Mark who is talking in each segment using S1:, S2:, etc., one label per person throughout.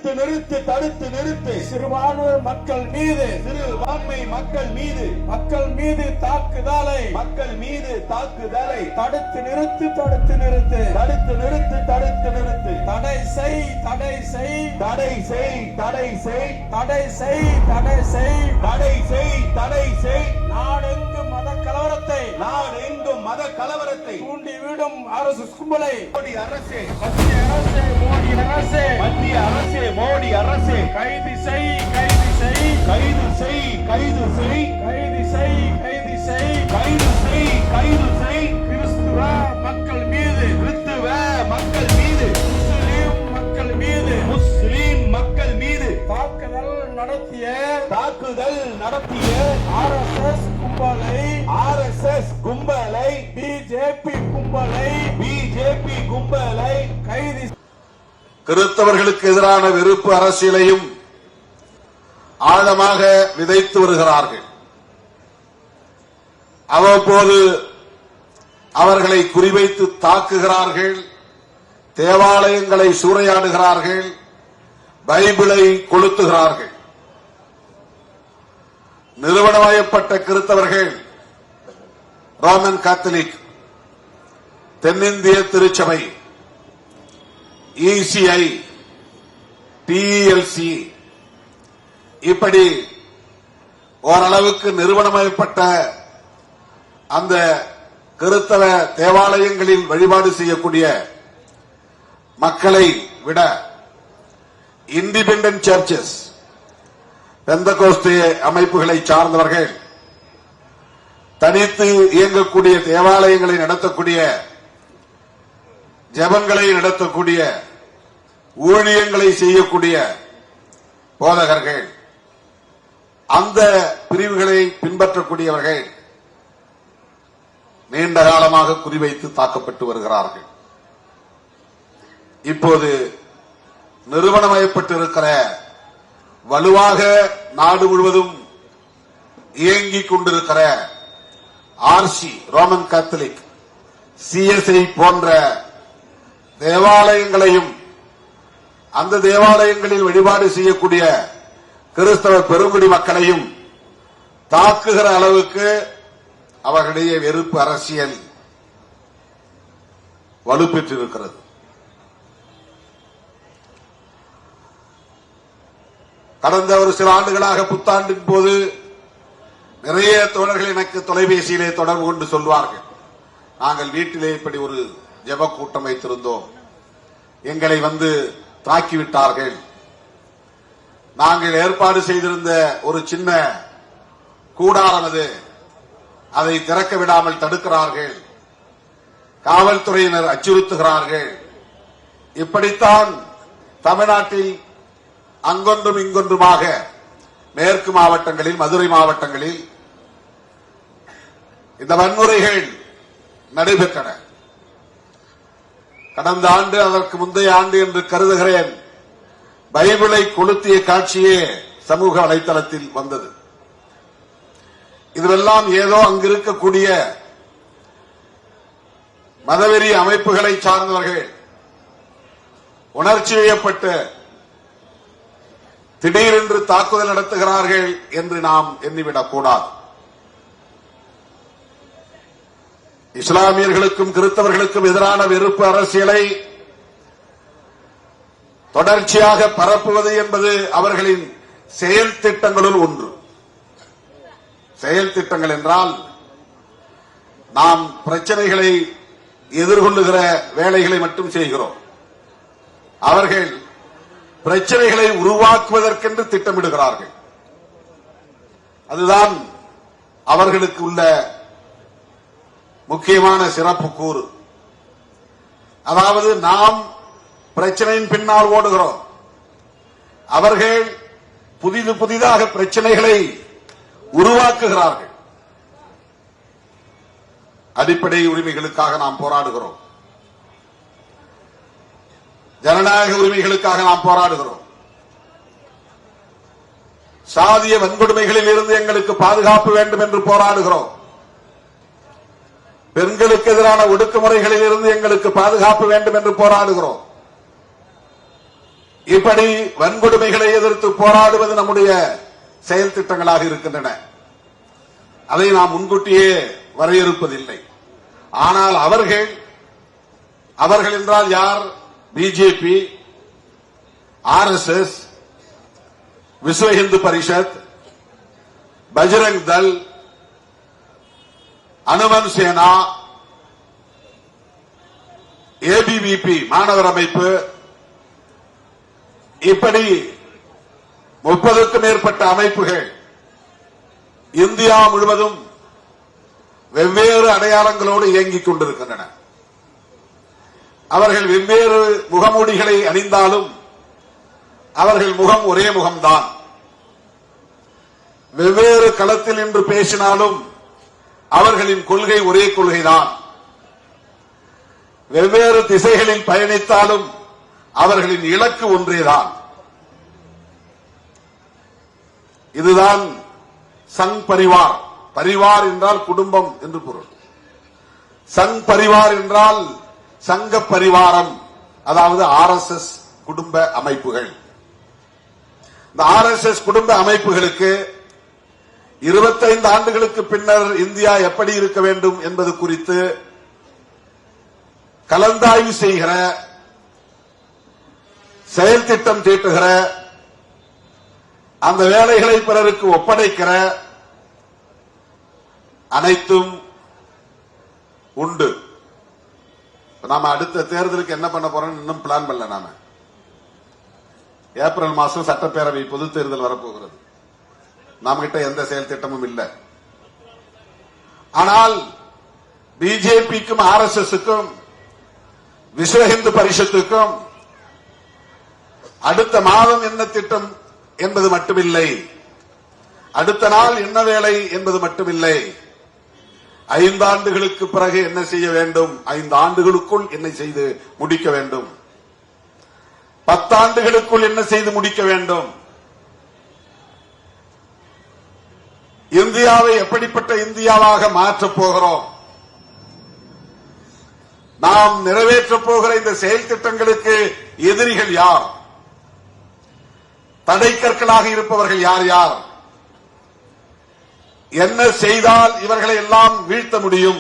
S1: நிறுத்து, தடுத்து நிறுத்து.
S2: சிறுபான்மை மக்கள் மீது தாக்குதலை தடுத்து நிறுத்து. தடை செய். நாடெங்கும் மத கலவரத்தை தூண்டிவிடும் அரசு கும்பலை மத்திய அரசே கைது செய். கிறிஸ்துவ மக்கள் மீது முஸ்லிம் மக்கள் மீது தாக்குதல் நடத்திய RSS கும்பலை பிஜேபி கும்பலை கைது.
S3: கிறிஸ்தவர்களுக்கு எதிரான வெறுப்பு அரசியலையும் ஆழமாக விதைத்து வருகிறார்கள். அவ்வப்போது அவர்களை குறிவைத்து தாக்குகிறார்கள், தேவாலயங்களை சூறையாடுகிறார்கள், பைபிளை கொளுத்துகிறார்கள். நிறுவனமயப்பட்ட கிறிஸ்தவர்கள், ரோமன் கத்தோலிக், தென்னிந்திய திருச்சபை, ECI, TELC இப்படி ஓரளவுக்கு நிறுவனமயப்பட்ட அந்த கிறிஸ்தவ தேவாலயங்களில் வழிபாடு செய்யக்கூடிய மக்களை விட இண்டிபெண்டன்ட் சர்ச்சஸ், பெந்தகோஸ்தே அமைப்புகளை சார்ந்தவர்கள், தனித்து இயங்கக்கூடிய தேவாலயங்களை நடத்தக்கூடிய, ஜெபங்களை நடத்தக்கூடிய, ஊழியங்களை செய்யக்கூடிய போதகர்கள், அந்த பிரிவுகளை பின்பற்றக்கூடியவர்கள் நீண்ட காலமாக குறிவைத்து தாக்கப்பட்டு வருகிறார்கள். இப்போது நிறுவனமயப்பட்டிருக்கிற, வலுவாக நாடு முழுவதும் இயங்கிக் கொண்டிருக்கிற RC, ரோமன் கத்தோலிக், CSI போன்ற தேவாலயங்களையும், அந்த தேவாலயங்களில் வழிபாடு செய்யக்கூடிய கிறிஸ்தவ பெருங்குடி மக்களையும் தாக்குகிற அளவுக்கு அவர்களுடைய வெறுப்பு அரசியல் வலுப்பெற்றிருக்கிறது. கடந்த ஒரு சில ஆண்டுகளாக புத்தாண்டின் போது நிறைய தோழர்கள் எனக்கு தொலைபேசியிலே தொடர்பு கொண்டு சொல்வார்கள், நாங்கள் வீட்டிலே இப்படி ஒரு ஜெப கூட்டம் வைத்திருந்தோம், எங்களை வந்து தாக்கிவிட்டார்கள், நாங்கள் ஏற்பாடு செய்திருந்த ஒரு சின்ன கூடாரம் அதை திறக்க விடாமல் தடுக்கிறார்கள், காவல்துறையினர் அச்சுறுத்துகிறார்கள். இப்படித்தான் தமிழ்நாட்டில் அங்கொன்றும் இங்கொன்றுமாக மேற்கு மாவட்டங்களில், மதுரை மாவட்டங்களில் இந்த வன்முறைகள் நடைபெற்றன. கடந்த ஆண்டு, அதற்கு முந்தைய ஆண்டு என்று கருதுகிறேன், பைபிளை கொளுத்திய காட்சியே சமூக வலைதளத்தில் வந்தது. இதுவெல்லாம் ஏதோ அங்கிருக்கக்கூடிய மதவெறி அமைப்புகளை சார்ந்தவர்கள் உணர்ச்சி வயப்பட்டு திடீரென்று தாக்குதல் நடத்துகிறார்கள் என்று நாம் எண்ணிவிடக் கூடாது. இஸ்லாமியர்களுக்கும் கிறிஸ்தவர்களுக்கும் எதிரான வெறுப்பு அரசியலை தொடர்ச்சியாக பரப்புவது என்பது அவர்களின் செயல் திட்டங்களுள் ஒன்று. செயல் திட்டங்கள் என்றால், நாம் பிரச்சனைகளை எதிர்கொள்ளுகிற வேலைகளை மட்டும் செய்கிறோம். அவர்கள் பிரச்சனைகளை உருவாக்குவதற்கென்று திட்டமிடுகிறார்கள். அதுதான் அவர்களுக்கு உள்ள முக்கியமான சிறப்பு கூறு. அதாவது, நாம் பிரச்சனையின் பின்னால் ஓடுகிறோம், அவர்கள் புதிதாக பிரச்சனைகளை உருவாக்குகிறார்கள். அடிப்படை உரிமைகளுக்காக நாம் போராடுகிறோம், ஜனநாயக உரிமைகளுக்காக நாம் போராடுகிறோம், சாதிய வன்கொடுமைகளில் இருந்து எங்களுக்கு பாதுகாப்பு வேண்டும் என்று போராடுகிறோம், பெண்களுக்கு எதிரான ஒடுக்குமுறைகளில் இருந்து எங்களுக்கு பாதுகாப்பு வேண்டும் என்று போராடுகிறோம். இப்படி வன்கொடுமைகளை எதிர்த்து போராடுவது நம்முடைய செயல் திட்டங்களாக இருக்கின்றன. அதை நாம் முன்கூட்டியே வரையறுப்பதில்லை. ஆனால் அவர்கள் என்றால் யார்? பிஜேபி, RSS, விஸ்வ இந்து பரிஷத், பஜ்ரங் தள், அனுமன் சேனா, ABVP மாணவர் அமைப்பு, இப்படி 30க்கும் மேற்பட்ட அமைப்புகள் இந்தியா முழுவதும் வெவ்வேறு அடையாளங்களோடு இயங்கிக் கொண்டிருக்கின்றன. அவர்கள் வெவ்வேறு முகமூடிகளை அணிந்தாலும் அவர்கள் முகம் ஒரே முகம்தான். வெவ்வேறு களத்தில் நின்று பேசினாலும் அவர்களின் கொள்கை ஒரே கொள்கைதான். வெவ்வேறு திசைகளில் பயணித்தாலும் அவர்களின் இலக்கு ஒன்றேதான். இதுதான் சங் பரிவார். பரிவார் என்றால் குடும்பம் என்று பொருள். சங் பரிவார் என்றால் சங்க பரிவாரம், அதாவது RSS குடும்ப அமைப்புகள். இந்த RSS குடும்ப அமைப்புகளுக்கு 25 ஆண்டுகளுக்கு பின்னர் இந்தியா எப்படி இருக்க வேண்டும் என்பது குறித்து கலந்தாய்வு செய்கிற, செயல் திட்டம் தீட்டுகிற, அந்த வேலைகளை பிறருக்கு ஒப்படைக்கிற அனைத்தும் உண்டு. நாம அடுத்த தேர்தலுக்கு என்ன பண்ண போறோம் இன்னும் பிளான் பண்ணல. நாம ஏப்ரல் மாசம் சட்டப்பேரவை பொது தேர்தல் வரப்போகிறது. நாம கிட்ட எந்த செயல் திட்டமும் இல்லை. ஆனால் பிஜேபிக்கும் RSSக்கும் விஸ்வ இந்து பரிஷத்துக்கும் அடுத்த மாதம் என்ன திட்டம் என்பது மட்டுமில்லை, அடுத்த நாள் என்ன வேலை என்பது மட்டுமில்லை, 5 ஆண்டுகளுக்கு பிறகு என்ன செய்ய வேண்டும், 5 ஆண்டுகளுக்குள் என்ன செய்து முடிக்க வேண்டும், 10 ஆண்டுகளுக்குள் என்ன செய்து முடிக்க வேண்டும், இந்தியாவை எப்படிப்பட்ட இந்தியாவாக மாற்றப் போகிறோம், நாம் நிறைவேற்றப் போகிற இந்த செயல் திட்டங்களுக்கு எதிரிகள் யார், தடைக்கற்களாக இருப்பவர்கள் யார் யார், என்ன செய்தால் இவர்களை எல்லாம் வீழ்த்த முடியும்,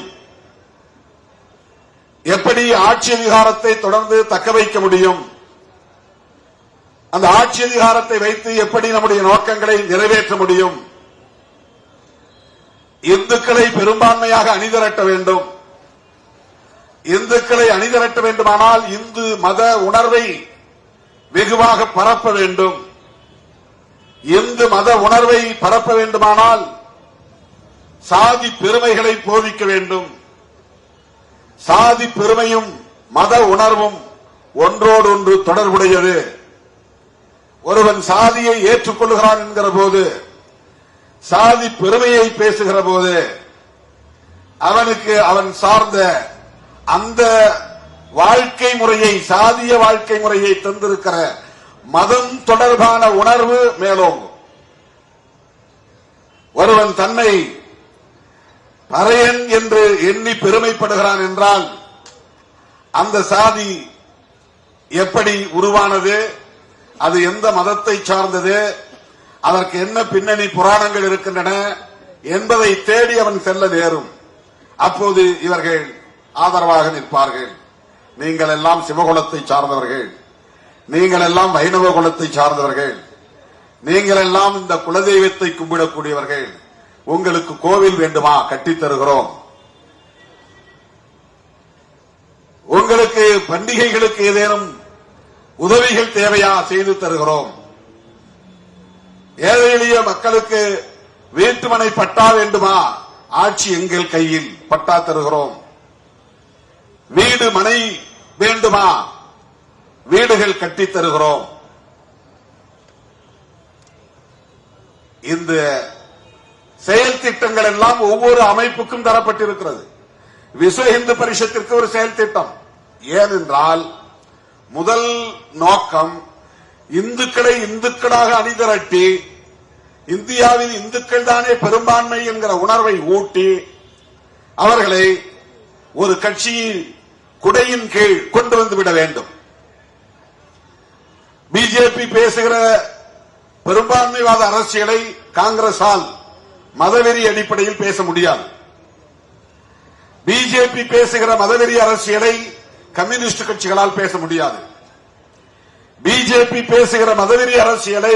S3: எப்படி ஆட்சி அதிகாரத்தை தொடர்ந்து தக்க வைக்க முடியும், அந்த ஆட்சி அதிகாரத்தை வைத்து எப்படி நம்முடைய நோக்கங்களை நிறைவேற்ற முடியும், இந்துக்களை பெரும்பான்மையாக அணிதிரட்ட வேண்டும், இந்துக்களை அணிதிரட்ட வேண்டுமானால் இந்து மத உணர்வை வெகுவாக பரப்ப வேண்டும், இந்து மத உணர்வை பரப்ப வேண்டுமானால் சாதி பெருமைகளை போதிக்க வேண்டும். சாதி பெருமையும் மத உணர்வும் ஒன்றோடு ஒன்று தொடர்புடையது. ஒருவன் சாதியை ஏற்றுக்கொள்கிறான் என்கிற போது, சாதி பெருமையை பேசுகிற போது அவனுக்கு அவன் சார்ந்த அந்த வாழ்க்கை முறையை, சாதிய வாழ்க்கை முறையை தந்திருக்கிற மதம் தொடர்பான உணர்வு மேலோங்கும். ஒருவன் தன்னை பறையன் என்று எண்ணி பெருமைப்படுகிறான் என்றால் அந்த சாதி எப்படி உருவானது, அது எந்த மதத்தை சார்ந்தது, அதற்கு என்ன பின்னணி புராணங்கள் இருக்கின்றன என்பதை தேடி அவன் செல்ல நேரும். அப்போது இவர்கள் ஆதரவாக நிற்பார்கள். நீங்கள் எல்லாம் சிவகுலத்தை சார்ந்தவர்கள், நீங்கள் எல்லாம் வைணவ குலத்தை சார்ந்தவர்கள், நீங்கள் எல்லாம் இந்த குலதெய்வத்தை கும்பிடக்கூடியவர்கள், உங்களுக்கு கோவில் வேண்டுமா கட்டித் தருகிறோம், உங்களுக்கு பண்டிகைகளுக்கு ஏதேனும் உதவிகள் தேவையா செய்து தருகிறோம், ஏழை எளிய மக்களுக்கு வீட்டுமனை பட்டா வேண்டுமா ஆட்சி எங்கள் கையில் பட்டா தருகிறோம், வீடு மனை வேண்டுமா வீடுகள் கட்டித் தருகிறோம். இந்த செயல் திட்டங்கள் எல்லாம் ஒவ்வொரு அமைப்புக்கும் தரப்பட்டிருக்கிறது. விஸ்வ இந்து பரிஷத்திற்கு ஒரு செயல் திட்டம். ஏனென்றால் முதல் நோக்கம் இந்துக்களை இந்துக்களாக அணிதிரட்டி இந்தியாவில் இந்துக்கள் தானே பெரும்பான்மை என்கிற உணர்வை ஊட்டி அவர்களை ஒரு கட்சியின் குடையின் கீழ் கொண்டு வந்துவிட வேண்டும். பிஜேபி பேசுகிற பெரும்பான்மைவாத அரசியலை காங்கிரசால் மதவெறி அடிப்படையில் பேச முடியாது. பிஜேபி பேசுகிற மதவெறி அரசியலை கம்யூனிஸ்ட் கட்சிகளால் பேச முடியாது. பிஜேபி பேசுகிற மதவெறி அரசியலை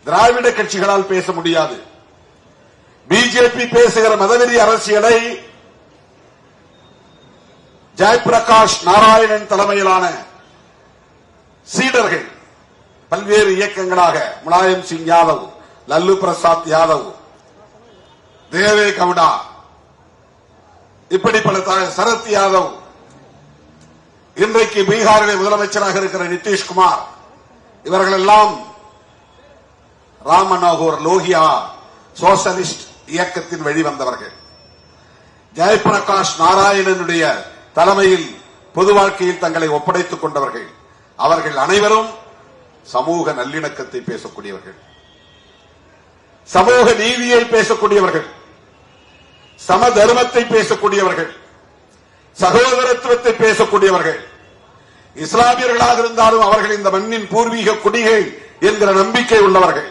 S3: திராவிட கட்சிகளால் பேச முடியாது. பிஜேபி பேசுகிற மதவெறி அரசியலை ஜெயபிரகாஷ் நாராயணன் தலைமையிலான சீடர்கள் பல்வேறு இயக்கங்களாக முலாயம் சிங் யாதவ், லல்லு பிரசாத் யாதவ், தேவே கவுடா, இப்படி பல சரத் யாதவ், இன்றைக்கு பீகாரிலே முதலமைச்சராக இருக்கிற நிதிஷ்குமார், இவர்கள் எல்லாம் ராம் மனோகர் லோகியா சோசலிஸ்ட் இயக்கத்தின் வெளிவந்தவர்கள். ஜெயபிரகாஷ் நாராயணனுடைய தலைமையில் பொது வாழ்க்கையில் தங்களை ஒப்படைத்துக் கொண்டவர்கள். அவர்கள் அனைவரும் சமூக நல்லிணக்கத்தை பேசக்கூடியவர்கள், சமூக நீதியை பேசக்கூடியவர்கள், சம தர்மத்தை பேசக்கூடியவர்கள், சகோதரத்துவத்தை பேசக்கூடியவர்கள். இஸ்லாமியர்களாக இருந்தாலும் அவர்கள் இந்த மண்ணின் பூர்வீக குடிகள் என்கிற நம்பிக்கை உள்ளவர்கள்,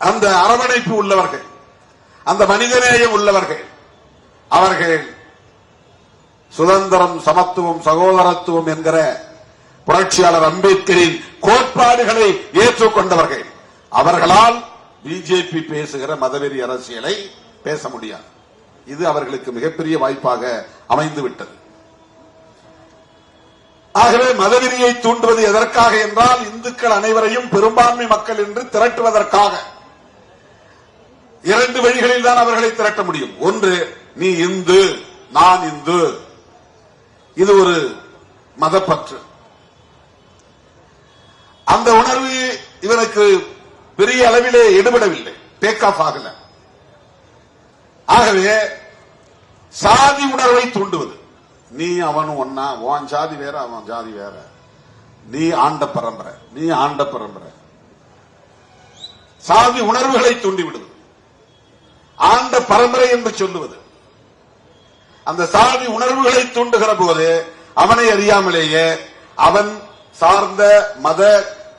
S3: அந்த அரவணைப்பு உள்ளவர்கள், அந்த மனிதநேயம் உள்ளவர்கள். அவர்கள் சுதந்திரம், சமத்துவம், சகோதரத்துவம் என்கிற புரட்சியாளர் அம்பேத்கரின் கோட்பாடுகளை ஏற்றுக்கொண்டவர்கள். அவர்களால் பிஜேபி பேசுகிற மதவெறி அரசியலை பேச முடியாது. இது அவர்களுக்கு மிகப்பெரிய வாய்ப்பாக அமைந்துவிட்டது. ஆகவே மதவெறியை தூண்டுவது எதற்காக என்றால் இந்துக்கள் அனைவரையும் பெரும்பான்மை மக்கள் என்று திரட்டுவதற்காக. இரண்டு வழிகளில் தான் அவர்களை திரட்ட முடியும். ஒன்று, நீ இந்து, நான் இந்து, இது ஒரு மதப்பற்று. அந்த உணர்வு இவனுக்கு பெரிய அளவிலே எடுபடவில்லை, டேக் ஆஃப் ஆகல. ஆகவே சாதி உணர்வை தூண்டுவது, நீ அவனும் ஒன்னா, உன் ஜாதி வேற அவன் ஜாதி வேற, நீ ஆண்ட பரம்பரை, நீ ஆண்ட பரம்பரை, சாதி உணர்வுகளை தூண்டிவிடுவது, ஆண்ட பரம்பரை என்று சொல்லுவது. அந்த சாதி உணர்வுகளை தூண்டுகிற போது அவனை அறியாமலேயே அவன் சார்ந்த மத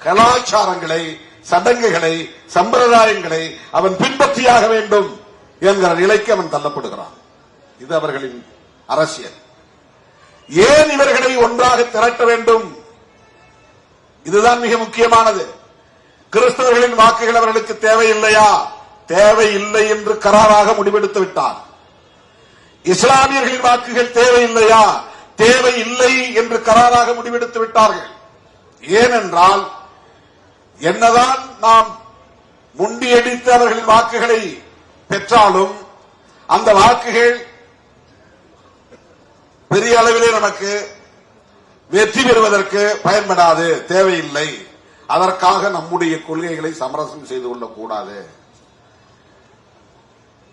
S3: கலாச்சாரங்களை, சடங்குகளை, சம்பிரதாயங்களை அவன் பின்பற்றியாக வேண்டும் என்கிற நிலைக்கு அவன் தள்ளப்படுகிறான். இது அவர்களின் அரசியல். ஏன் இவர்களை ஒன்றாக திரட்ட வேண்டும்? இதுதான் மிக முக்கியமானது. கிறிஸ்தவர்களின் வாக்குகள் அவர்களுக்கு தேவையில்லையா? தேவையில்லை என்று கராராக முடிவெடுத்து விட்டார். இஸ்லாமியர்களின் வாக்குகள் தேவையில்லையா? தேவையில்லை என்று கராராக முடிவெடுத்து விட்டார்கள். ஏனென்றால் என்னதான் நாம் முண்டியடித்து அவர்களின் வாக்குகளை பெற்றாலும் அந்த வாக்குகள் பெரிய அளவிலே நமக்கு வெற்றி பெறுவதற்கு பயன்படாது, தேவையில்லை. அதற்காக நம்முடைய கொள்கைகளை சமரசம் செய்து கொள்ளக்கூடாது.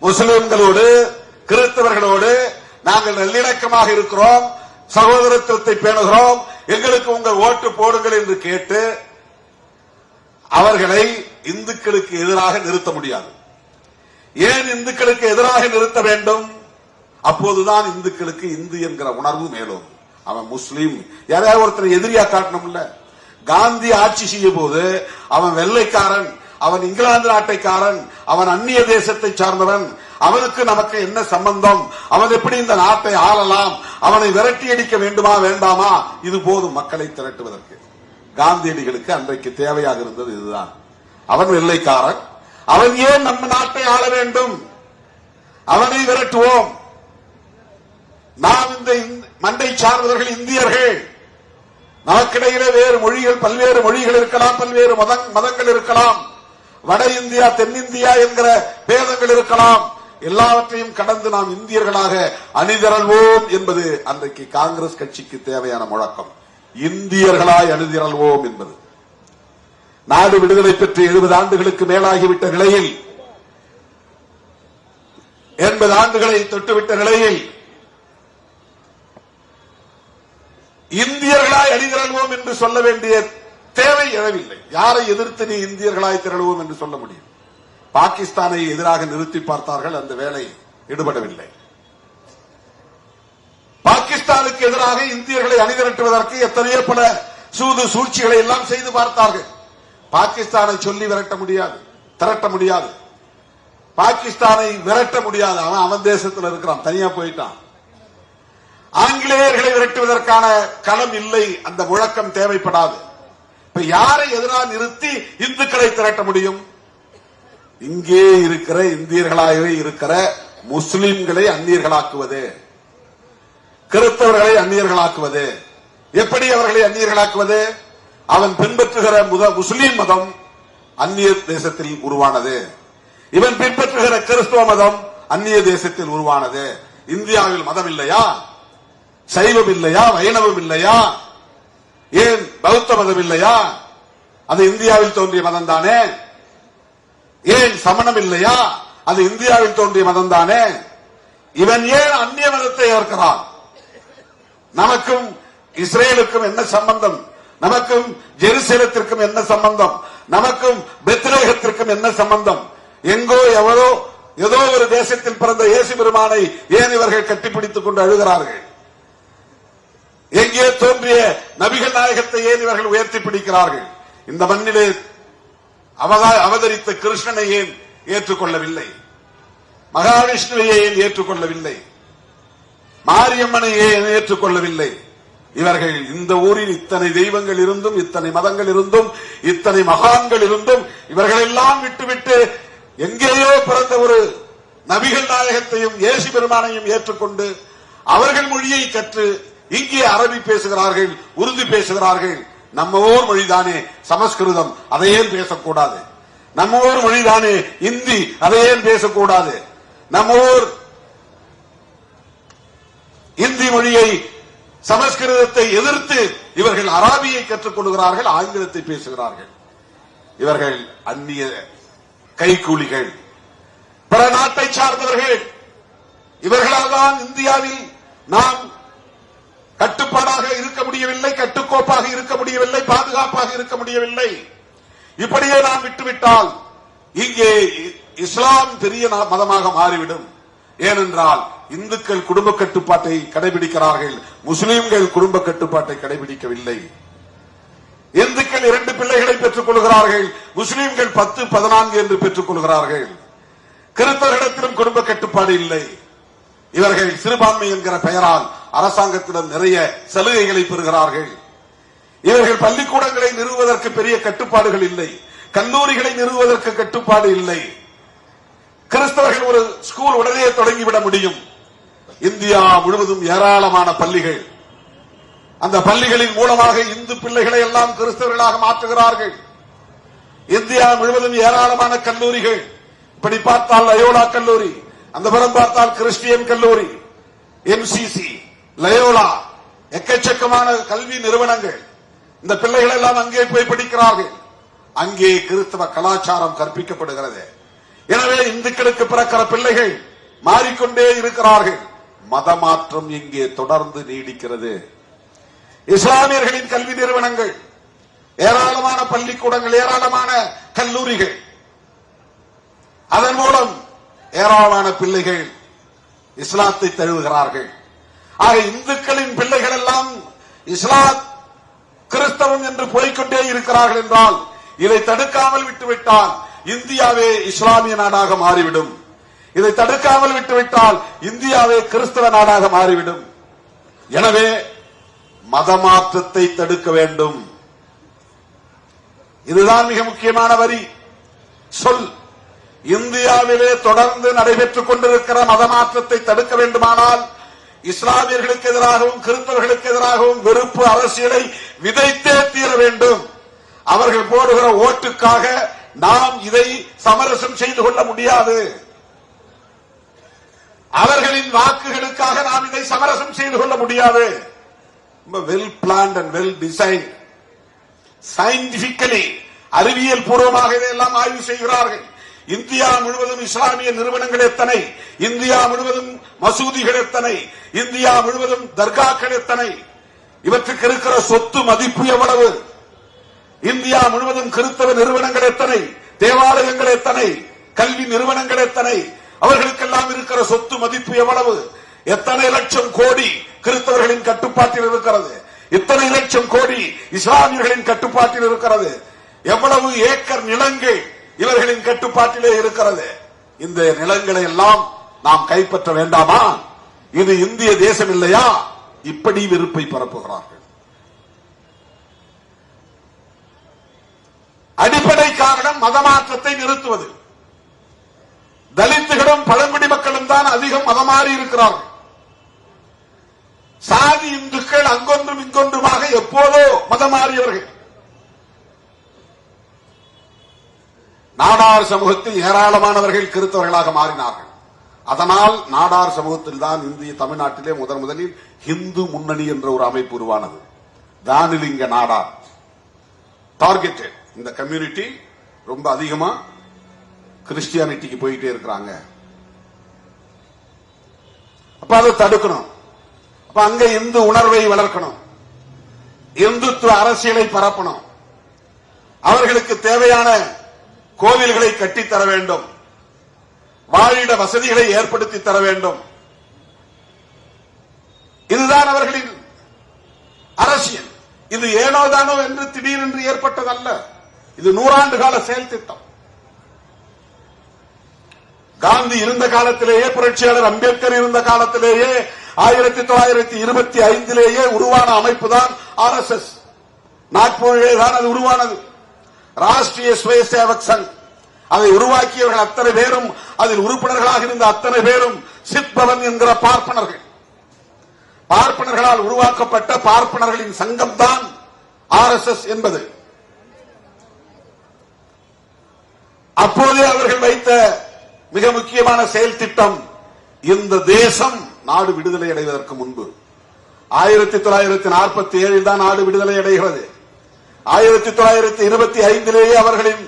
S3: முஸ்லிம்களோடு, கிறிஸ்தவர்களோடு நாங்கள் நல்லிணக்கமாக இருக்கிறோம், சகோதரத்துவத்தை பேணுகிறோம், எங்களுக்கு உங்கள் ஓட்டு போடுங்கள் என்று கேட்டு அவர்களை இந்துக்களுக்கு எதிராக நிறுத்த முடியாது. ஏன் இந்துக்களுக்கு எதிராக நிறுத்த வேண்டும்? அப்போதுதான் இந்துக்களுக்கு இந்து என்கிற உணர்வு மேலும். அவன் முஸ்லீம், யாரையாவது ஒருத்தர் எதிரியா காட்டணும்ல. காந்தி ஆட்சி செய்ய போது அவன் வெள்ளைக்காரன், அவன் இங்கிலாந்து நாட்டைக்காரன், அவன் அந்நிய தேசத்தை சார்ந்தவன், அவனுக்கு நமக்கு என்ன சம்பந்தம், அவன் எப்படி இந்த நாட்டை ஆளலாம், அவனை விரட்டி அடிக்க வேண்டுமா வேண்டாமா, இது போதும் மக்களை திரட்டுவதற்கு. காந்தியடிகளுக்கு அன்றைக்கு தேவையாக இருந்தது இதுதான். அவன் வெள்ளைக்காரன், அவன் ஏன் நம்ம நாட்டை ஆள வேண்டும், அவனை விரட்டுவோம். நாம் இந்த மண்டை சார்ந்தவர்கள் இந்தியர்கள், நமக்கிடையிலே வேறு மொழிகள், பல்வேறு மொழிகள் இருக்கலாம், பல்வேறு மதங்கள் இருக்கலாம், வட இந்தியா தென்னிந்தியா என்கிற பேதங்கள் இருக்கலாம். எல்லாவற்றையும் கடந்து நாம் இந்தியர்களாக அணிதிரள்வோம் என்பது அன்றைக்கு காங்கிரஸ் கட்சிக்கு தேவையான முழக்கம். இந்தியர்களாய் அணிதிரள்வோம் என்பது. நாடு விடுதலை பெற்று 70 ஆண்டுகளுக்கு மேலாகிவிட்ட நிலையில், 80 ஆண்டுகளை தொட்டுவிட்ட நிலையில் இந்தியர்களாய் அணிதிரள்வோம் என்று சொல்ல வேண்டிய தேவை எழவில்லை. யாரை எதிர்த்து நீ இந்தியர்களாய் திரளுவோம் என்று சொல்ல முடியும்? பாகிஸ்தானை எதிராக நிறுத்தி பார்த்தார்கள், அந்த வேலை ஈடுபடவில்லை. பாகிஸ்தானுக்கு எதிராக இந்தியர்களை அணிதிரட்டுவதற்கு எத்தனையோ பல சூது சூழ்ச்சிகளை எல்லாம் செய்து பார்த்தார்கள். பாகிஸ்தானை சொல்லி விரட்ட முடியாது, திரட்ட முடியாது. பாகிஸ்தானை விரட்ட முடியாது. அவன் தேசத்தில் இருக்கிறான், தனியா போயிட்டான். ஆங்கிலேயர்களை விரட்டுவதற்கான களம் இல்லை, அந்த முழக்கம் தேவைப்படாது. இப்ப யாரை எதிராக நிறுத்தி இந்துக்களை திரட்ட முடியும்? இங்கே இருக்கிற இந்தியர்களாகவே இருக்கிற முஸ்லிம்களை அந்நியர்களாக்குவது, கிறிஸ்தவர்களை அந்நியர்களாக்குவது. எப்படி அவர்களை அந்நியர்களாக்குவது? அவன் பின்பற்றுகிற முஸ்லிம் மதம் அந்நிய தேசத்தில் உருவானது, இவன் பின்பற்றுகிற கிறிஸ்துவ மதம் அந்நிய தேசத்தில் உருவானது. இந்தியாவில் மதம் இல்லையா? சைவம் இல்லையா? வைணவம் இல்லையா? ஏன் பௌத்த மதம் இல்லையா? அது இந்தியாவில் தோன்றிய மதம் தானே. ஏன் சமணம் இல்லையா? அது இந்தியாவில் தோன்றிய மதம் தானே. இவன் ஏன் அந்நிய மதத்தை ஏற்கிறான்? நமக்கும் இஸ்ரேலுக்கும் என்ன சம்பந்தம்? நமக்கும் ஜெருசலேத்திற்கும் என்ன சம்பந்தம்? நமக்கும் பெத்லகேத்திற்கும் என்ன சம்பந்தம்? எங்கோ எவரோ ஏதோ ஒரு தேசத்தில் பிறந்த இயேசு பெருமானை ஏன் இவர்கள் கட்டிப்பிடித்துக் கொண்டு அழுகிறார்கள்? எங்கே தோன்றிய நபிகள் நாயகத்தை ஏன் இவர்கள் உயர்த்தி பிடிக்கிறார்கள்? இந்த மண்ணிலே அவதரித்த கிருஷ்ணனை ஏன் ஏற்றுக்கொள்ளவில்லை? மகாவிஷ்ணுவை ஏன் ஏற்றுக்கொள்ளவில்லை? மாரியம்மனை ஏன் ஏற்றுக்கொள்ளவில்லை? இவர்கள் இந்த ஊரில் இத்தனை தெய்வங்கள் இருந்தும், இத்தனை மதங்கள் இருந்தும், இத்தனை மகான்கள் இருந்தும் இவர்களெல்லாம் விட்டுவிட்டு எங்கேயோ பிறந்த ஒரு நபிகள் நாயகத்தையும் இயேசு பெருமானையும் ஏற்றுக்கொண்டு அவர்கள் மொழியை கற்று இங்கே அரபி பேசுகிறார்கள், உருது பேசுகிறார்கள். நம்ம ஊர் மொழிதானே சமஸ்கிருதம், அதை ஏன் பேசக்கூடாது? நம்ம ஊர் மொழிதானே இந்தி, அதை ஏன் பேசக்கூடாது? நம்ம ஊர் இந்தி மொழியை சமஸ்கிருதத்தை எதிர்த்து இவர்கள் அராபியை கற்றுக் கொள்கிறார்கள், ஆங்கிலத்தை பேசுகிறார்கள். இவர்கள் அந்நிய கைக்கூலிகள், பிற நாட்டை சார்ந்தவர்கள். இவர்களால் தான் இந்தியாவில் நாம் கட்டுப்பாடாக இருக்க முடியவில்லை, கட்டுக்கோப்பாக இருக்க முடியவில்லை, பாதுகாப்பாக இருக்க முடியவில்லை. இப்படியே நாம் விட்டுவிட்டால் இங்கே இஸ்லாம் பெரிய மதமாக மாறிவிடும். ஏனென்றால் இந்துக்கள் குடும்ப கட்டுப்பாட்டை கடைபிடிக்கிறார்கள், முஸ்லிம்கள் குடும்ப கட்டுப்பாட்டை கடைபிடிக்கவில்லை. இந்துக்கள் 2 பிள்ளைகளை பெற்றுக் கொள்கிறார்கள், முஸ்லிம்கள் 10, 14 என்று பெற்றுக் கொள்கிறார்கள். கிறிஸ்தவர்களிடத்திலும் குடும்ப கட்டுப்பாடு இல்லை. இவர்கள் சிறுபான்மை என்கிற பெயரால் அரசாங்கத்திடம் நிறைய சலுகைகளை பெறுகிறார்கள். இவர்கள் பள்ளிக்கூடங்களை நிறுவுவதற்கு பெரிய கட்டுப்பாடுகள் இல்லை, கல்லூரிகளை நிறுவுவதற்கு கட்டுப்பாடு இல்லை. கிறிஸ்தவர்கள் ஒரு ஸ்கூல் உடனே தொடங்கிவிட முடியும். இந்தியா முழுவதும் ஏராளமான பள்ளிகள், அந்த பள்ளிகளின் மூலமாக இந்து பிள்ளைகளை எல்லாம் கிறிஸ்தவர்களாக மாற்றுகிறார்கள். இந்தியா முழுவதும் ஏராளமான கல்லூரிகள். இப்படி பார்த்தால் லயோலா கல்லூரி, அந்த புறம் பார்த்தால் கிறிஸ்டியன் கல்லூரி, எம்சிசி, லயோலா, எக்கச்சக்கமான கல்வி நிறுவனங்கள். இந்த பிள்ளைகள் எல்லாம் அங்கே போய் படிக்கிறார்கள். அங்கே கிறிஸ்தவ கலாச்சாரம் கற்பிக்கப்படுகிறது. எனவே இந்துக்களுக்கு பிறக்கிற பிள்ளைகள் மாறிக்கொண்டே இருக்கிறார்கள். மதமாற்றம் இங்கே தொடர்ந்து நீடிக்கிறது. இஸ்லாமியர்களின் கல்வி நிறுவனங்கள், ஏராளமான பள்ளிக்கூடங்கள், ஏராளமான கல்லூரிகள், அதன் மூலம் ஏராளமான பிள்ளைகள் இஸ்லாத்தை தழுவுகிறார்கள். ஆக இந்துக்களின் பிள்ளைகள் எல்லாம் இஸ்லாம் கிறிஸ்தவம் என்று போய்கொண்டே இருக்கிறார்கள் என்றால் இதை தடுக்காமல் விட்டுவிட்டால் இந்தியாவே இஸ்லாமிய நாடாக மாறிவிடும். இதை தடுக்காமல் விட்டுவிட்டால் இந்தியாவே கிறிஸ்தவ நாடாக மாறிவிடும். எனவே மதமாற்றத்தை தடுக்க வேண்டும். இதுதான் மிக முக்கியமான வரி சொல். இந்தியாவிலே தொடர்ந்து நடைபெற்றுக் கொண்டிருக்கிற மதமாற்றத்தை தடுக்க வேண்டுமானால் இஸ்லாமியர்களுக்கு எதிராகவும் கிறிஸ்தவர்களுக்கு எதிராகவும் வெறுப்பு அரசியலை விதைத்தே தீர வேண்டும். அவர்கள் போடுகிற ஓட்டுக்காக நாம் இதை சமரசம் செய்து கொள்ள முடியாது. அவர்களின் வாக்குகளுக்காக நாம் இதை சமரசம் செய்து கொள்ள முடியாது. Well planned and well design, scientifically அறிவியல் பூர்வமாக இதையெல்லாம் ஆய்வு செய்கிறார்கள். இந்தியா முழுவதும் இஸ்லாமிய நிறுவனங்கள் எத்தனை, இந்தியா முழுவதும் மசூதிகள் எத்தனை, இந்தியா முழுவதும் தர்காக்கள் எத்தனை, இவற்றுக்கு இருக்கிற சொத்து மதிப்பு எவ்வளவு, இந்தியா முழுவதும் கிறிஸ்தவ நிறுவனங்கள் எத்தனை, தேவாலயங்கள் எத்தனை, கல்வி நிறுவனங்கள் எத்தனை, அவர்களுக்கெல்லாம் இருக்கிற சொத்து மதிப்பு எவ்வளவு, எத்தனை லட்சம் கோடி கிறிஸ்தவர்களின் கட்டுப்பாட்டில் இருக்கிறது, இத்தனை லட்சம் கோடி இஸ்லாமியர்களின் கட்டுப்பாட்டில் இருக்கிறது. எவ்வளவு ஏக்கர் நிலங்கள் இவர்களின் கட்டுப்பாட்டிலே இருக்கிறது. இந்த நிலங்களை எல்லாம் நாம் கைப்பற்ற வேண்டாமா? இது இந்திய தேசம் இல்லையா? இப்படி வெறுப்பை பரப்புகிறார்கள். அடிப்படை காரணம் மதமாற்றத்தை நிறுத்துவது. தலித்துகளும் பழங்குடி மக்களும் தான் அதிகம் மதமாறி இருக்கிறார்கள். சாதி இந்துக்கள் அங்கொன்றும் இங்கொன்றுமாக எப்போதோ மதமாறியவர்கள். நாடார் சமூகத்தில் ஏராளமானவர்கள் கிறிஸ்தவர்களாக மாறினார்கள். அதனால் நாடார் சமூகத்தில் தான் இந்திய தமிழ்நாட்டிலே முதலில் இந்து முன்னணி என்ற ஒரு அமைப்பு உருவானது. தானிலிங்க நாடார் டார்கெட்டட். இந்த கம்யூனிட்டி ரொம்ப அதிகமா கிறிஸ்டியானிட்டிக்கு போயிட்டே இருக்கிறாங்க. அப்ப அதை தடுக்கணும். அப்ப அங்க இந்து உணர்வை வளர்க்கணும், இந்துத்துவ அரசியலை பரப்பணும், அவர்களுக்கு தேவையான கோவில்களை கட்டித்தர வேண்டும், வாழிட வசதிகளை ஏற்படுத்தி தர வேண்டும். இதுதான் அவர்களின் அரசியல். இது ஏனோதானோ என்று திடீரென்று ஏற்பட்டதல்ல. இது 100 ஆண்டு கால செயல் திட்டம். காந்தி இருந்த காலத்திலேயே, புரட்சியாளர் அம்பேத்கர் இருந்த காலத்திலேயே, 1925 உருவான அமைப்பு தான் RSS. நாக்பூரிலே தான் அது உருவானது. ராஷ்டிரிய ஸ்வயசேவக் சங். அதை உருவாக்கியவர்கள் அத்தனை பேரும், அதில் உறுப்பினர்களாக இருந்த அத்தனை பேரும் சித்பவன் என்கிற பார்ப்பனர்கள். பார்ப்பனர்களால் உருவாக்கப்பட்ட பார்ப்பனர்களின் சங்கம் தான் RSS என்பது. அப்போதே அவர்கள் வைத்த மிக முக்கியமான செயல் திட்டம், இந்த தேசம் நாடு விடுதலை அடைவதற்கு முன்பு 1947 தான் நாடு விடுதலை அடைகிறது. 1925 அவர்களின்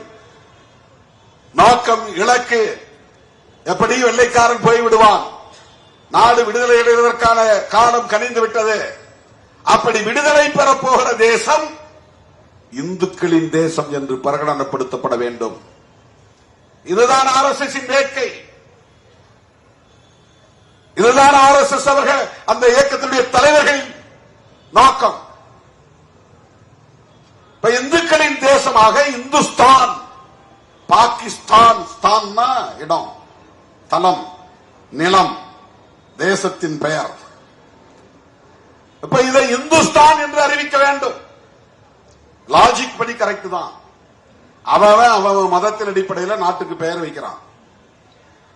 S3: நோக்கம், இலக்கு, எப்படி வெள்ளைக்காரன் போய்விடுவான், நாடு விடுதலை அடைவதற்கான காலம் கனிந்து விட்டது. அப்படி விடுதலை பெறப்போகிற தேசம் இந்துக்களின் தேசம் என்று பிரகடனப்படுத்தப்பட வேண்டும். இதுதான் RSS வேட்கை. இதுதான் RSS அவர்கள், அந்த இயக்கத்தினுடைய தலைவர்களின் நோக்கம். இப்ப இந்துக்களின் தேசமாக இந்துஸ்தான், பாகிஸ்தான், ஸ்தான்னா இடம், தலம், நிலம், தேசத்தின் பெயர். இப்ப இதை இந்துஸ்தான் என்று அறிவிக்க வேண்டும். லாஜிக் படி கரெக்ட் தான். அவன் மதத்தின் அடிப்படையில் நாட்டுக்கு பெயர் வைக்கிறான்.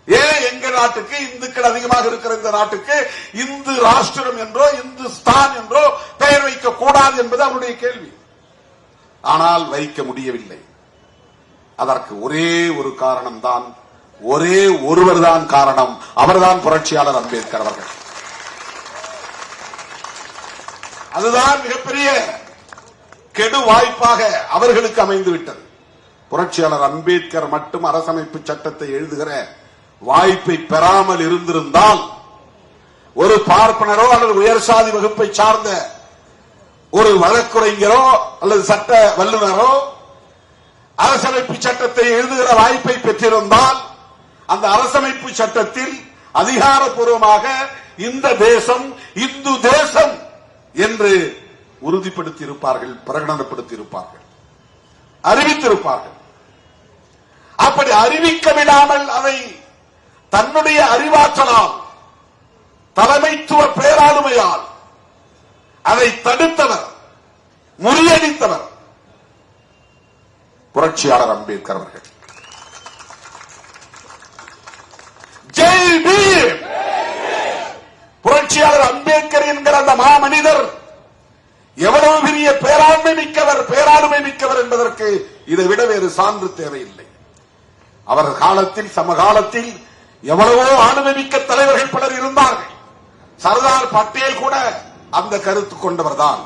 S3: ஏன் எங்க நாட்டுக்கு, இந்துக்கள் அதிகமாக இருக்கிற இந்த நாட்டுக்கு இந்து ராஷ்டிரம் என்றோ இந்துஸ்தான் என்றோ பெயர் வைக்க கூடாது என்பது அவருடைய கேள்வி. ஆனால் வைக்க முடியவில்லை. அதற்கு ஒரே ஒரு காரணம் தான், ஒரே ஒருவர் தான் காரணம். அவர்தான் புரட்சியாளர் அம்பேத்கர் அவர்கள். அதுதான் மிகப்பெரிய கெடு வாய்ப்பாக அவர்களுக்கு அமைந்துவிட்டது. புரட்சியாளர் அம்பேத்கர் மட்டும் அரசமைப்பு சட்டத்தை எழுதுகிற வாய்ப்பை பெறாமல் இருந்திருந்தால், ஒரு பார்ப்பனரோ அல்லது உயர் சாதி வகுப்பை சார்ந்த ஒரு வழக்குரைஞரோ அல்லது சட்ட வல்லுநரோ அரசமைப்பு சட்டத்தை எழுதுகிற வாய்ப்பை பெற்றிருந்தால், அந்த அரசமைப்பு சட்டத்தில் அதிகாரப்பூர்வமாக இந்த தேசம் இந்து தேசம் என்று உறுதிப்படுத்தி இருப்பார்கள், பிரகடனப்படுத்தி இருப்பார்கள், அறிவித்திருப்பார்கள். அப்படி அறிவிக்க விடாமல் அதை தன்னுடைய அறிவாற்றலால், தலைமைத்துவ பேராளுமையால் அதை தடுத்தவர், முறியடித்தவர் புரட்சியாளர் அம்பேத்கர் அவர்கள். ஜெய் பீம். புரட்சியாளர் அம்பேத்கர் என்கிற அந்த மாமனிதர் எவ்வளவு பெரிய பேராண்மை மிக்கவர், பேராளுமை மிக்கவர் என்பதற்கு இதை விட வேறு சான்று தேவையில்லை. அவர் காலத்தில், சமகாலத்தில் எவ்வளவோ ஆளுமை மிக்க தலைவர்கள் பலர் இருந்தார்கள். சர்தார் பட்டேல் கூட அந்த கருத்து கொண்டவர் தான்.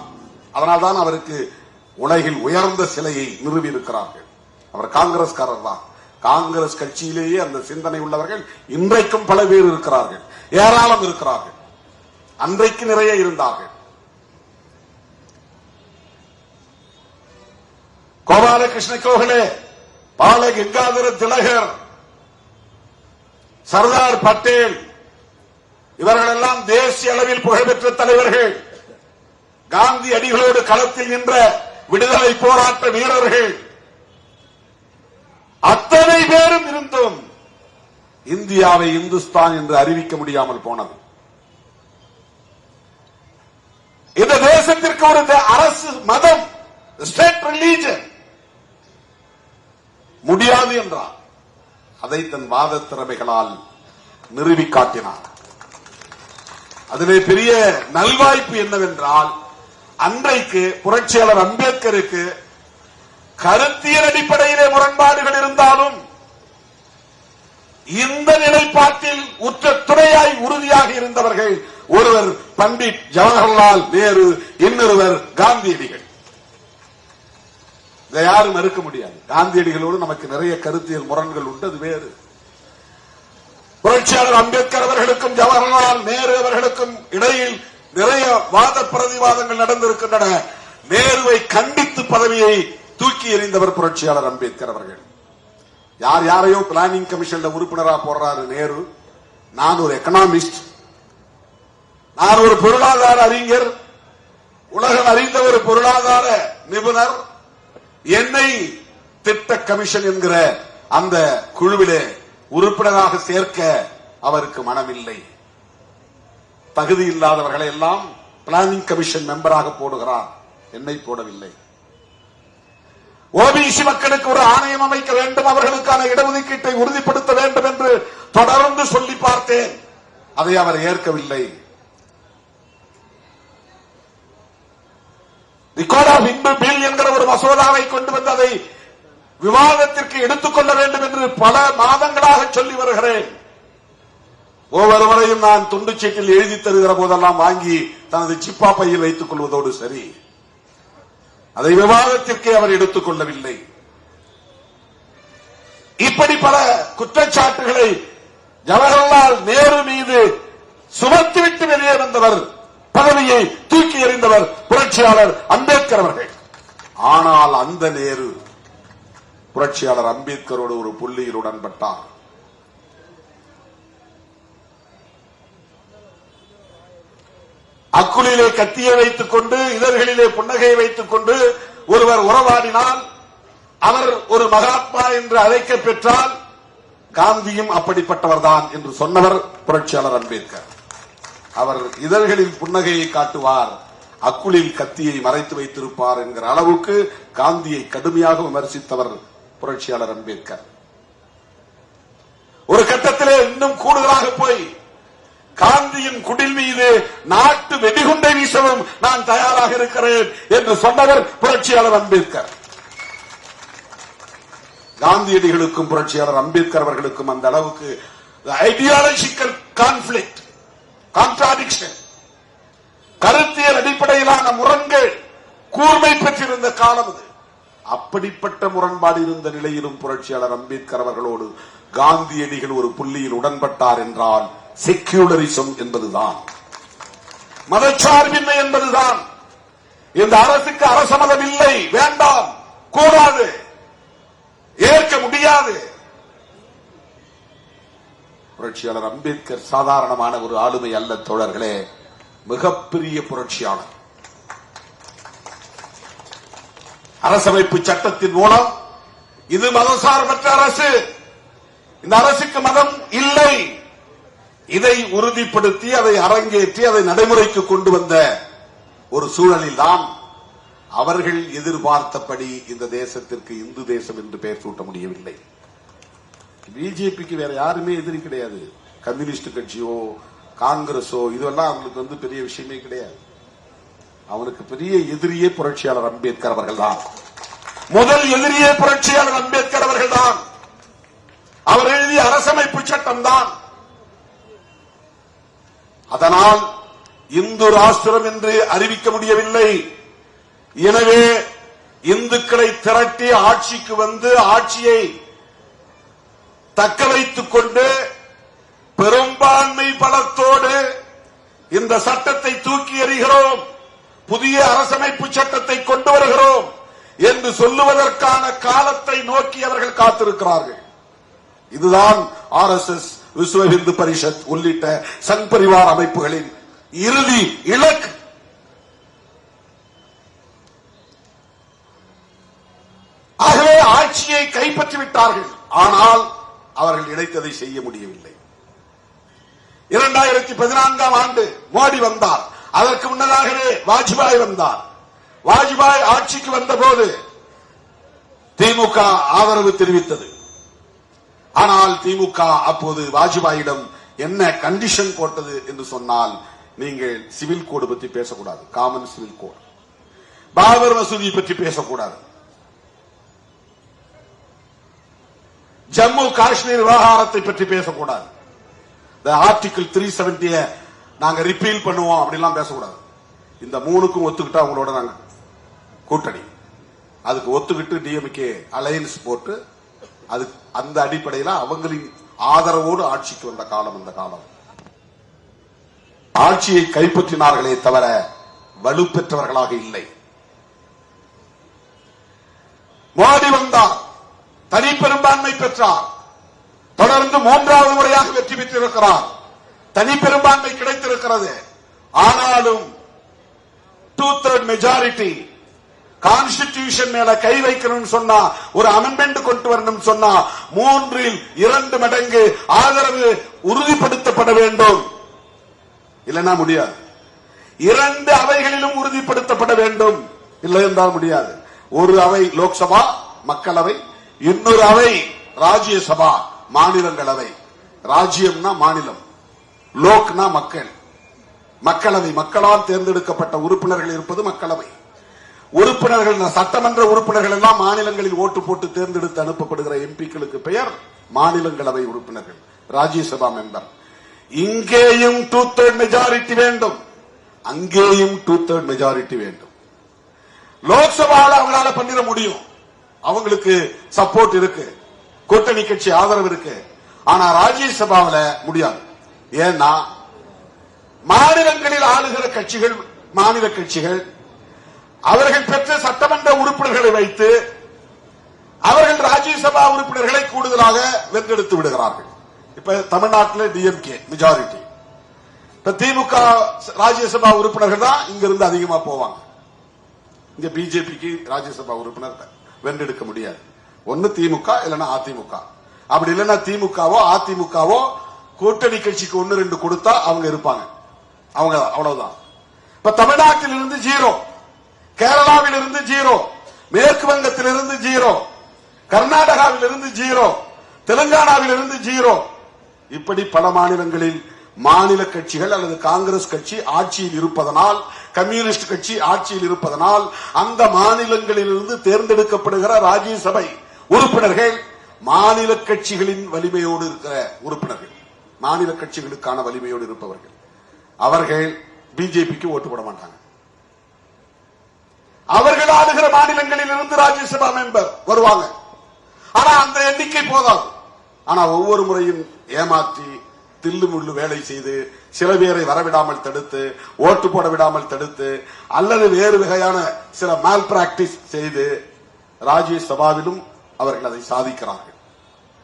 S3: அதனால்தான் அவருக்கு உலகில் உயர்ந்த சிலையை நிறுவியிருக்கிறார்கள். அவர் காங்கிரஸ்காரர் தான். காங்கிரஸ் கட்சியிலேயே அந்த சிந்தனை உள்ளவர்கள் இன்றைக்கும் பல பேர் இருக்கிறார்கள், ஏராளம் இருக்கிறார்கள். அன்றைக்கு நிறைய இருந்தார்கள். கோபாலகிருஷ்ண கோகலே, பால கங்காதர திலகர், சர்தார் பட்டேல், இவர்களெல்லாம் தேசிய அளவில் புகழ்பெற்ற தலைவர்கள். காந்தி அடிகளோடு களத்தில் நின்ற விடுதலை போராட்ட வீரர்கள் அத்தனை பேரும் இருந்தும் இந்தியாவை இந்துஸ்தான் என்று அறிவிக்க முடியாமல் போனது. இந்த தேசத்திற்கு ஒரு அரசு மதம், ஸ்டேட் ரிலீஜன் முடியாது என்றார். அதை தன் வாத திறமைகளால் நிறுவி காட்டினார். அதிலே பெரிய நல்வாய்ப்பு என்னவென்றால், அன்றைக்கு புரட்சியாளர் அம்பேத்கருக்கு கருத்தியல் அடிப்படையிலே முரண்பாடுகள் இருந்தாலும் இந்த நிலைப்பாட்டில் உற்ற துணையாய் உறுதியாக இருந்தவர்கள் ஒருவர் பண்டிட் ஜவஹர்லால் நேரு, இன்னொருவர் காந்தியடிகள். இதை யாரும் மறுக்க முடியாது. காந்தியடிகளோடு நமக்கு நிறைய கருத்தியல் முரண்கள் உண்டு, அது வேறு. புரட்சியாளர் அம்பேத்கர் அவர்களுக்கும் ஜவஹர்லால் நேரு அவர்களுக்கும் இடையில் நிறைய வாத பிரதிவாதங்கள் நடந்திருக்கின்றன. நேருவை கண்டித்து பதவியை தூக்கி எறிந்தவர் புரட்சியாளர் அம்பேத்கர் அவர்கள். யார் யாரையோ பிளானிங் கமிஷன்ல உறுப்பினரா போடுறாரு நேரு. நான் ஒரு எக்கனாமிஸ்ட், நான் ஒரு பொருளாதார அறிஞர், உலகம் அறிந்த ஒரு பொருளாதார நிபுணர். என்னை திட்ட கமிஷன் என்கிற அந்த குழுவிலே உறுப்பினராக சேர்க்க அவருக்கு மனமில்லை. தகுதி இல்லாதவர்களை எல்லாம் பிளானிங் கமிஷன் மெம்பராக போடுகிறார், என்னை போடவில்லை. ஓபிசி மக்களுக்கு ஒரு ஆணையம் அமைக்க வேண்டும், அவர்களுக்கான இடஒதுக்கீட்டை உறுதிப்படுத்த வேண்டும் என்று தொடர்ந்து சொல்லி பார்த்தேன், அதை அவர் ஏற்கவில்லை. ரிகார்ட் ஆஃப் இன்பு பில் என்கிற ஒரு மசோதாவை கொண்டு வந்து அதை விவாதத்திற்கு எடுத்துக்கொள்ள வேண்டும் என்று பல மாதங்களாக சொல்லி வருகிறேன். ஒவ்வொரு முறையும் நான் துண்டு சீட்டில் எழுதி தருகிற போதெல்லாம் வாங்கி தனது சிப்பா பையில் வைத்துக் கொள்வதோடு சரி, அதை விவாதத்திற்கே அவர் எடுத்துக் கொள்ளவில்லை. இப்படி பல குற்றச்சாட்டுகளை ஜவஹர்லால் நேரு மீது சுமத்திவிட்டு வெளியே வந்தவர், பதவியை தூக்கி எறிந்தவர் புரட்சியாளர் அம்பேத்கர் அவர்கள். ஆனால் அந்த நேரு புரட்சியாளர் அம்பேத்கரோடு ஒரு புள்ளியில் உடன்பட்டார். அக்குளிலே கத்தியை வைத்துக் கொண்டு இதழ்களிலே புன்னகையை வைத்துக் கொண்டு ஒருவர் உறவாடினால் அவர் ஒரு மகாத்மா என்று அழைக்க பெற்றால் காந்தியும் அப்படிப்பட்டவர்தான் என்று சொன்னவர் புரட்சியாளர் அம்பேத்கர். அவர் இதழ்களில் புன்னகையை காட்டுவார், அக்குளில் கத்தியை மறைத்து வைத்திருப்பார் என்கிற அளவுக்கு காந்தியை கடுமையாக விமர்சித்தவர் புரட்சியாளர் அம்பேத்கர். ஒரு கட்டத்திலே இன்னும் கூடுதலாக போய் காந்தியின் குடில் மீது நாட்டு வெடிகுண்டை வீசவும் நான் தயாராக இருக்கிறேன் என்று சொன்னவர் புரட்சியாளர் அம்பேத்கர். காந்தியடிகளுக்கும் புரட்சியாளர் அம்பேத்கர் அவர்களுக்கும் அந்த அளவுக்கு ஐடியாலஜிக்கல் கான்ஃபிளிக்ட், கான்ட்ராடிக்ஷன், கருத்தியல் அடிப்படையிலான முரண்கள் கூர்மை பெற்றிருந்த காலம் அது. அப்படிப்பட்ட முரண்பாடு இருந்த நிலையிலும் புரட்சியாளர் அம்பேத்கர் அவர்களோடு காந்தியடிகள் ஒரு புள்ளியில் உடன்பட்டார் என்றால் செக்யூலரிசம் என்பதுதான், மதச்சார்பின்மை என்பதுதான். இந்த அரசுக்கு அரச மதம் இல்லை, வேண்டாம், கூடாது, ஏற்க முடியாது. புரட்சியாளர் அம்பேத்கர் சாதாரணமான ஒரு ஆளுமை அல்ல தோழர்களே, மிகப்பெரிய புரட்சியாளர். அரசமைப்பு சட்டத்தின் மூலம் இது மதசார்பற்ற அரசு, இந்த அரசுக்கு மதம் இல்லை, இதை உறுதிப்படுத்தி அதை அரங்கேற்றி அதை நடைமுறைக்கு கொண்டு வந்த ஒரு சூழலில் தான் அவர்கள் எதிர்பார்த்தபடி இந்த தேசத்திற்கு இந்து தேசம் என்று பெயர் சூட்ட முடியவில்லை. பிஜேபிக்கு வேற யாருமே எதிரி கிடையாது, கம்யூனிஸ்ட் கட்சியோ காங்கிரஸோ, இதெல்லாம் அவங்களுக்கு பெரிய விஷயமே கிடையாது. அவனுக்கு பெரிய எதிரியே புரட்சியாளர் அம்பேத்கர் அவர்கள் தான். முதல் எதிரியே புரட்சியாளர் அம்பேத்கர் அவர்கள் தான். அவர் எழுதிய அரசமைப்பு சட்டம் தான். அதனால் இந்து ராஷ்டிரம் என்று அறிவிக்க முடியவில்லை. எனவே இந்துக்களை திரட்டி ஆட்சிக்கு வந்து ஆட்சியை தக்க வைத்துக் கொண்டு பெரும்பான்மை பலத்தோடு இந்த சட்டத்தை தூக்கி எறிகிறோம், புதிய அரசமைப்பு சட்டத்தை கொண்டு வருகிறோம் என்று சொல்லுவதற்கான காலத்தை நோக்கி அவர்கள் காத்திருக்கிறார்கள். இதுதான் RSS, விஸ்வ இந்து பரிஷத் உள்ளிட்ட சங் பரிவார் அமைப்புகளின் இறுதி இலக்கு. ஆட்சியை கைப்பற்றி விட்டார்கள். ஆனால் அவர்கள் நினைத்ததை செய்ய முடியவில்லை. 2014ஆம் ஆண்டு மோடி வந்தார். அதற்கு முன்னதாகவே வாஜ்பாய் வந்தார். வாஜ்பாய் ஆட்சிக்கு வந்தபோது திமுக ஆதரவு தெரிவித்தது. ஆனால் திமுக அப்போது வாஜ்பாயிடம் என்ன கண்டிஷன் போட்டது என்று சொன்னால், நீங்கள் சிவில் கோடு பற்றி பேசக்கூடாது, காமன் சிவில் கோடு, பாபர் மசூதி பற்றி பேசக்கூடாது, ஜம்மு காஷ்மீர் விவகாரத்தை பற்றி பேசக்கூடாது, ஆர்டிகிள் 370 நாங்க ரிப்பீல் பண்ணுவோம் அப்படிலாம் பேசக்கூடாது. இந்த மூணுக்கும் ஒத்துக்கிட்டா அவங்களோட நாங்க கூட்டணி, அதுக்கு ஒத்துக்கிட்டு டிஎம்கே அலையன்ஸ் போட்டு அது அந்த அடிப்படையில் அவங்களின் ஆதரவோடு ஆட்சிக்கு வந்த காலம் அந்த காலம். ஆட்சியை கைப்பற்றினார்களே தவிர வலுப்பெற்றவர்களாக இல்லை. மோடி வந்தார், தனி பெரும்பான்மை பெற்றார், தொடர்ந்து 3வது முறையாக வெற்றி பெற்றிருக்கிறார், தனி பெரும்பான்மை கிடைத்திருக்கிறது. ஆனாலும் 2/3 மெஜாரிட்டி கான்ஸ்டிடியூஷன் மேல கை வைக்கணும்னு சொன்னா, ஒரு அமெண்ட்மெண்ட் கொண்டு வரணும் சொன்னா 3இல் 2 மடங்கு ஆதரவு உறுதிப்படுத்தப்பட வேண்டும். இல்லைன்னா முடியாது. 2 அவைகளிலும் உறுதிப்படுத்தப்பட வேண்டும், இல்லை என்றால் முடியாது. ஒரு அவை லோக்சபா மக்களவை, இன்னொரு அவை ராஜ்யசபா மாநிலங்களவை. ராஜ்யம்னா மாநிலம், லோக்னா மக்கள், மக்களவை மக்களால் தேர்ந்தெடுக்கப்பட்ட உறுப்பினர்கள் இருப்பது மக்களவை. உறுப்பினர்கள், சட்டமன்ற உறுப்பினர்கள் எல்லாம் மாநிலங்களில் ஓட்டு போட்டு தேர்ந்தெடுத்து அனுப்பப்படுகிற எம்பிக்களுக்கு பெயர் மாநிலங்களவை உறுப்பினர்கள், ராஜ்யசபா மெம்பர். இங்கேயும் 2/3 மெஜாரிட்டி வேண்டும், அங்கேயும் 2/3 மெஜாரிட்டி வேண்டும். லோக்சபாவில் அவங்களால பண்ணிட முடியும், அவங்களுக்கு சப்போர்ட் இருக்கு, கூட்டணி கட்சி ஆதரவு இருக்கு. ஆனா ராஜ்யசபாவில் முடியாது. ஏன்னா மாநிலங்களில் ஆளுகிற கட்சிகள், மாநில கட்சிகள் அவர்கள் பெற்ற சட்டமன்ற உறுப்பினர்களை வைத்து அவர்கள் ராஜ்யசபா உறுப்பினர்களை கூடுதலாக வென்றெடுத்து விடுகிறார்கள். இப்ப தமிழ்நாட்டில் டிஎம்கே மெஜாரிட்டி, இப்ப திமுக ராஜ்யசபா உறுப்பினர்கள் தான் இங்க இருந்து அதிகமா போவாங்க. இங்க பிஜேபிக்கு ராஜ்யசபா உறுப்பினர் வென்றெடுக்க முடியாது. ஒன்னு திமுக இல்லைன்னா அதிமுக. அப்படி இல்லைன்னா திமுகவோ அதிமுகவோ கூட்டணி கட்சிக்கு 1-2 கொடுத்தா அவங்க இருப்பாங்க, அவங்க அவ்வளவுதான். இப்ப தமிழ்நாட்டில் இருந்து 0, கேரளாவில் இருந்து 0, மேற்கு வங்கத்தில் இருந்து 0, கர்நாடகாவில் இருந்து 0, தெலுங்கானாவில் இருந்து 0. இப்படி பல மாநிலங்களில் மாநில கட்சிகள் அல்லது காங்கிரஸ் கட்சி ஆட்சியில் இருப்பதனால், கம்யூனிஸ்ட் கட்சி ஆட்சியில் இருப்பதனால் அந்த மாநிலங்களில் இருந்து தேர்ந்தெடுக்கப்படுகிற ராஜ்யசபை உறுப்பினர்கள் மாநில கட்சிகளின் வலிமையோடு இருக்கிற உறுப்பினர்கள், மாநில கட்சிகளுக்கான வலிமையோடு இருப்பவர்கள். அவர்கள் பிஜேபிக்கு ஓட்டு போட மாட்டாங்க. அவர்கள் ஆளுகிற மாநிலங்களில் இருந்து ராஜ்யசபா மெம்பர் வருவாங்க. ஆனா அந்த எண்ணிக்கை போதாது. ஆனா ஒவ்வொரு முறையும் ஏமாற்றி தில்லுமுள்ளு வேலை செய்து சில பேரை வரவிடாமல் தடுத்து, ஓட்டு போட விடாமல் தடுத்து, அல்லது வேறு வகையான சில மால் பிராக்டிஸ் செய்து ராஜ்யசபாவிலும் அவர்கள் அதை சாதிக்கிறார்கள்.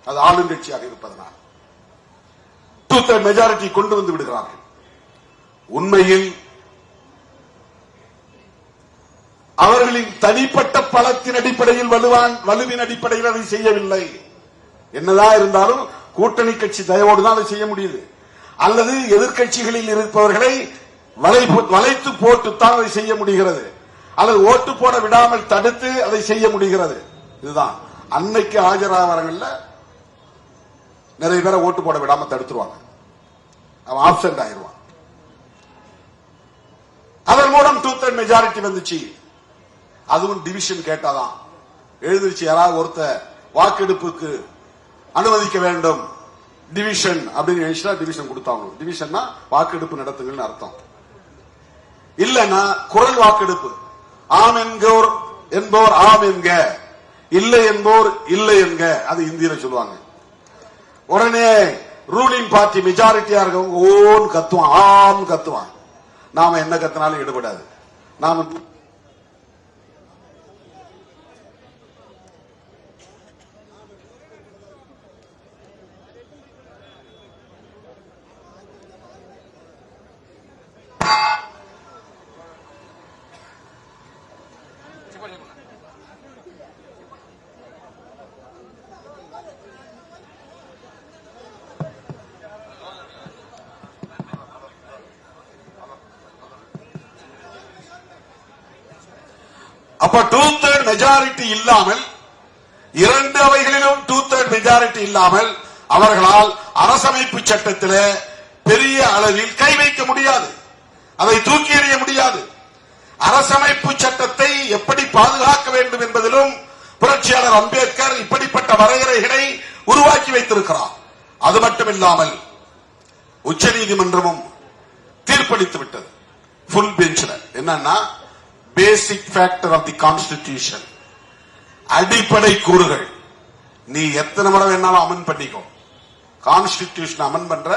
S3: அது ஆளுங்கட்சியாக இருப்பதனால் 2/3 மெஜாரிட்டி கொண்டு வந்து விடுகிறார்கள். உண்மையில் அவர்களின் தனிப்பட்ட பலத்தின் அடிப்படையில், வலுவின் அடிப்படையில் அதை செய்யவில்லை. என்னதான் இருந்தாலும் கூட்டணி கட்சி தயவோடு தான் அதை செய்ய முடியுது. அல்லது எதிர்கட்சிகளில் இருப்பவர்களை வளைத்து போட்டுத்தான் அதை செய்ய முடிகிறது, அல்லது ஓட்டு போட விடாமல் தடுத்து அதை செய்ய முடிகிறது. இதுதான் அன்னைக்கு ஆஜராவரங்கள்ல நிறைய பேரை ஓட்டு போட விடாம தடுத்துருவாங்க, அவன் ஆப்சென்ட் ஆயிடுவான். அதன் மூலம் 2/3 மெஜாரிட்டி வந்துச்சு. அதுவும் டிவிஷன் கேட்டாதான் எழுதிருச்சு. யாராவது ஒருத்த வாக்கெடுப்புக்கு அனுமதிக்க வேண்டும் டிவிஷன் அப்படின்னு நினைச்சா டிவிஷன் கொடுத்தாங்க. டிவிஷன்னா வாக்கெடுப்பு நடத்துங்கன்னு அர்த்தம். இல்லன்னா குரல் வாக்கெடுப்பு, ஆம் என்போர் ஆம் என்க, இல்லை என்போர் இல்லை என்க, அது இந்தியில சொல்லுவாங்க. உடனே ரூலிங் பார்ட்டி மெஜாரிட்டியா இருக்கவங்க ஓன் கத்துவான், ஆம் கத்துவான். நாம என்ன கத்தினாலும் ஈடுபடாது. நாம அப்ப 2/3 மெஜாரிட்டி இல்லாமல், இரண்டு அவைகளிலும் 2/3 மெஜாரிட்டி இல்லாமல் அவர்களால் அரசமைப்பு சட்டத்தில் பெரிய அளவில் கை வைக்க முடியாது, அதை தூக்கி எறிய முடியாது. அரசமைப்பு சட்டத்தை எப்படி பாதுகாக்க வேண்டும் என்பதிலும் புரட்சியாளர் அம்பேத்கர் இப்படிப்பட்ட வரையறைகளை உருவாக்கி வைத்திருக்கிறார். அது மட்டுமில்லாமல் உச்சநீதிமன்றமும் தீர்ப்பளித்து விட்டது. ஃபுல் பெஞ்ச்ல என்னன்னா, பேசிக் ஃபேக்டர் ஆஃப் தி கான்ஸ்டிடியூஷன், அடிப்படை கூறுகள். நீ எத்தனை முறை வேணாலும் அமெண்ட் பண்ணிக்கோ, கான்ஸ்டிடியூஷன் அமெண்ட் பண்ற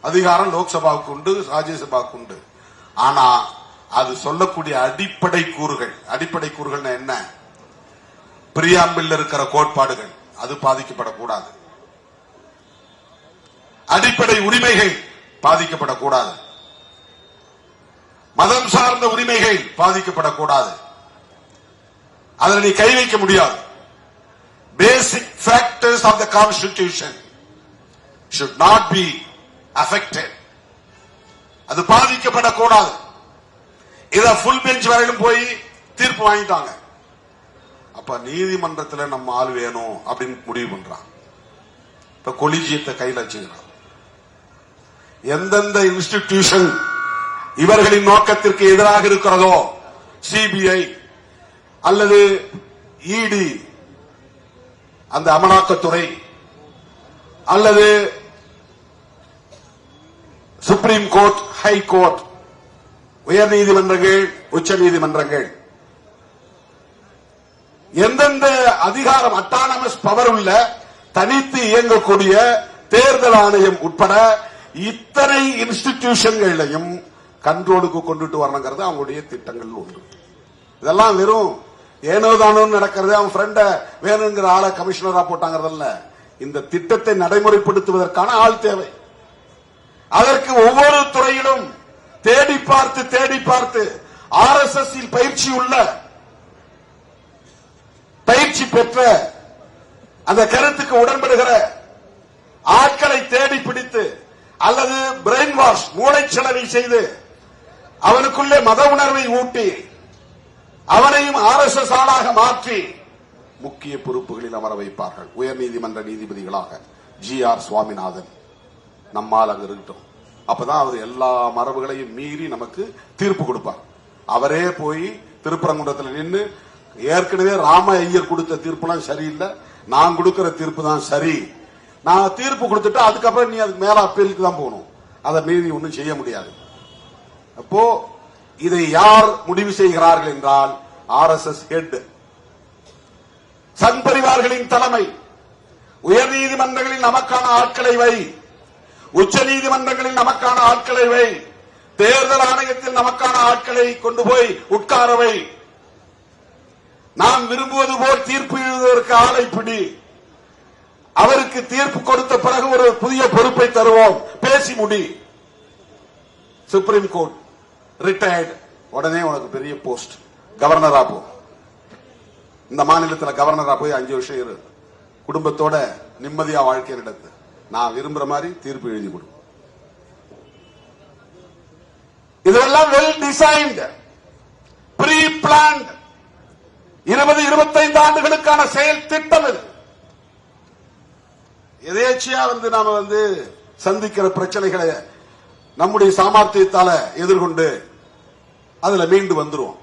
S3: அதிகாரம் லோக்சபாவுக்கு உண்டு, ராஜ்யசபாவுக்கு உண்டு. ஆனா அது சொல்லக்கூடிய அடிப்படை கூறுகள், அடிப்படை கூறுகள் என்ன? பிரியாம்பிள் இருக்கிற கோட்பாடுகள் அது பாதிக்கப்படக்கூடாது, அடிப்படை உரிமைகள் பாதிக்கப்படக்கூடாது, மதம் சார்ந்த உரிமைகள் பாதிக்கப்படக்கூடாது. அதில் நீ கை வைக்க முடியாது. Basic factors of the constitution should not be affected. அது பாதிக்கப்படக்கூடாது. இத ஃபுல் பெஞ்ச் வரையிலும் போய் தீர்ப்பு வாங்கிட்டாங்க. அப்ப நீதிமன்றத்தில் நம்ம ஆள் வேணும் அப்படின்னு முடிவு பண்றான். இப்ப கொலிஜியத்தை கையில் வச்சுக்கிறான். எந்தெந்த இன்ஸ்டிடியூஷன் இவர்களின் நோக்கத்திற்கு எதிராக இருக்கிறதோ, சிபிஐ அல்லது இடி அந்த அமலாக்கத்துறை அல்லது சுப்ரீம் கோர்ட், ஹை கோர்ட், உயர் நீதிமன்றங்கள், உச்ச நீதிமன்றங்கள், எந்தெந்த அதிகாரம் அட்டானமஸ் பவர் உள்ள தனித்து இயங்கக்கூடிய தேர்தல் ஆணையம் உட்பட இத்தனை இன்ஸ்டிடியூஷன்களையும் கண்ட்ரோலுக்கு கொண்டுட்டு வரணுங்கிறது அவங்களுடைய திட்டங்கள் ஒன்று. இதெல்லாம் வெறும் ஏனோதானோ நடக்கிறது, அவன் ஃப்ரெண்ட வேணுங்கிற ஆளை கமிஷனரா போட்டாங்கிறதல்ல. இந்த திட்டத்தை நடைமுறைப்படுத்துவதற்கான ஆள் தேவை. அதற்கு ஒவ்வொரு துறையிலும் தேடி பார்த்து RSS பயிற்சி உள்ள, பயிற்சி பெற்ற, அந்த கருத்துக்கு உடன்படுகிற ஆட்களை தேடி பிடித்து அல்லது பிரெயின் வாஷ், மூளைச்சலவை செய்து அவனுக்குள்ளே மத உணர்வை ஊட்டி அவனையும் RSS ஆளாக மாற்றி முக்கிய பொறுப்புகளில் அமர வைப்பார்கள். உயர் நீதிமன்ற நீதிபதிகளாக GR சுவாமிநாதன் நம்மால் அங்க இருக்கட்டும். அப்பதான் அவர் எல்லா மரபுகளையும் மீறி நமக்கு தீர்ப்பு கொடுப்பார். அவரே போய் திருப்பரங்குன்றத்தில் நின்று, ஏற்கனவே ராம ஐயர் கொடுத்த தீர்ப்புலாம் சரியில்லை, நான் கொடுக்கிற தீர்ப்பு தான் சரி, நான் தீர்ப்பு கொடுத்துட்டு அதுக்கப்புறம் நீ அதுக்கு மேல அப்பீலுக்கு தான் போகணும், அதை மீறி ஒன்றும் செய்ய முடியாது. அப்போ இதை யார் முடிவு செய்கிறார்கள் என்றால் RSS ஹெட், சங் பரிவார்களின் தலைமை. உயர் நீதிமன்றங்களில் நமக்கான ஆட்களை வை, உச்ச நீதிமன்றங்களில் நமக்கான ஆட்களை வை, தேர்தல் ஆணையத்தில் நமக்கான ஆட்களை கொண்டு போய் உட்காரவை, நாம் விரும்புவது போல் தீர்ப்பு எழுதுவதற்கு ஆளை பிடி, அவருக்கு தீர்ப்பு கொடுத்த பிறகு ஒரு புதிய பொறுப்பை தருவோம், பேசி முடி. சுப்ரீம் கோர்ட் ரிட்டையர்டு, உடனே உனக்கு பெரிய போஸ்ட், கவர்னரா போ. இந்த மாநிலத்தில் கவர்னரா போய் 5 வருஷம் இரு, குடும்பத்தோட நிம்மதியா வாழ்க்கை நடத்து, நான் விரும்புற மாதிரி தீர்ப்பு எழுதி கொடு. இதெல்லாம் வெல் டிசைன்டு, ப்ரீ பிளான்ட், 20-25 ஆண்டுகளுக்கான செயல் திட்டம். இது எதேச்சியா நாம சந்திக்கிற பிரச்சனைகளை நம்முடைய சாமர்த்தியத்தால எதிர்கொண்டு அதுல மீண்டு வந்துருவோம்,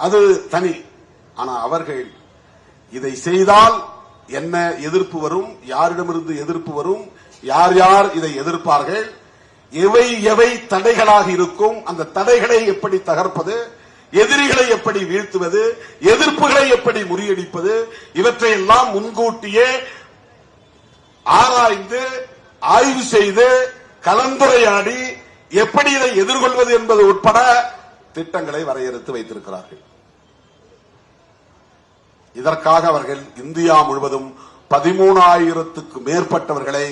S3: அது தனி. ஆனா அவர்கள் இதை செய்தால் என்ன எதிர்ப்பு வரும், யாரிடமிருந்து எதிர்ப்பு வரும், யார் யார் இதை எதிர்ப்பார்கள், எவை எவை தடைகளாக இருக்கும், அந்த தடைகளை எப்படி தகர்ப்பது, எதிரிகளை எப்படி வீழ்த்துவது, எதிர்ப்புகளை எப்படி முறியடிப்பது, இவற்றையெல்லாம் முன்கூட்டியே ஆராய்ந்து ஆய்வு செய்து கலந்துரையாடி எப்படி இதை எதிர்கொள்வது என்பது உட்பட திட்டங்களை வரையறுத்து வைத்திருக்கிறார்கள். இதற்காக அவர்கள் இந்தியா முழுவதும் 13,000க்கு மேற்பட்டவர்களை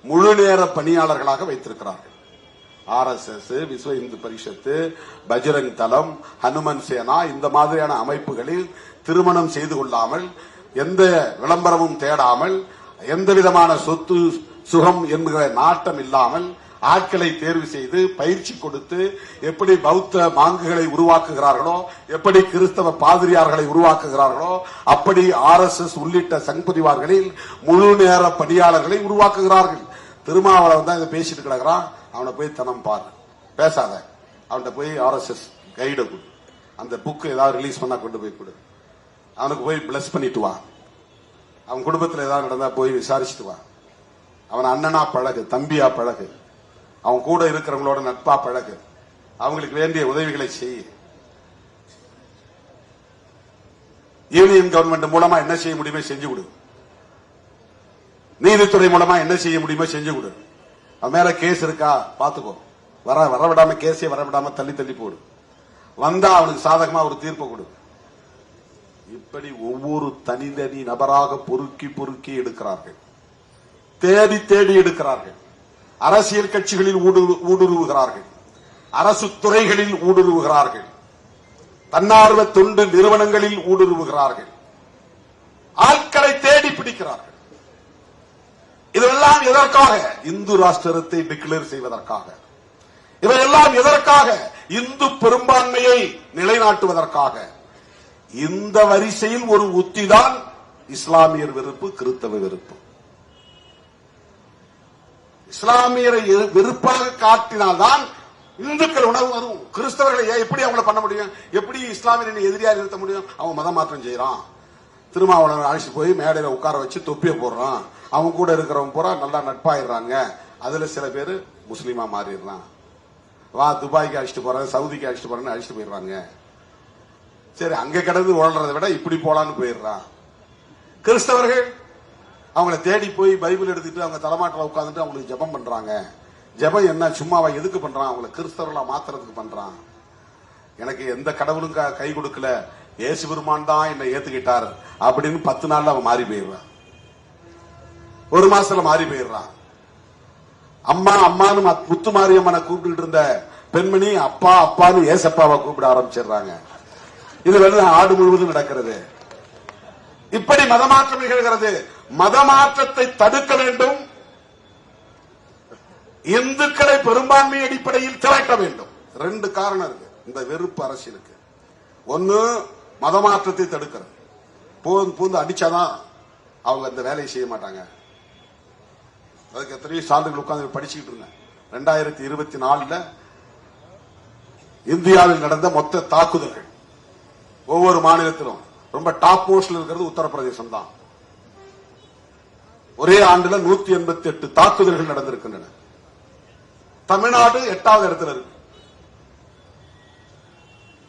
S3: முழுநேர பணியாளர்களாக வைத்திருக்கிறார்கள். RSS, விஸ்வ இந்து பரிஷத்து, பஜ்ரங் தளம், ஹனுமன் சேனா, இந்த மாதிரியான அமைப்புகளில் திருமணம் செய்து கொள்ளாமல், எந்த விளம்பரமும் தேடாமல், எந்த விதமான சொத்து சுகம் என்கிற நாட்டம் இல்லாமல் ஆட்களை தேர்வு செய்து பயிற்சி கொடுத்து எப்படி பௌத்த மாங்குகளை உருவாக்குகிறார்களோ, எப்படி கிறிஸ்தவ பாதிரியார்களை உருவாக்குகிறார்களோ, அப்படி RSS உள்ளிட்ட சங் பரிவார்களில் முழு நேர பணியாளர்களை உருவாக்குகிறார்கள். திருமாவளவன் தான் இதை பேசிட்டு கிடக்கிறான். அவனை போய் தனம் பாரு, பேசாத. அவன்கிட்ட போய் RSS கைட கொடு, அந்த புக் ஏதாவது ரிலீஸ் பண்ணா கொண்டு போய் கொடு. அவனுக்கு போய் பிளஸ் பண்ணிட்டு வா. அவன் குடும்பத்தில் ஏதாவது நடந்தா போய் விசாரிச்சுட்டு வா. அவன் அண்ணனா பழகு, தம்பியா பழகு, அவன் கூட இருக்கிறவங்களோட நட்பா பழகு, அவங்களுக்கு வேண்டிய உதவிகளை செய். யூனியன் கவர்மெண்ட் மூலமா என்ன செய்ய முடியுமோ செஞ்சு கொடு. நீதித்துறை மூலமா என்ன செய்ய முடியுமோ செஞ்சு கொடு. அவன் மேல கேஸ் இருக்கா பாத்துக்கோ. வரவிடாம கேஸே வரவிடாம தள்ளி தள்ளி போடு. வந்தா அவனுக்கு சாதகமா ஒரு தீர்ப்பு கொடு. இப்படி ஒவ்வொரு தனி நபராக பொறுக்கி பொறுக்கி எடுக்கிறார்கள், தேடி தேடி எடுக்கிறார்கள். அரசியல் கட்சிகளில் ஊடுருவுகிறார்கள், அரசு துறைகளில் ஊடுருவுகிறார்கள், தன்னார்வ தொண்டு நிறுவனங்களில் ஊடுருவுகிறார்கள், ஆட்களை தேடி பிடிக்கிறார்கள். இதெல்லாம் எதற்காக? இந்து ராஷ்டிரத்தை டிக்ளேர் செய்வதற்காக. இவையெல்லாம் எதற்காக? இந்து பெரும்பான்மையை நிலைநாட்டுவதற்காக. இந்த வரிசையில் ஒரு உத்திதான் இஸ்லாமியர் வெறுப்பு, கிறிஸ்தவ வெறுப்பு. இஸ்லாமியரை வெறுப்பாக காட்டினால்தான் இந்துக்கள் உணவு வரும். கிறிஸ்தவர்களை எப்படி அவங்களை பண்ண முடியும்? எப்படி இஸ்லாமியரை எதிரியா நிறுத்த முடியும்? அவன் மதம் மாற்றம் செய்யறான். திருமாவளவன் அழைச்சு போய் மேடையில உட்கார வச்சு தொப்பிய போடுறான். அவங்க கூட இருக்கிறவங்க பூரா நல்லா நட்பாயிடுறாங்க. அதுல சில பேர் முஸ்லீமா மாறிடுறான். வா துபாய்க்கு அழைச்சிட்டு போறேன், சவுதிக்கு அழைச்சிட்டு போறேன்னு அழைச்சிட்டு போயிடுறாங்க. சரி, அங்க கிடந்து ஓடுறதை விட இப்படி போலான்னு போயிடுறான். கிறிஸ்தவர்கள் அவங்களை தேடி போய் பைபிள் எடுத்துட்டு அவங்க தலைமாட்டில் உட்காந்துட்டு அவங்களுக்கு ஜெபம் பண்றாங்க. ஜெபம் என்ன சும்மாவா? எதுக்கு பண்றான்? அவங்களை கிறிஸ்தவர்களா மாத்துறதுக்கு பண்றான். எனக்கு எந்த கடவுளும் கை கொடுக்கல, இயேசு பெருமான் தான் என்னை ஏத்துக்கிட்டார் அப்படின்னு 10 நாள்ல அவன் மாறி போயிடுறான். ஒரு மாசத்துல மாறி போயிடுறான். அம்மா அம்மான்னு முத்து மாரியம்மனை கூப்பிட்டு இருந்த பெண்மணி அப்பா அப்பான்னு ஏசப்பாவை கூப்பிட ஆரம்பிச்சிடுறாங்க. இது ஆடு முழுவதும் நடக்கிறது. இப்படி மதமாற்றம் நிகழ்கிறது. மதமாற்றத்தை தடுக்க வேண்டும். இந்துக்களை பெரும்பான்மை அடிப்படையில் திரட்ட வேண்டும். 2 காரணம் இருக்கு இந்த வெறுப்பு அரசியலுக்கு. ஒன்னு, மதமாற்றத்தை தடுக்கிறது. பூந்து அடிச்சாதான் அவங்க அந்த வேலையை செய்ய மாட்டாங்க. அதுக்கு எத்தனையோ சான்றுகள் உட்கார்ந்து படிச்சுக்கிட்டு இருந்தேன். 2024 இந்தியாவில் நடந்த மொத்த தாக்குதல்கள் ஒவ்வொரு மாநிலத்திலும் ரொம்ப டாப் மோஸ்ட்ல இருக்கிறது உத்தரப்பிரதேசம் தான். ஒரே ஆண்டுல 188 தாக்குதல்கள் நடந்திருக்கின்றன. தமிழ்நாடு 8வது இடத்துல இருக்கு,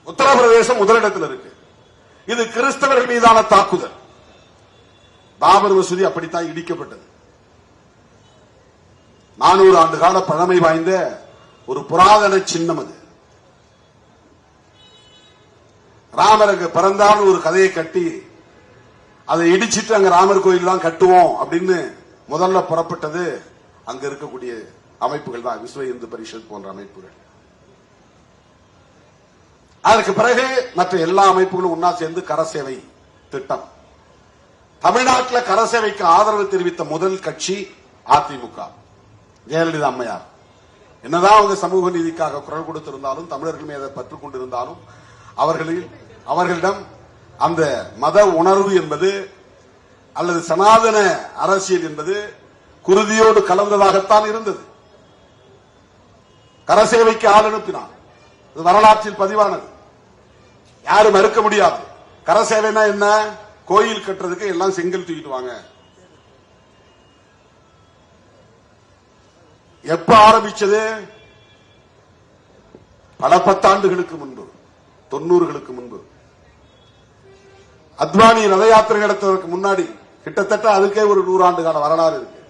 S3: உத்தரப்பிரதேசம் முதலிடத்தில் இருக்கு. இது கிறிஸ்தவர்கள் மீதான தாக்குதல். பாபர் மசூதி அப்படித்தான் இடிக்கப்பட்டது. 400 ஆண்டு கால பழமை வாய்ந்த ஒரு புராதன சின்னம் அது. ராமர் அங்க பிறந்தான்னு ஒரு கதையை கட்டி அதை இடிச்சிட்டு அங்க ராமர் கோயில் தான் கட்டுவோம் அப்படின்னு முதல்ல புறப்பட்டது அங்க இருக்கக்கூடிய அமைப்புகள் தான், விஸ்வ இந்து பரிஷத் போன்ற அமைப்புகள். அதற்கு பிறகு மற்ற எல்லா அமைப்புகளும் ஒன்னா சேர்ந்து கரசேவை திட்டம். தமிழ்நாட்டில் கரசேவைக்கு ஆதரவு தெரிவித்த முதல் கட்சி அதிமுக. ஜெயலலிதா அம்மையார் என்னதான் அவங்க சமூக நீதிக்காக குரல் கொடுத்திருந்தாலும், தமிழர்கள் மீது பற்றுக் கொண்டிருந்தாலும், அவர்களிடம் அந்த மத உணர்வு என்பது அல்லது சனாதன அரசியல் என்பது குருதியோடு கலந்ததாகத்தான் இருந்தது. கரசேவைக்கு ஆள் அனுப்பினார். வரலாற்றில் பதிவானது, யாரும் மறுக்க முடியாது. கரசேவைனா என்ன? கோயில் கட்டுறதுக்கு எல்லாம் செங்கல் தூக்கிட்டு வாங்க. எப்ப ஆரம்பிச்சது? பல 10 ஆண்டுகளுக்கு முன்பு, 90களுக்கு முன்பு. அத்வானி ரத யாத்திரை நடத்துவதற்கு முன்னாடி கிட்டத்தட்ட அதுக்கே ஒரு 100 ஆண்டு கால வரலாறு இருக்கு.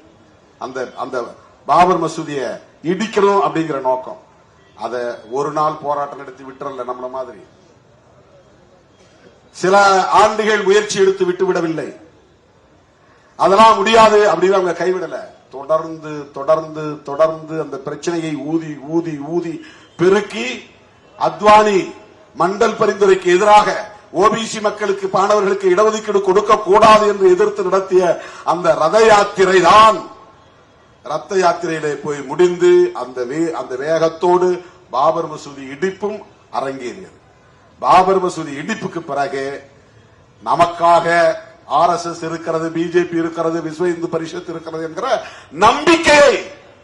S3: அந்த பாபர் மசூதியை இடிக்கணும் அப்படிங்கிற நோக்கம். அத ஒரு நாள் போராட்டம் நடத்தி விட்டுறல நம்மள மாதிரி. சில ஆண்டுகள் முயற்சி எடுத்து விட்டுவிடவில்லை. அதெல்லாம் முடியாது அப்படின்னு அவங்க கைவிடல. தொடர்ந்து தொடர்ந்து தொடர்ந்து அந்த பிரச்சனையை ஊதி ஊதி ஊதி பெருக்கி அத்வானி மண்டல் பரிந்துரைக்கு எதிராக ஓபிசி மக்களுக்கு, மாணவர்களுக்கு இடஒதுக்கீடு கொடுக்க கூடாது என்று எதிர்த்து நடத்திய அந்த ரத யாத்திரை தான் ரத்த யாத்திரையிலே போய் முடிந்து அந்த வேகத்தோடு பாபர் மசூதி இடிப்பும் அரங்கேறியது. பாபர் மசூதி இடிப்புக்கு பிறகு நமக்காக RSS இருக்கிறது, பிஜேபி இருக்கிறது, விஸ்வ இந்து பரிஷத் இருக்கிறது என்கிற நம்பிக்கையை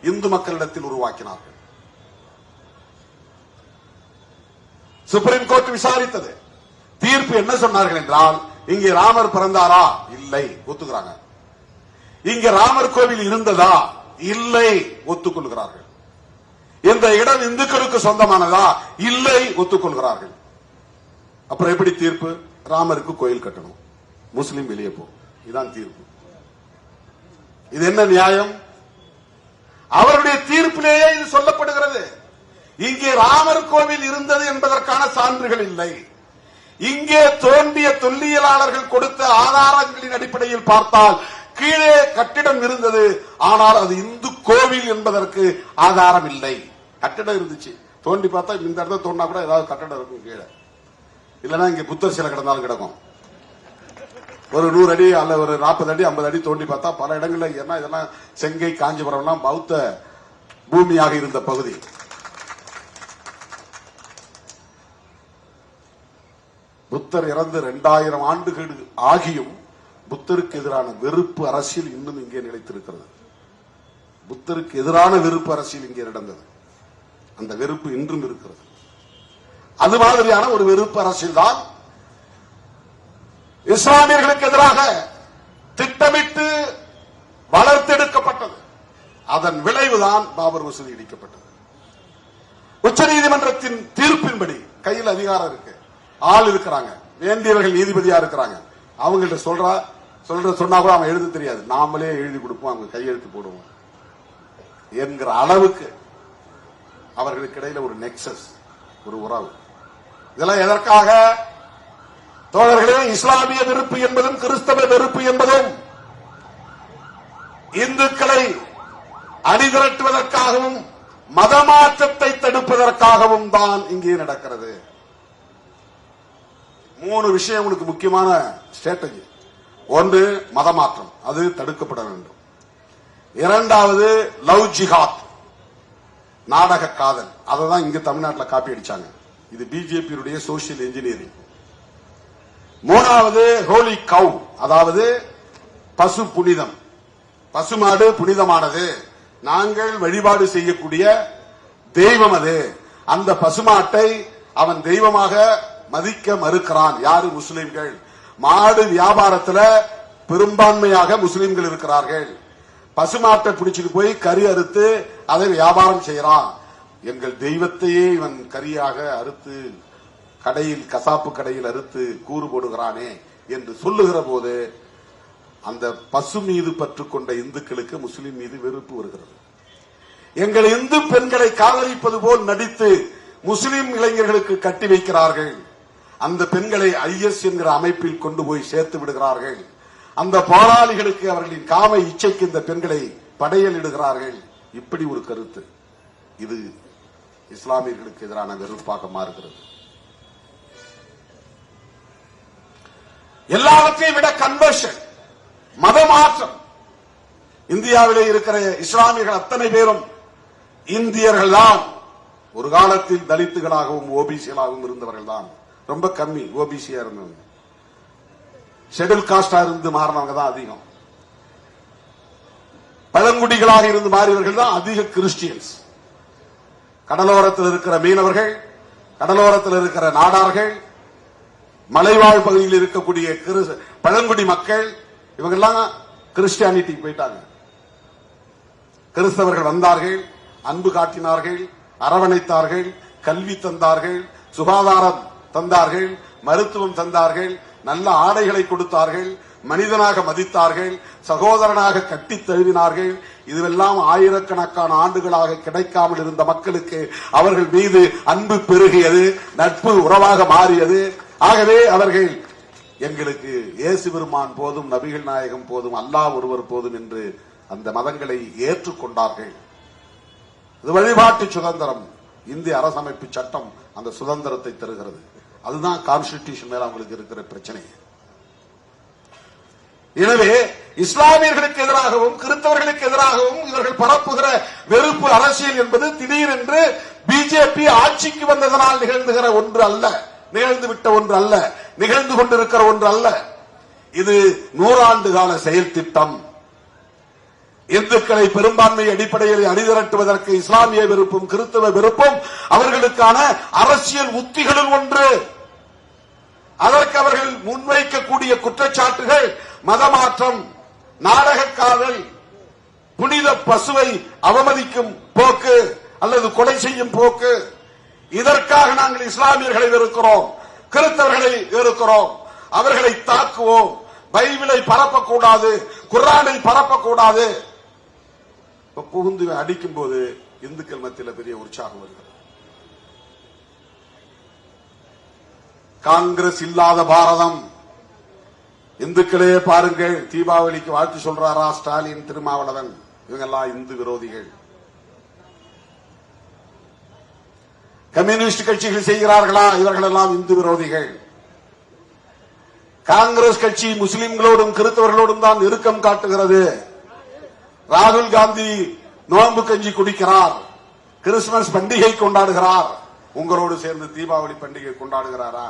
S3: இந்து மக்களிடத்தில் உருவாக்கினார்கள். சுப்ரீம் கோர்ட் விசாரித்தது. தீர்ப்பு என்ன சொன்னார்கள் என்றால், இங்கே ராமர் பிறந்தாரா? இல்லை, ஒத்துக்கிறாங்க. இங்க ராமர் கோவில் இருந்ததா? இல்லை, ஒத்துக்கொள்கிறார்கள். இந்த இடம் இந்துக்களுக்கு சொந்தமானதா? இல்லை, ஒத்துக்கொள்கிறார்கள். அப்புறம் எப்படி தீர்ப்பு? ராமருக்கு கோயில் கட்டணும், முஸ்லிம் வெளியே போ. இதுதான் தீர்ப்பு. இது என்ன நியாயம்? அவருடைய தீர்ப்பிலேயே இது சொல்லப்படுகிறது. இங்கே ராமர் கோவில் இருந்தது என்பதற்கான சான்றுகள் இல்லை. இங்கே தோன்றிய தொல்லியலாளர்கள் கொடுத்த ஆதாரங்களின் அடிப்படையில் பார்த்தால் கீழே கட்டிடம் இருந்தது, ஆனால் அது இந்து கோவில் என்பதற்கு ஆதாரம் இல்லை. கட்டிடம் இருந்துச்சு, தோண்டி பார்த்தா இந்த இடத்துல தோண்டினா கூட ஏதாவது கட்டிடம் இருக்கும் கீழே. இல்லைன்னா இங்க புத்தர் சிலை கிடந்தாலும் கிடக்கும். ஒரு 100 அடி அல்ல ஒரு 40 அடி 50 அடி தோண்டி பார்த்தா பல இடங்கள்ல, ஏன்னா இதெல்லாம் செங்கை காஞ்சிபுரம் எல்லாம் பௌத்த பூமியாக இருந்த பகுதி. புத்தர் இறந்து 2000 ஆண்டுகள் ஆகியும் புத்தருக்கு எதிரான வெறுப்பு அரசியல் இன்னும் இங்கே நிலைத்திருக்கிறது. புத்தருக்கு எதிரான வெறுப்பு அரசியல் இங்கே நடந்தது. அந்த வெறுப்பு இன்றும் இருக்கிறது. அது மாதிரியான ஒரு வெறுப்பு அரசியல் தான் இஸ்லாமியர்களுக்கு எதிராக திட்டமிட்டு வளர்த்தெடுக்கப்பட்டது. அதன் விளைவுதான் பாபர் மசூதி இடிக்கப்பட்டது. உச்சநீதிமன்றத்தின் தீர்ப்பின்படி கையில் அதிகாரம் இருக்கு, ஆள் இருக்கிறாங்க, வேண்டியவர்கள் நீதிபதியா இருக்கிறாங்க. அவங்கள்ட்ட சொன்னா கூட அவன் எழுத தெரியாது, நாமளே எழுதி கொடுப்போம், அவங்க கையெழுத்து போடுவோம் என்கிற அளவுக்கு அவர்களுக்கு இடையில ஒரு நெக்சஸ், ஒரு உறவு. இதெல்லாம் எதற்காக? தோழர்களே, இஸ்லாமிய வெறுப்பு என்பதும் கிறிஸ்தவ வெறுப்பு என்பதும் இந்துக்களை அணிதிரட்டுவதற்காகவும் மதமாற்றத்தை தடுப்பதற்காகவும் தான் இங்கே நடக்கிறது. 3 விஷயம் உங்களுக்கு முக்கியமான ஸ்ட்ராட்டஜி. ஒன்று, மதமாற்றம், அது தடுக்கப்பட வேண்டும். இரண்டாவது, லவ் ஜிஹாத், நாடக காதல், அதை தான் இங்க தமிழ்நாட்டில் காப்பி அடிச்சாங்க. இது பிஜேபியுடைய சோசியல் இன்ஜினியரிங். மூணாவது, ஹோலி கவ், அதாவது பசு புனிதம், பசுமாடு புனிதமானது, நாங்கள் வழிபாடு செய்யக்கூடிய தெய்வம் அது. அந்த பசுமாட்டை அவன் தெய்வமாக மதிக்க மறுக்கிறான். யாரு? முஸ்லிம்கள். மாடு வியாபாரத்தில் பெரும்பான்மையாக முஸ்லிம்கள் இருக்கிறார்கள். பசுமாட்டை பிடிச்சிட்டு போய் கறி அறுத்து அதை வியாபாரம் செய்யறான். எங்கள் தெய்வத்தையே இவன் கரியாக அறுத்து கடையில், கசாப்பு கடையில் அறுத்து கூறு போடுகிறானே என்று சொல்லுகிற போது அந்த பசு மீது பற்று கொண்ட இந்துக்களுக்கு முஸ்லிம் மீது வெறுப்பு வருகிறது. எங்கள் இந்து பெண்களை காதலிப்பது போல் நடித்து முஸ்லிம் இளைஞர்களுக்கு கட்டி வைக்கிறார்கள். அந்த பெண்களை IS என்கிற அமைப்பில் கொண்டு போய் சேர்த்து விடுகிறார்கள். அந்த போராளிகளுக்கு அவர்களின் காம இச்சைக்கு இந்த பெண்களை படையலிடுகிறார்கள். இப்படி ஒரு கருத்து, இது இஸ்லாமியர்களுக்கு எதிரான வெறுப்பாக மாறுகிறது. எல்லாவற்றையும் விட கன்வர்ஷன், மதமாற்றம். இந்தியாவிலே இருக்கிற இஸ்லாமியர்கள் அத்தனை பேரும் இந்தியர்கள் தான். ஒரு காலத்தில் தலித்துகளாகவும் ஓபிசிகளாகவும் இருந்தவர்கள் தான். ரொம்ப கம்மி ஓபிசியா இருந்தவங்க, ஷெட்யூல் காஸ்டா இருந்து மாறினவங்க தான் அதிகம். பழங்குடிகளாக இருந்து மாறியவர்கள் தான் அதிக கிறிஸ்டியன்ஸ். கடலோரத்தில் இருக்கிற மீனவர்கள், கடலோரத்தில் இருக்கிற நாடார்கள், மலைவாழ் பகுதியில் இருக்கக்கூடிய பழங்குடி மக்கள், இவங்கெல்லாம் கிறிஸ்டியானிட்டி போயிட்டாங்க. கிறிஸ்தவர்கள் வந்தார்கள், அன்பு காட்டினார்கள், அரவணைத்தார்கள், கல்வி தந்தார்கள், சுகாதாரம் தந்தார்கள், மருத்துவம் தந்தார்கள், நல்ல ஆடைகளை கொடுத்தார்கள், மனிதனாக மதித்தார்கள், சகோதரனாக கட்டித் தழுவினார்கள். இதுவெல்லாம் ஆயிரக்கணக்கான ஆண்டுகளாக கிடைக்காமல் இருந்த மக்களுக்கு அவர்கள் மீது அன்பு பெருகியது, நட்பு உறவாக மாறியது. ஆகவே அவர்கள் எங்களுக்கு இயேசு பெருமான் போதும், நபிகள் நாயகம் போதும், அல்லாஹ் ஒருவர் போதும் என்று அந்த மதங்களை ஏற்றுக்கொண்டார்கள். இது வழிபாட்டு சுதந்திரம். இந்திய அரசமைப்பு சட்டம் அந்த சுதந்திரத்தை தருகிறது. அதுதான் கான்ஸ்டிடியூஷன் மேல அவங்களுக்கு இருக்கிற பிரச்சனை. எனவே இஸ்லாமியர்களுக்கு எதிராகவும் கிறிஸ்தவர்களுக்கு எதிராகவும் இவர்கள் பரப்புகிற வெறுப்பு அரசியல் என்பது திடீரென்று பிஜேபி ஆட்சிக்கு வந்ததனால் நிகழ்ந்துகிற ஒன்று அல்ல, நிகழ்ந்துவிட்ட ஒன்று அல்ல, நிகழ்ந்து கொண்டிருக்கிற ஒன்று அல்ல. இது 100 ஆண்டு கால செயல் திட்டம். இந்துக்களை பெரும்பான்மை அடிப்படையில் அணிதிரட்டுவதற்கு இஸ்லாமிய வெறுப்பும் கிறிஸ்தவ வெறுப்பும் அவர்களுக்கான அரசியல் உத்திகளில் ஒன்று. அதற்கு அவர்கள் முன்வைக்கக்கூடிய குற்றச்சாட்டுகள் மதமாற்றம், நாடக காதல், புனித பசுவை அவமதிக்கும் போக்கு அல்லது கொலை செய்யும் போக்கு. இதற்காக நாங்கள் இஸ்லாமியர்களை வெறுக்கிறோம், கிறிஸ்தவர்களை வெறுக்கிறோம், அவர்களை தாக்குவோம், பைபிளை பரப்பக்கூடாது, குர்ஆனை பரப்பக்கூடாது. புகுந்து அடிக்கும் போது இந்துக்கள் மத்தியில் பெரிய உற்சாகம் வருகிறது. காங்கிரஸ் இல்லாத பாரதம். இந்துக்களே பாருங்கள், தீபாவளிக்கு வாழ்த்து சொல்றாரா ஸ்டாலின், திருமாவளவன், இவங்கெல்லாம் இந்து விரோதிகள். கம்யூனிஸ்ட் கட்சிகள் செய்கிறார்களா, இவர்களெல்லாம் இந்து விரோதிகள். காங்கிரஸ் கட்சி முஸ்லிம்களோடும் கிறிஸ்தவர்களோடும் தான் நெருக்கம் காட்டுகிறது. ராகுல் காந்தி நோன்பு கஞ்சி குடிக்கிறார், கிறிஸ்துமஸ் பண்டிகை கொண்டாடுகிறார். உங்களோடு சேர்ந்து தீபாவளி பண்டிகை கொண்டாடுகிறாரா?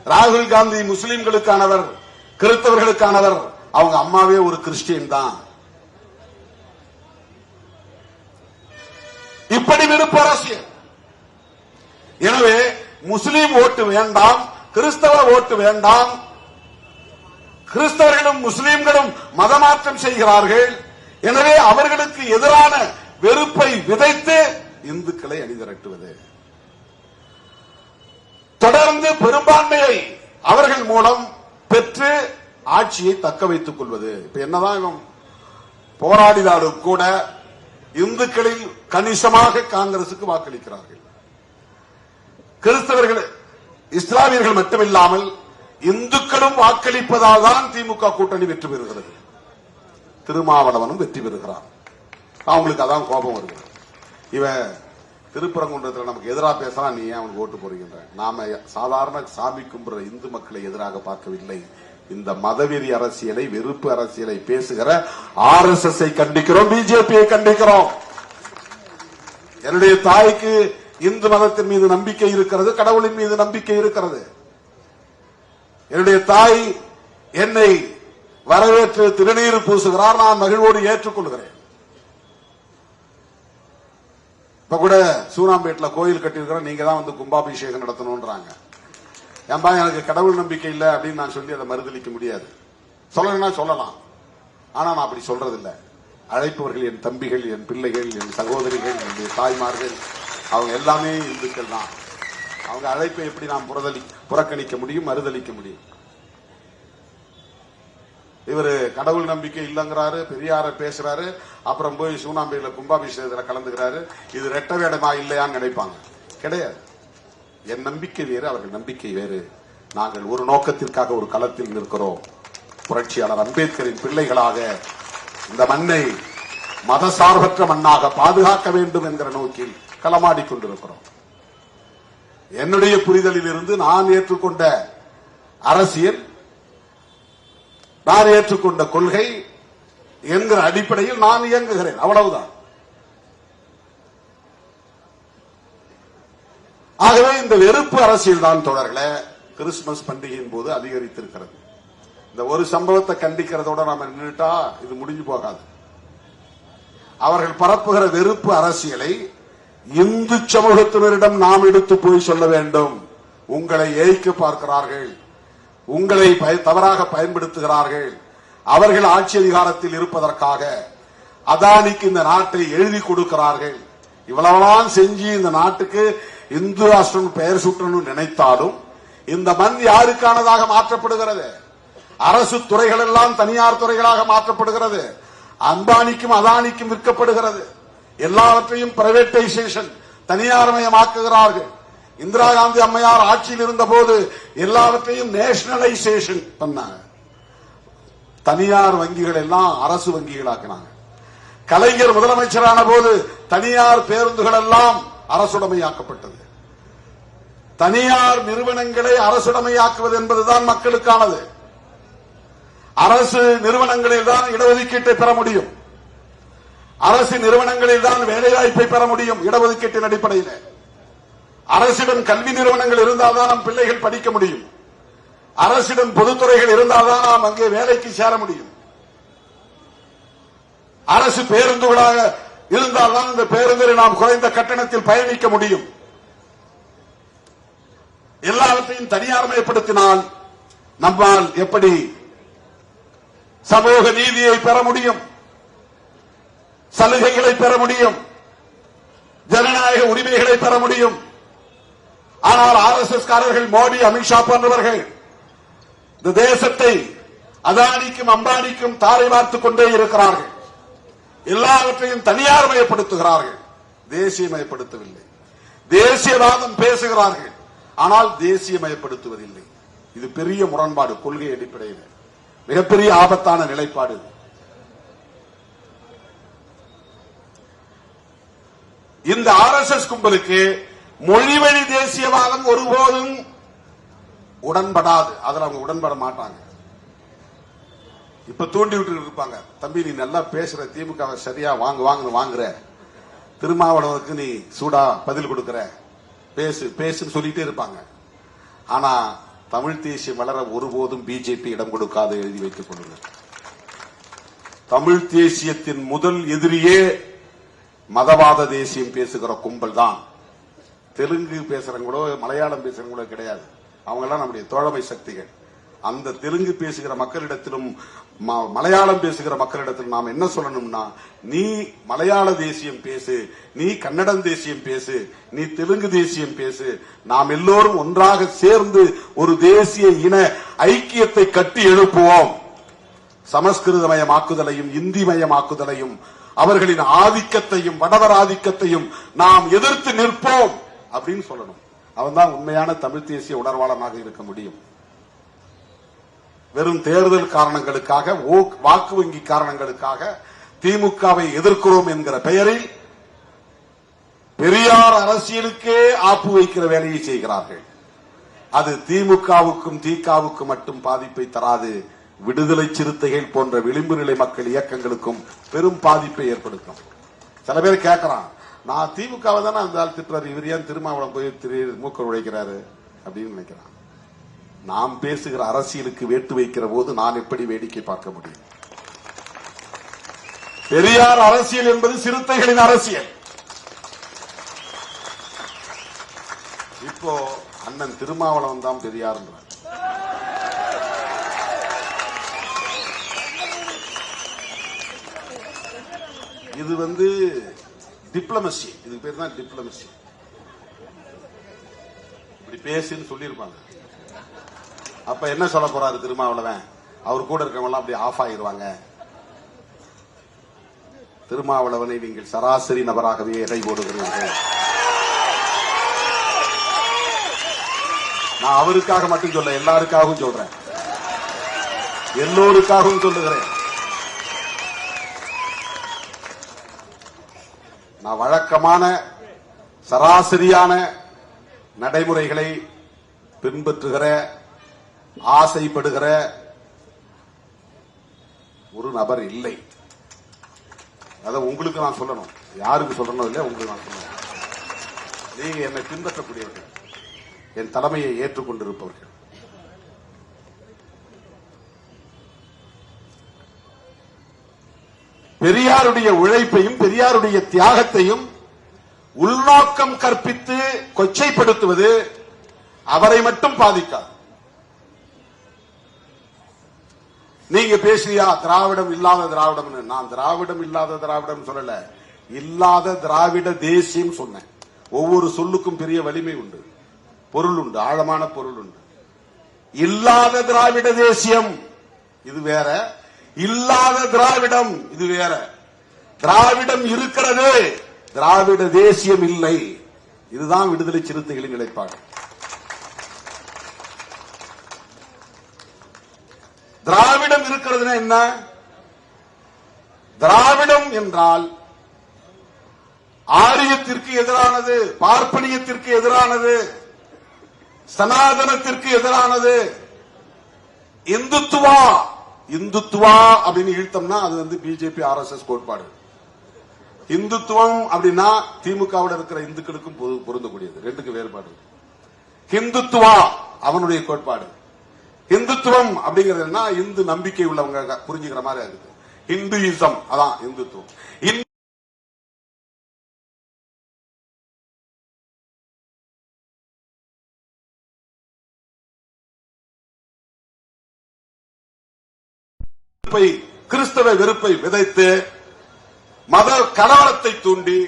S3: ராகுல் காந்தி முஸ்லிம்களுக்கானவர், கிறிஸ்தவர்களுக்கானவர். அவங்க அம்மாவே ஒரு கிறிஸ்டியன் தான். இப்படி விருப்ப அரசியல். எனவே முஸ்லிம் ஓட்டு வேண்டாம், கிறிஸ்தவ ஓட்டு வேண்டாம். கிறிஸ்தவர்களும் முஸ்லிம்களும் மதமாற்றம் செய்கிறார்கள். எனவே அவர்களுக்கு எதிரான வெறுப்பை விதைத்து இந்துக்களை அணிதிரட்டுவது, தொடர்ந்து பெரும்பான்மையை அவர்கள் மூலம் பெற்று ஆட்சியை தக்க வைத்துக் கொள்வது. இப்ப என்னதான் இவன் போராடினாலும் கூட இந்துக்களில் கணிசமாக காங்கிரசுக்கு வாக்களிக்கிறார்கள். கிறிஸ்தவர்கள், இஸ்லாமியர்கள் மட்டுமில்லாமல் இந்துக்களும் வாக்களிப்பதால் தான் திமுக கூட்டணி வெற்றி பெறுகிறது. திருமாவளவனும் வெற்றி பெறுகிறார். அவங்களுக்கு அதான் கோபம் வருகிறது. இவன் திருப்பரங்குன்றத்தில் நமக்கு எதிராக பேசலாம், நீ ஏன் அவனுக்கு ஓட்டு போறீங்க? நாம சாதாரண சாமி கும்பிடுற இந்து மக்களை எதிராக பார்க்கவில்லை. இந்த மதவெறி அரசியலை, வெறுப்பு அரசியலை பேசுகிற RSS கண்டிக்கிறோம், பிஜேபியை கண்டிக்கிறோம். என்னுடைய தாய்க்கு இந்து மதத்தின் மீது நம்பிக்கை இருக்கிறது, கடவுளின் மீது நம்பிக்கை இருக்கிறது. என்னுடைய தாய் என்னை வரவேற்று திருநீர் பூசுகிறார், நான் மகிழ்வோடு ஏற்றுக்கொள்கிறேன். இப்ப கூட சூனாம்பேட்டில் கோயில் கட்டியிருக்கிறோம், நீங்க தான் வந்து கும்பாபிஷேகம் நடத்தணும்ன்றாங்க. ஏன்பா எனக்கு கடவுள் நம்பிக்கை இல்லை அப்படின்னு நான் சொல்லி அதை மறுதளிக்க முடியாது. சொல்லணும்னா சொல்லலாம், ஆனா நான் அப்படி சொல்றதில்லை. அழைப்பவர்கள் என் தம்பிகள், என் பிள்ளைகள், என் சகோதரிகள், என்னுடைய தாய்மார்கள், அவங்க எல்லாமே இந்துக்கள் தான். அவங்க அழைப்பை எப்படி நாம் புறக்கணிக்க முடியும், மறுதளிக்க முடியும்? இவரு கடவுள் நம்பிக்கை இல்லங்கிறாரு, பெரியார பேசுறாரு, அப்புறம் போய் சூனாம்பேட்டில கும்பாபிஷேகத்தில் கலந்துக்கிறாரு. இது ரெட்ட வேடமா இல்லையான்னு நினைப்பாங்க. கிடையாது. என் நம்பிக்கை வேறு, அவர்கள் நம்பிக்கை வேறு. நாங்கள் ஒரு நோக்கத்திற்காக ஒரு களத்தில் நிற்கிறோம். புரட்சியாளர் அம்பேத்கரின் பிள்ளைகளாக இந்த மண்ணை மதசார்பற்ற மண்ணாக பாதுகாக்க வேண்டும் என்கிற நோக்கில் களமாடிக் கொண்டிருக்கிறோம். என்னுடைய புரிதலில் இருந்து நான் ஏற்றுக்கொண்ட அரசியல், நான் ஏற்றுக்கொண்ட கொள்கை என்கிற அடிப்படையில் நான் இயங்குகிறேன், அவ்வளவுதான். ஆகவே இந்த வெறுப்பு அரசியல் தான் தொடர்களே கிறிஸ்துமஸ் பண்டிகையின் போது அதிகரித்திருக்கிறது. இந்த ஒரு சம்பவத்தை கண்டிக்கிறதோட நாம நின்றுட்டா இது முடிஞ்சு போகாது. அவர்கள் பரப்புகிற வெறுப்பு அரசியலை இந்து சமூகத்தினரிடம் நாம் எடுத்து போய் சொல்ல வேண்டும். உங்களை ஏய்க்க பார்க்கிறார்கள், உங்களை தவறாக பயன்படுத்துகிறார்கள். அவர்கள் ஆட்சி அதிகாரத்தில் இருப்பதற்காக அதானிக்கு இந்த நாட்டை எழுதி கொடுக்கிறார்கள். இவ்வளவெல்லாம் செஞ்சு இந்த நாட்டுக்கு இந்து ராஷ்டிரம் பெயர் சுற்றணும் நினைத்தாலும் இந்த மண் யாருக்கானதாக மாற்றப்படுகிறது? அரசு துறைகள் எல்லாம் தனியார் துறைகளாக மாற்றப்படுகிறது. அம்பானிக்கும் அதானிக்கும் விற்கப்படுகிறது. எல்லாவற்றையும் பிரைவேட்டைசேஷன், தனியார்மயமாக்குகிறார்கள். இந்திரா காந்தி அம்மையார் ஆட்சியில் இருந்த போது எல்லாவற்றையும் நேஷனலைசேஷன் பண்ணாங்க. தனியார் வங்கிகள் எல்லாம் அரசு வங்கிகளாக்கினாங்க. கலைஞர் முதலமைச்சரான போது தனியார் பேருந்துகள் எல்லாம் அரசுடைமையாக்கப்பட்டது. தனியார் நிறுவனங்களை அரசுடைமையாக்குவது என்பதுதான் மக்களுக்கானது. அரசு நிறுவனங்களில் தான் இடஒதுக்கீட்டை பெற முடியும். அரசு நிறுவனங்களில் தான் வேலைவாய்ப்பை பெற முடியும் இடஒதுக்கீட்டின் அடிப்படையில். அரசிடம் கல்வி நிறுவனங்கள் இருந்தால்தான் நம் பிள்ளைகள் படிக்க முடியும். அரசிடம் பொதுத்துறைகள் இருந்தால்தான் நாம் அங்கே வேலைக்கு சேர முடியும். அரசு பேருந்துகளாக இருந்தால்தான் இந்த பேருந்தில் நாம் குறைந்த கட்டணத்தில் பயணிக்க முடியும். எல்லாவற்றையும் தனியார்மயப்படுத்தினால் நம்மால் எப்படி சமூக நீதியை பெற முடியும், சலுகைகளை பெற முடியும், ஜனநாயக உரிமைகளை பெற முடியும்? ஆனால் RSS காரர்கள், மோடி, அமித்ஷா போன்றவர்கள் இந்த தேசத்தை அதானிக்கும் அம்பானிக்கும் தாரை வார்த்துக் கொண்டே இருக்கிறார்கள். எல்லாவற்றையும் தனியார்மயப்படுத்துகிறார்கள், தேசியமயப்படுத்தவில்லை. தேசியவாதம் பேசுகிறார்கள், ஆனால் தேசியமயப்படுத்துவதில்லை. இது பெரிய முரண்பாடு, கொள்கை அடிப்படையில் மிகப்பெரிய ஆபத்தான நிலைப்பாடு. இந்த RSS கும்பலுக்கு மொழிவழி தேசியவாதம் ஒருபோதும் உடன்படாது. அதில் அவங்க உடன்பட மாட்டாங்க. இப்ப தூண்டி விட்டு இருப்பாங்க, தம்பி நீ நல்லா பேசுற, திமுக சரியா வாங்குற, திருமாவளவனுக்கு நீ சூடா பதில் கொடுக்கிற, பேசுன்னு சொல்லிட்டே இருப்பாங்க. ஆனா தமிழ் தேசியம் வளர ஒருபோதும் பிஜேபி இடம் கொடுக்காது, எழுதி வைத்துக் கொள்ளுங்கள். தமிழ் தேசியத்தின் முதல் எதிரியே மதவாத தேசியம் பேசுகிற கும்பல் தான். தெலுங்கு பேசுறவங்களோ மலையாளம் பேசுறவங்களோ கிடையாது, அவங்க எல்லாம் நம்முடைய தோழமை சக்திகள். அந்த தெலுங்கு பேசுகிற மக்களிடத்திலும் மலையாளம் பேசுகிற மக்களிடத்திலும் நாம் என்ன சொல்லணும்னா, நீ மலையாள தேசியம் பேசு, நீ கன்னடம் தேசியம் பேசு, நீ தெலுங்கு தேசியம் பேசு, நாம் எல்லோரும் ஒன்றாக சேர்ந்து ஒரு தேசிய இன ஐக்கியத்தை கட்டி எழுப்புவோம். சமஸ்கிருதமயமாக்குதலையும் இந்தி மயமாக்குதலையும் அவர்களின் ஆதிக்கத்தையும் வடவர் ஆதிக்கத்தையும் நாம் எதிர்த்து நிற்போம் அப்படின்னு சொல்லணும். அவன் தான் உண்மையான தமிழ் தேசிய உணர்வாளனாக இருக்க முடியும். வெறும் தேர்தல் காரணங்களுக்காக, வாக்கு வங்கி காரணங்களுக்காக திமுகவை எதிர்க்கிறோம் என்கிற பெயரில் பெரியார் அரசியலுக்கே ஆப்பு வைக்கிற வேலையை செய்கிறார்கள். அது திமுகவுக்கும் திகாவுக்கும் மட்டும் பாதிப்பை தராது, விடுதலை சிறுத்தைகள் போன்ற விளிம்பு நிலை மக்கள் இயக்கங்களுக்கும் பெரும் பாதிப்பை ஏற்படுத்தும். சில பேர் கேட்கறான், நான் திமுகவை தானே அந்த ஆள் திட்டுறாரு, இவர் ஏன் திருமாவளம் போய் மூக்க உழைக்கிறாரு அப்படின்னு நினைக்கிறான். நாம் பேசுகிற அரசியலுக்கு வேட்டு வைக்கிற போது நான் எப்படி வேடிக்கை பார்க்க முடியும்? பெரியார் அரசியல் என்பது சிறுத்தைகளின் அரசியல். இப்போ அண்ணன் திருமாவளவன் தான் பெரியார். இது டிப்ளமசி, இதுக்கு பேர் தான் டிப்ளமசி. இப்படி பேசுன்னு சொல்லியிருப்பாங்க. அப்ப என்ன சொல்ல போறாரு திருமாவளவன்? அவர் கூட இருக்கவங்க எல்லாம் அப்படி ஆஃப் ஆகிடுவாங்க. திருமாவளவனை நீங்கள் சராசரி நபராகவே எடை போடுகிறீர்கள். நான் அவருக்காக மட்டும் சொல்ல, எல்லாருக்காகவும் சொல்றேன், எல்லோருக்காகவும் சொல்லுகிறேன். நான் வழக்கமான சராசரியான நடைமுறைகளை பின்பற்றுகிற, ஆசைப்படுகிற ஒரு நபர் இல்லை. அதை உங்களுக்கு நான் சொல்லணும், யாருக்கு சொல்லணும் இல்லையா, உங்களுக்கு நான் சொல்லணும். நீங்க என்னை பின்பற்றக்கூடியவர்கள், என் தலைமையை ஏற்றுக்கொண்டிருப்பவர்கள். பெரியாருடைய உழைப்பையும் பெரியாருடைய தியாகத்தையும் உள்நோக்கம் கற்பித்து கொச்சைப்படுத்துவது அவரை மட்டும் பாதிக்காது. நீங்க பேசுறியா திராவிடம் இல்லாத திராவிடம்? நான் திராவிடம் இல்லாத திராவிடம் சொல்லல, இல்லாத திராவிட தேசியம் சொன்னேன். ஒவ்வொரு சொல்லுக்கும் பெரிய வலிமை உண்டு, பொருள் உண்டு, ஆழமான பொருள் உண்டு. இல்லாத திராவிட தேசியம் இது வேற, இல்லாத திராவிடம் இது வேற. திராவிடம் இருக்கிறது, திராவிட தேசியம் இல்லை. இதுதான் விடுதலை சிறுத்தைகளின் நிலைப்பாடு. திராவிடம் இருக்கிறதுனா என்ன? திராவிடம் என்றால் ஆரியத்திற்கு எதிரானது, பார்ப்பனியத்திற்கு எதிரானது, சனாதனத்திற்கு எதிரானது, இந்துத்துவா இந்துத்துவா அப்படின்னு இழுத்தம்னா அது வந்து பிஜேபி RSS கோட்பாடு. இந்துத்துவம் அப்படின்னா திமுகவோட இருக்கிற இந்துக்களுக்கும் பொருந்தக்கூடியது. ரெண்டுக்கு வேறுபாடு. ஹிந்துத்துவா அவனுடைய கோட்பாடு. இந்துத்துவம் அப்படிங்கிறது இந்து நம்பிக்கை உள்ளவங்க புரிஞ்சுக்கிற மாதிரி இருக்கு. இந்துயிசம் அதான் இந்துத்துவம். கிறிஸ்தவ வெறுப்பை விதைத்து மத கலவரத்தை தூண்டி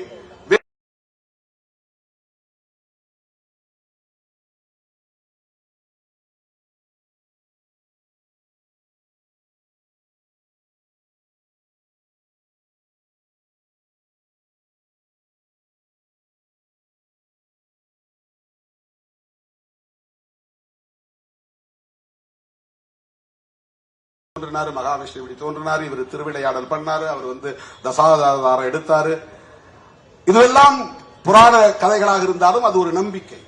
S3: தோன்றினாரு. மகாவிஷ்ணு இப்படி தோன்றினாரு. இவர் திருவிளையாடல் பண்ணாரு. அவர் வந்து தசாவதாரம் எடுத்தாரு. இதுவெல்லாம் புராண கதைகளாக இருந்தாலும் அது ஒரு நம்பிக்கை.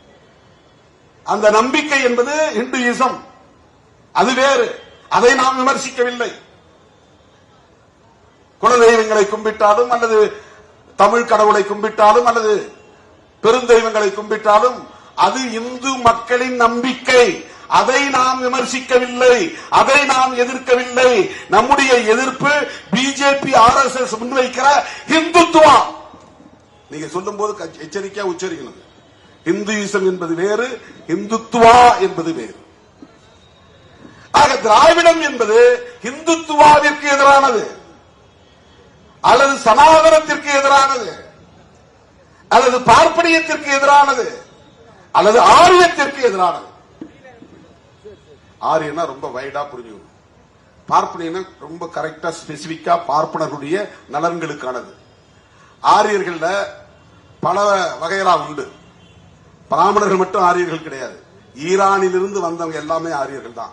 S3: அந்த நம்பிக்கை என்பது இந்துயிசம். அது வேறு. அதை நாம் விமர்சிக்கவில்லை. குலதெய்வங்களை கும்பிட்டாலும் அல்லது தமிழ் கடவுளை கும்பிட்டாலும் அல்லது பெருந்தெய்வங்களை கும்பிட்டாலும் அது இந்து மக்களின் நம்பிக்கை. அதை நாம் விமர்சிக்கவில்லை. அதை நாம் எதிர்க்கவில்லை. நம்முடைய எதிர்ப்பு பிஜேபி RSS முன்வைக்கிற இந்துத்துவா. நீங்க சொல்லும் போது எச்சரிக்கையா உச்சரிக்கணும். இந்துயிசம் என்பது வேறு, இந்துத்துவா என்பது வேறு. ஆக திராவிடம் என்பது இந்துத்துவாவிற்கு எதிரானது அல்லது சனாதனத்திற்கு எதிரானது அல்லது பார்ப்பனியத்திற்கு எதிரானது அல்லது ஆரியத்திற்கு எதிரானது. ஆரியனா ரொம்ப வைடா புரிஞ்சுக்கணும். பார்ப்பனியனா ரொம்ப கரெக்டா ஸ்பெசிபிக்கா பார்ப்பனருடைய நலன்களுக்கானது. ஆரியர்கள்ல பல வகையெல்லாம் உண்டு. பிராமணர்கள் மட்டும் ஆரியர்கள் கிடையாது. ஈரானிலிருந்து வந்தவங்க எல்லாமே ஆரியர்கள் தான்.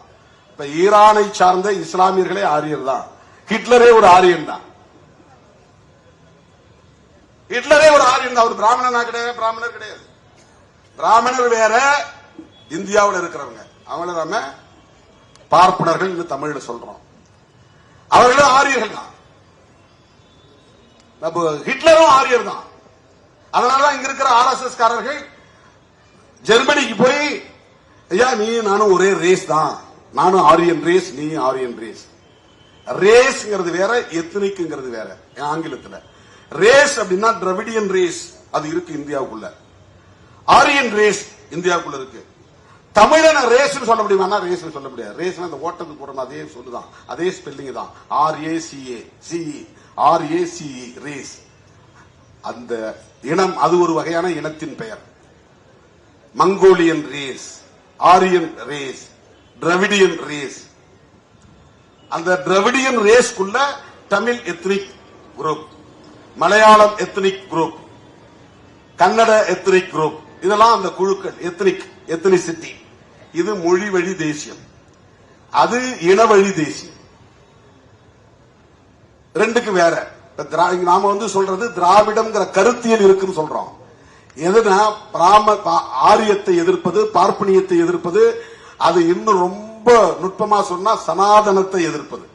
S3: இப்ப ஈரானை சார்ந்த இஸ்லாமியர்களே ஆரியர் தான். ஹிட்லரே ஒரு ஆரியன் தான். ஹிட்லரே ஒரு ஆரியன் தான். ஒரு பிராமணனா கிடையாது, பிராமணர் கிடையாது. பிராமணர் வேற, இந்தியாவில் இருக்கிறவங்க அவங்கள நாம பார்ப்பனர்கள் என்று தமிழ்ல சொல்றோம். அவர்களும் ஆரியர்கள் தான். ஹிட்லரும் ஆரியர் தான். அதனாலதான் இங்க இருக்கிற RSS காரர்கள் ஜெர்மனிக்கு போய் ஐயா நீ நானும் ஒரே ரேஸ் தான், நானும் ஆரியன் ரேஸ், நீ ஆரியன் ரேஸ். ரேஸ்ங்கிறது வேற, எத்னிக்ங்கிறது வேற. ஆங்கிலத்தில் ரேஸ் அப்படின்னா டிராவிடியன் ரேஸ் அது இருக்கு இந்தியாவுக்குள்ள. ஆரியன் ரேஸ் இந்தியாவுக்குள்ள இருக்கு. தமிழன ரேஸ் சொல்ல முடியுமா? ரேஸ் சொல்ல முடியாது. ரேஸ் அந்த ஓட்டத்துக்கு போறோம் அதே சொல்லுதான், அதே ஸ்பெல்லிங் தான். RACE race. அந்த இனம் அது ஒரு வகையான இனத்தின் பெயர். Mongolian race, Aryan race, Dravidian race. அந்த டிராவிடியன் ரேஸ்க்குள்ள Tamil ethnic group, Malayalam ethnic group, Kannada ethnic group, இதெல்லாம் அந்த குழுக்கள். எத்னிசிட்டி. இது மொழி வழி தேசியம், அது இன வழி தேசியம். ரெண்டுக்கு வேற. நாம வந்து சொல்றது திராவிடம்ங்கிற கருத்தியல் இருக்குன்னு சொல்றோம். எதுனா ஆரியத்தை எதிர்ப்பது, பார்ப்பனியத்தை எதிர்ப்பது, அது இன்னும் ரொம்ப நுட்பமா சொன்னா சனாதனத்தை எதிர்ப்பது.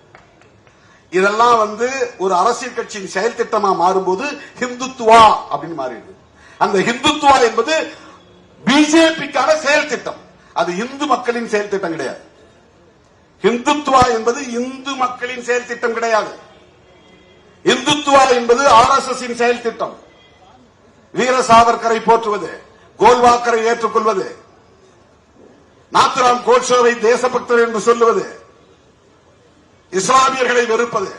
S3: இதெல்லாம் வந்து ஒரு அரசியல் கட்சியின் செயல் திட்டமா மாறும்போது ஹிந்துத்துவா அப்படின்னு மாறிடுது. அந்த ஹிந்துத்துவா என்பது பிஜேபிக்கான செயல் திட்டம். அது இந்து மக்களின் செயல் திட்டம் கிடையாது. ஹிந்துத்துவா என்பது இந்து மக்களின் செயல் திட்டம் கிடையாது. இந்துத்துவா என்பது RSS செயல் திட்டம். வீர சாவர்கரை போற்றுவது, கோல்வாக்கரை ஏற்றுக்கொள்வது, நாத்துராம் கோட்சேவை தேசபக்தர் என்று சொல்லுவது, இஸ்லாமியர்களை வெறுப்பது,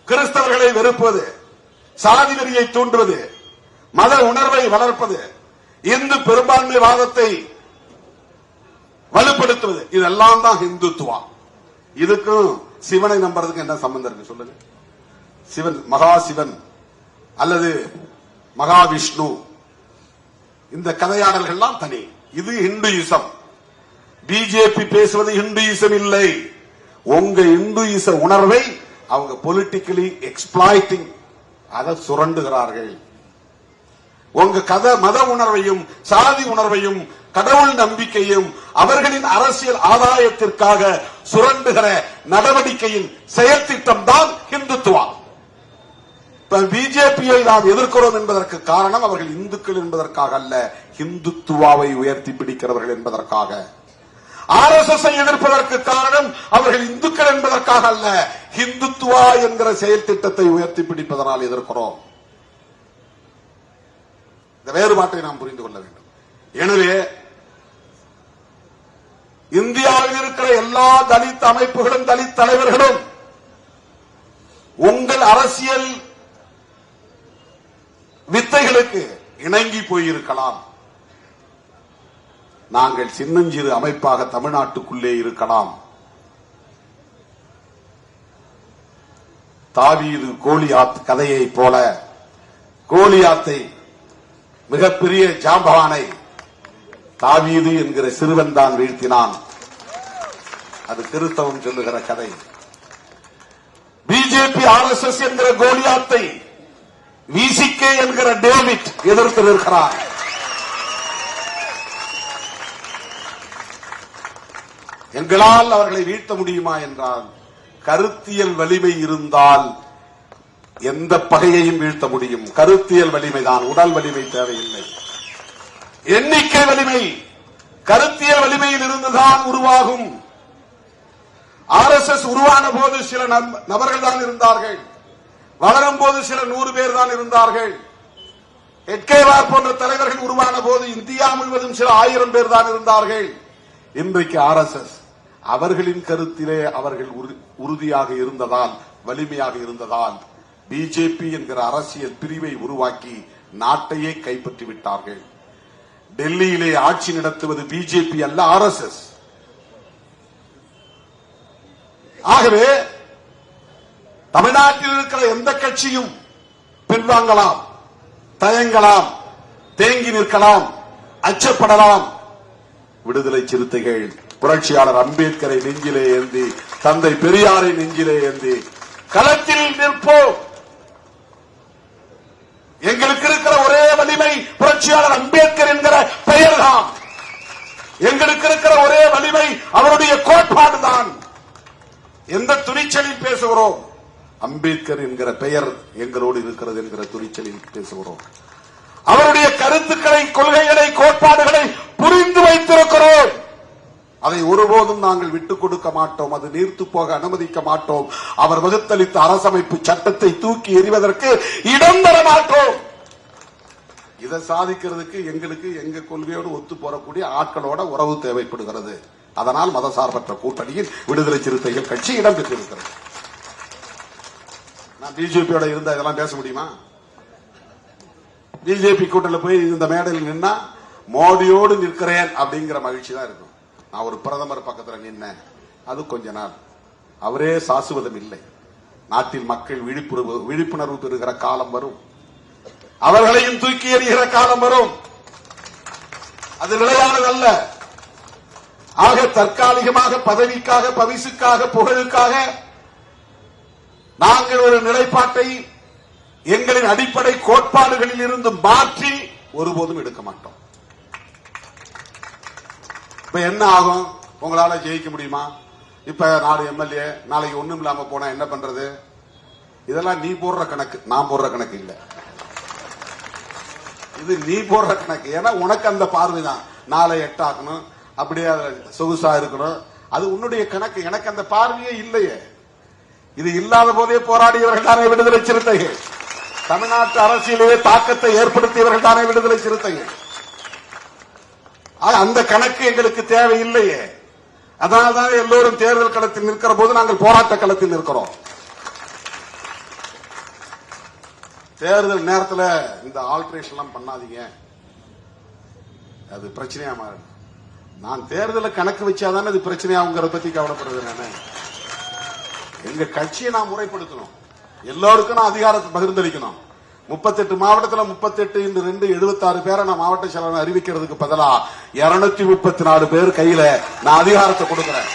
S3: கிறிஸ்தவர்களை வெறுப்பது, சாதி வெறியை தூண்டுவது, மத உணர்வை வளர்ப்பது, இந்து பெரும்பான்மைவாதத்தை வலுப்படுத்துவது, இதெல்லாம் தான் இந்துத்துவா. இதுக்கும் சிவனை நம்புறதுக்கு என்ன சம்பந்தம் இருக்கு சொல்லுங்க? சிவன் மகா சிவன் அல்லது மகாவிஷ்ணு, இந்த கதையாடல்கள்லாம் தனி. இது இந்துயிசம். பிஜேபி பேசுவது இந்துயிசம் இல்லை. உங்க இந்துயிச உணர்வை அவங்க பொலிட்டிக்கலி எக்ஸ்பிளாய்டிங், அதை சுரண்டுகிறார்கள். உங்க மத உணர்வையும் சாதி உணர்வையும் கடவுள் நம்பிக்கையும் அவர்களின் அரசியல் ஆதாயத்திற்காக சுரண்டுகிற நடவடிக்கையின் செயல் திட்டம் தான் இந்துத்துவா. பிஜேபியை நாம் எதிர்க்கிறோம் என்பதற்கு காரணம் அவர்கள் இந்துக்கள் என்பதற்காக அல்ல, இந்துத்துவாவை உயர்த்தி பிடிக்கிறவர்கள் என்பதற்காக. RSS எதிர்ப்பதற்கு காரணம் அவர்கள் இந்துக்கள் என்பதற்காக அல்ல, இந்துத்துவா என்கிற செயல் திட்டத்தை உயர்த்தி பிடிப்பதனால் எதிர்க்கிறோம். இந்த வேறுபாட்டை நாம் புரிந்து கொள்ள வேண்டும். எனவே இந்தியாவில் இருக்கிற எல்லா தலித் அமைப்புகளும் தலித் தலைவர்களும் உங்கள் அரசியல் வித்தைகளுக்கு இணங்கி போயிருக்கலாம். நாங்கள் சின்னஞ்சிறு அமைப்பாக தமிழ்நாட்டுக்குள்ளே இருக்கலாம். தாவீது கோலியாத் கதையை போல கோலியாத்தை மிகப்பெரிய ஜாம்பவானை தாவீது என்கிற சிறுவன் தான் வீழ்த்தினான். அது கிறிஸ்தவம் சொல்லுகிற கதை. பிஜேபி RSS என்கிற கோலியாத்தை VCK என்கிற டேவிட் எதிர்த்து நிற்கிறார். எங்களால் அவர்களை வீழ்த்த முடியுமா என்றால், கருத்தியல் வலிமை இருந்தால் எந்த பகையையும் வீழ்த்த முடியும். கருத்தியல் வலிமைதான், உடல் வலிமை தேவையில்லை. எண்ணிக்கை வலிமை கருத்தியல் வலிமையில் இருந்துதான் உருவாகும். RSS உருவான போது சில நபர்கள் தான் இருந்தார்கள். வளரும் போது சில 100 பேர் தான் இருந்தார்கள். எட்கேவார் போன்ற தலைவர்கள் உருவான போது இந்தியா முழுவதும் சில 1000 பேர் தான் இருந்தார்கள். இன்றைக்கு RSS அவர்களின் கருத்திலே அவர்கள் உறுதியாக இருந்ததால், வலிமையாக இருந்ததால் பிஜேபி என்கிற அரசியல் பிரிவை உருவாக்கி நாட்டையே கைப்பற்றி விட்டார்கள். டெல்லியிலே ஆட்சி நடத்துவது பிஜேபி அல்ல, RSS. ஆகவே தமிழ்நாட்டில் இருக்கிற எந்த கட்சியும் பின்வாங்கலாம், தயங்கலாம், தேங்கி நிற்கலாம், அச்சப்படலாம். விடுதலை சிறுத்தைகள் புரட்சியாளர் அம்பேத்கரை நெஞ்சிலே ஏந்தி, தந்தை பெரியாரை நெஞ்சிலே ஏந்தி களத்தில் நிற்போம். எங்களுக்கு இருக்கிற ஒரே வலிமை புரட்சியாளர் அம்பேத்கர் என்கிற பெயர் தான். எங்களுக்கு இருக்கிற ஒரே வலிமை அவருடைய கோட்பாடுதான். எந்த துணிச்சலில் பேசுகிறோம்? அம்பேத்கர் என்கிற பெயர் எங்களோடு இருக்கிறது என்கிற துணிச்சலில் பேசுகிறோம். அவருடைய கருத்துக்களை, கொள்கைகளை, கோட்பாடுகளை புரிந்து வைத்திருக்கிறோம். அதை ஒருபோதும் நாங்கள் விட்டுக் கொடுக்க மாட்டோம். அது நீர்த்து போக அனுமதிக்க மாட்டோம். அவர் வகுத்தளித்த அரசமைப்பு சட்டத்தை தூக்கி எறிவதற்கு இடம் தர மாட்டோம். இதை சாதிக்கிறதுக்கு எங்களுக்கு எங்க கொள்கையோடு ஒத்து போறக்கூடிய ஆட்களோட உறவு தேவைப்படுகிறது. அதனால் மதசார்பற்ற கூட்டணியில் விடுதலை சிறுத்தைகள் கட்சி இடம் பெற்றிருக்கிறது. நான் பிஜேபியோட இருந்தா இதெல்லாம் பேச முடியுமா? பிஜேபி கூட்டணியில் போய் இந்த மேடையில் நின்னா மோடியோடு நிற்கிறேன் அப்படிங்கிற மகிழ்ச்சி தான் இருக்கும். நான் ஒரு பிரதமர் பக்கத்தில் நின்ன அது கொஞ்ச நாள், அவரே சாசுவதம் இல்லை. நாட்டில் மக்கள் விழிப்புணர்வு பெறுகிற காலம் வரும், அவர்களையும் தூக்கி எறிகிற காலம் வரும். அது நிலையானதல்ல. ஆக தற்காலிகமாக பதவிக்காக, பரிசுக்காக, புகழுக்காக நாங்கள் ஒரு நிலைப்பாட்டை எங்களின் அடிப்படை கோட்பாடுகளில் இருந்து மாற்றி ஒருபோதும் எடுக்க மாட்டோம். இப்ப என்ன ஆகும்? உங்களால ஜெயிக்க முடியுமா? இப்ப 4 MLA நாளைக்கு ஒண்ணும் இல்லாம போனா என்ன பண்றது? இதெல்லாம் நீ போடுற கணக்கு, நான் போடுற கணக்கு இல்ல. இது நீ போடுற கணக்கு. ஏன்னா உனக்கு அந்த பார்வைதான். 4 8 ஆக்கணும், அப்படியே சொகுசா இருக்கணும். அது உன்னுடைய கணக்கு. எனக்கு அந்த பார்வையே இல்லையே. இது இல்லாத போதே போராடியவர்கள் தானே விடுதலை சிறுத்தைகள். தமிழ்நாட்டு அரசியலே தாக்கத்தை ஏற்படுத்தியவர்கள் தானே விடுதலை சிறுத்தைகள். அந்த கணக்கு எங்களுக்கு தேவையில்லையே. அதனால்தான் எல்லோரும் தேர்தல் களத்தில் நிற்கிற போது நாங்கள் போராட்ட களத்தில் நிற்கிறோம். தேர்தல் நேரத்தில் இந்த ஆல்ட்ரேஷன் எல்லாம் பண்ணாதீங்க, அது பிரச்சனையா மாறும். நான் தேர்தலை கணக்கு வச்சாதானே அது பிரச்சனையாங்கிறத பத்தி கவலைப்படுறது. நானு எங்க கட்சியை நான் முறைப்படுத்தணும், எல்லோருக்கும் நான் அதிகாரத்தை பகிர்ந்தளிக்கணும். 38 மாவட்டத்தில் 38 × 2 76 பேரை நான் மாவட்ட செயலாளர் அறிவிக்கிறதுக்கு பதிலா 234 பேர் கையில நான் அதிகாரத்தை கொடுக்கிறேன்.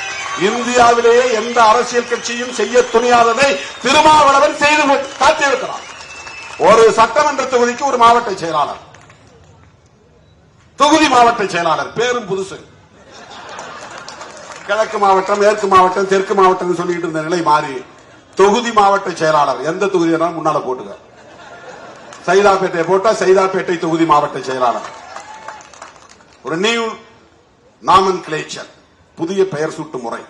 S3: இந்தியாவிலேயே எந்த அரசியல் கட்சியும் செய்ய துணியாததை திருமாவளவன் செய்து காட்டியிருக்கிறார். ஒரு சட்டமன்ற தொகுதிக்கு ஒரு மாவட்ட செயலாளர், தொகுதி மாவட்ட செயலாளர் பேரும் புதுசு. கிழக்கு மாவட்டம், மேற்கு மாவட்டம், தெற்கு மாவட்டம் சொல்லிட்டு இருந்த நிலை மாறி தொகுதி மாவட்ட செயலாளர். எந்த தொகுதி முன்னால போட்டுக்க. சைதாப்பேட்டை போட்டா சைதாப்பேட்டை தொகுதி மாவட்ட செயலாளர். ஒரு நியூ நாமன்கிளேச்சர், புதிய பெயர் சூட்டு முறை.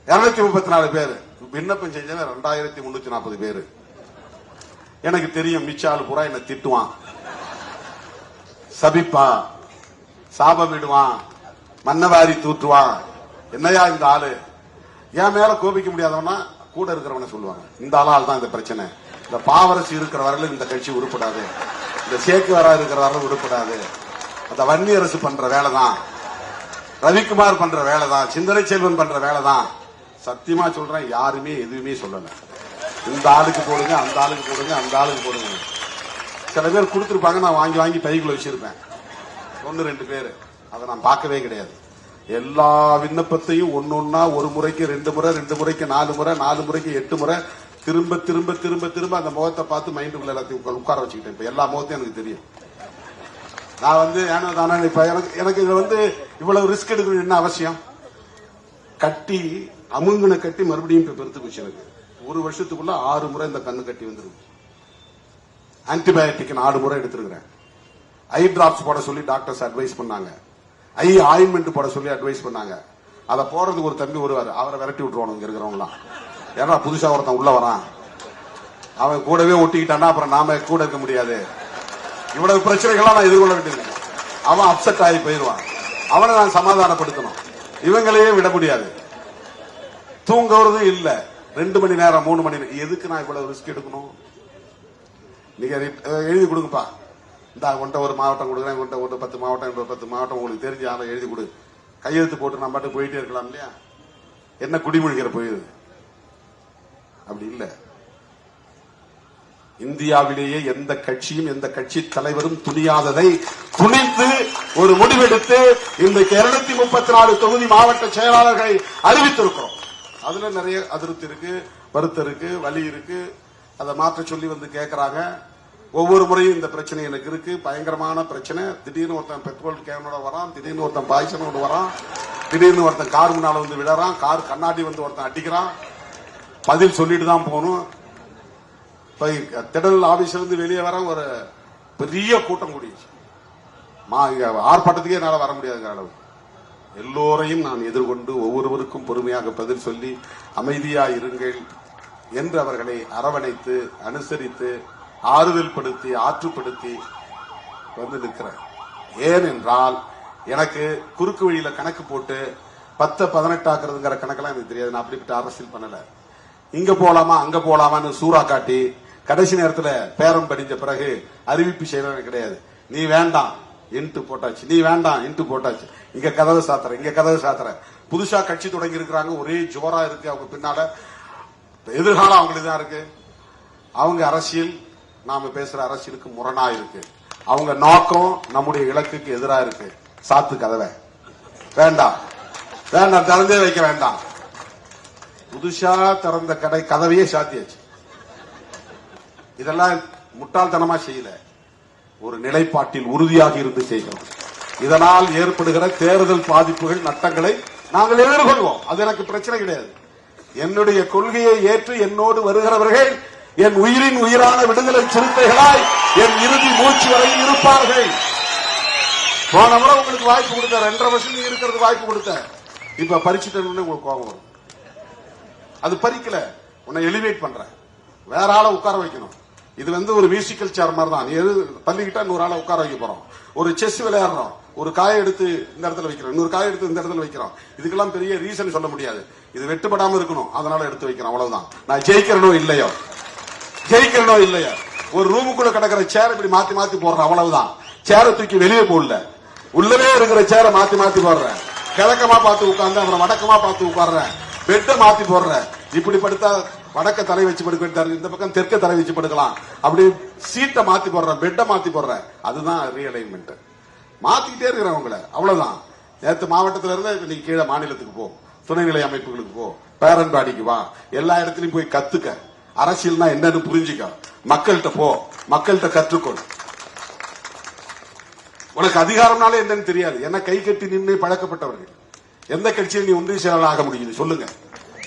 S3: 234 பேர் விண்ணப்பம் செஞ்ச 2340 பேரு. எனக்கு தெரியும் மிச்சாலு பூரா என்ன திட்டுவான், சபிப்பான், சாபம் விடுவான், மன்னவாரி தூற்றுவான். என்னையா இந்த ஆளு, என் மேல கோபிக்க முடியாதவனா கூட இருக்கிறவன சொல்லுவாங்க, இந்த ஆளால் தான் இந்த பிரச்சனை. இந்த பாவரசு இருக்கிற வரல இந்த கட்சி உருப்படாது, இந்த சேக்கு வரா இருக்கிற வரல உருப்படாது, அந்த வன்னி அரசு பண்ற வேலை தான், ரவிக்குமார் பண்ற வேலை தான், சிந்தனை செல்வன் பண்ற வேலை தான். சத்தியமா சொல்றேன், யாருமே எதுவுமே சொல்லல. இந்த ஆளுக்கு போடுங்க, அந்த ஆளுக்கு போடுங்க, அந்த ஆளுக்கு போடுங்க. சில பேர் கொடுத்துருப்பாங்க, நான் வாங்கி வாங்கி பைக்குள்ள வச்சிருப்பேன். 1-2 பேரு அதை நான் பார்க்கவே கிடையாது. எல்லா விண்ணப்பத்தையும் ஒன்னொன்னா, ஒரு முறைக்கு 2 முறை, 2 முறைக்கு 4 முறை, 4 முறைக்கு 8 முறை திரும்ப திரும்ப திரும்ப திரும்ப அந்த முகத்தை பார்த்து மைண்டுக்குள்ள எல்லாத்தையும் உட்கார வச்சுக்கிட்டேன். இப்ப எல்லா முகத்தையும் எனக்கு தெரியும். நான் ஏனோ தானே இப்ப எனக்கு இதுல இவ்வளவு ரிஸ்க் எடுக்கணும் என்ன அவசியம்? கட்டி அமுங்கனை கட்டி மறுபடியும் இப்ப பெருத்து போச்சு. எனக்கு 1 வருஷத்துக்குள்ள 6 முறை இந்த கண்ணு கட்டி வந்துருக்கு. ஆன்டிபயோட்டிக் 4 முறை எடுத்திருக்கிறேன். ஐ டிராப்ஸ் போட சொல்லி டாக்டர்ஸ் அட்வைஸ் பண்ணாங்க. ஐ ஆயின்மெண்ட் போட சொல்லி அட்வைஸ் பண்ணாங்க. அதை போறதுக்கு ஒரு தம்பி வருவாரு, அவரை விரட்டி விட்டுருவாங்க இங்க இருக்கிறவங்களாம். ஏன்னா புதுசா ஒருத்தன் உள்ள வரான், அவன் கூடவே ஒட்டிக்கிட்டான்னா அப்புறம் நாம கூட இருக்க முடியாது. இவ்வளவு பிரச்சனைகள்லாம் நான் எதிர்கொள்ள வேண்டியது. அவன் அப்செட் ஆகி போயிடுவான். அவனை நான் சமாதானப்படுத்தணும். இவங்களையே விட முடியாது. தூங்குறதும் இல்ல, 2 மணி நேரம் 3 மணி நேரம். எதுக்கு நான் இவ்வளவு ரிஸ்க் எடுக்கணும்? நீங்க எழுதி கொடுங்கப்பா, இந்த உன்ட்ட ஒரு மாவட்டம் கொடுக்குறேன், உன்ட்ட ஒரு 10 மாவட்டம், 10 மாவட்டம் உங்களுக்கு தெரிஞ்ச ஆளை எழுதி கொடு, கையெழுத்து போட்டு நம்ம பாட்டு போயிட்டே இருக்கலாம் இல்லையா? என்ன குடிமொழிக்கிற போயுது? அப்படி இல்ல. இந்தியாவிலேயே எந்த கட்சியும் எந்த கட்சி தலைவரும் துணியாததை துணிந்து ஒரு முடிவெடுத்து இன்றைக்கு 234 தொகுதி மாவட்ட செயலாளர்களை அறிவித்திருக்கிறோம். அதுல நிறைய அதிருப்தி இருக்கு, வருத்தம் இருக்கு, வலி இருக்கு. அதை மாற்ற சொல்லி கேட்கறாங்க. ஒவ்வொரு முறையும் இந்த பிரச்சனை எனக்கு இருக்கு, பயங்கரமான பிரச்சனை. திடீர்னு ஒருத்தன் பெட்ரோல் கேனோட வரான், திடீர்னு ஒருத்தன் பாய்ச்சனோட வரான், திடீர்னு ஒருத்தன் கார் முன்னால விழறான், கார் கண்ணாடி ஒருத்தன் அடிக்கிறான். பதில் சொல்லிட்டு தான் போகணும். திடல் ஆபீஸ்ல இருந்து வெளியே வர ஒரு பெரிய கூட்டம் கூடிச்சு. ஆர்ப்பாட்டத்துக்கே என்னால வர முடியாதுங்கிற அளவு. எல்லோரையும் நான் எதிர்கொண்டு ஒவ்வொருவருக்கும் பொறுமையாக பதில் சொல்லி அமைதியா இருங்கள் என்று அவர்களை அரவணைத்து அனுசரித்து ஆறுதல் படுத்தி ஆற்றுப்படுத்தி நிற்கிறேன். ஏனென்றால் எனக்கு குறுக்கு வழியில கணக்கு போட்டு 10-18 ஆக்குறதுங்கிற கணக்கெல்லாம் எனக்கு தெரியாது. நான் அப்படிப்பட்ட அரசியல் பண்ணல. இங்க போலாமா அங்க போலாமான்னு சூறா காட்டி கடைசி நேரத்தில் பேரம் படிஞ்ச பிறகு அறிவிப்பு செய்யறது கிடையாது. நீ வேண்டாம் இன்ட்டு போட்டாச்சு, நீ வேண்டாம் இன்ட்டு போட்டாச்சு. இங்க கதவை சாத்துற, இங்க கதவை சாத்துற. புதுசா கட்சி தொடங்கி இருக்கிறாங்க, ஒரே ஜோரா இருக்கு. அவங்க பின்னால எதிர்காலம் அவங்களுக்கு தான் இருக்கு. அவங்க அரசியல் நாம பேசுற அரசியலுக்கு முரணா இருக்கு. அவங்க நோக்கம் நம்முடைய இலக்குக்கு எதிராக இருக்கு. சாத்து கதவை, வேண்டாம் வேண்டாம், திறந்தே வைக்க வேண்டாம். புதுசா திறந்த கடை கதவையே சாத்தியாச்சு. இதெல்லாம் முட்டாள்தனமா செய்யல, ஒரு நிலைப்பாட்டில் உறுதியாக இருந்து செய்கிறோம். இதனால் ஏற்படுகிற தேர்தல் பாதிப்புகள் நட்டங்களை நாங்கள் எதிர்கொள்வோம். அது எனக்கு பிரச்சனை கிடையாது. என்னுடைய கொள்கையை ஏற்று என்னோடு வருகிறவர்கள் என் உயிரின் உயிரான விடுதலை சிறுத்தைகளாய் என் இறுதி மூச்சு வரை இருப்பார்கள். போன முறை உங்களுக்கு வாய்ப்பு கொடுத்த 2.5 வருஷம் நீங்க இருக்கிறதுக்கு வாய்ப்பு கொடுத்த, இப்ப பறிச்சுட்டு உங்களுக்கு கோபம் வரும். அது பறிக்கல, உன்னை எலிவேட் பண்ற, வேற ஆளை உட்கார வைக்கணும். இது ஒரு மியூசிக்கல் சேர் மாதிரி தான். நீ எது தள்ளிக்கிட்டா 100 ஆளை உட்கார வைக்க போறோம். ஒரு செஸ் விளையாடுறோம், ஒரு காயை எடுத்து இந்த இடத்துல வைக்கிறோம், இன்னொரு காயை எடுத்து இந்த இடத்துல வைக்கிறோம். இதுக்கெல்லாம் பெரிய ரீசன் சொல்ல முடியாது. இது வெட்டுப்படாம இருக்கணும், அதனால எடுத்து வைக்கிறோம், அவ்வளவுதான். நான் ஜெயிக்கிறனோ இல்லையோ, ஜெயிக்கிறனோ இல்லையோ, ஒரு ரூமுக்குள்ள கிடக்கிற சேர் இப்படி மாத்தி மாத்தி போடுறேன், அவ்வளவுதான். சேரை தூக்கி வெளியே போடல, உள்ளவே இருக்கிற சேரை மாத்தி மாத்தி போடுறேன். கிழக்கமா பார்த்து உட்கார்ந்து அப்புறம் வடக்கமா பார்த்து உட்கார்றேன். பெட்டை மாத்தி போடுறேன். இப்படி படுத்தா வடக்க தலை வச்சு படுக்க, இந்த பக்கம் தெற்க தலை வச்சு படுக்கலாம். அப்படி சீட்டை மாத்தி போடுறேன், பெட்டை மாத்தி போடுறேன். அதுதான் ரீஅலைன்மெண்ட். மாத்திக்கிட்டே இருக்கிறவங்கள, அவ்வளவுதான். நேற்று மாவட்டத்தில் இருந்து நீங்க கீழே மாநிலத்துக்கு போ, துணைநிலை அமைப்புகளுக்கு போ, பேரண்ட் பாடிக்கு வா, எல்லா இடத்துலயும் போய் கத்துக்க. அரசியல்னா என்னன்னு புரிஞ்சுக்க, மக்கள்கிட்ட போ, மக்கள்கிட்ட கற்றுக்கொள். உனக்கு அதிகாரம்னாலே என்னன்னு தெரியாது. என்ன கை கட்டி நின்று பழக்கப்பட்டவர்கள். எந்த கட்சியில் நீ ஒன்றிய செயலாளர் ஆக முடியுது சொல்லுங்க?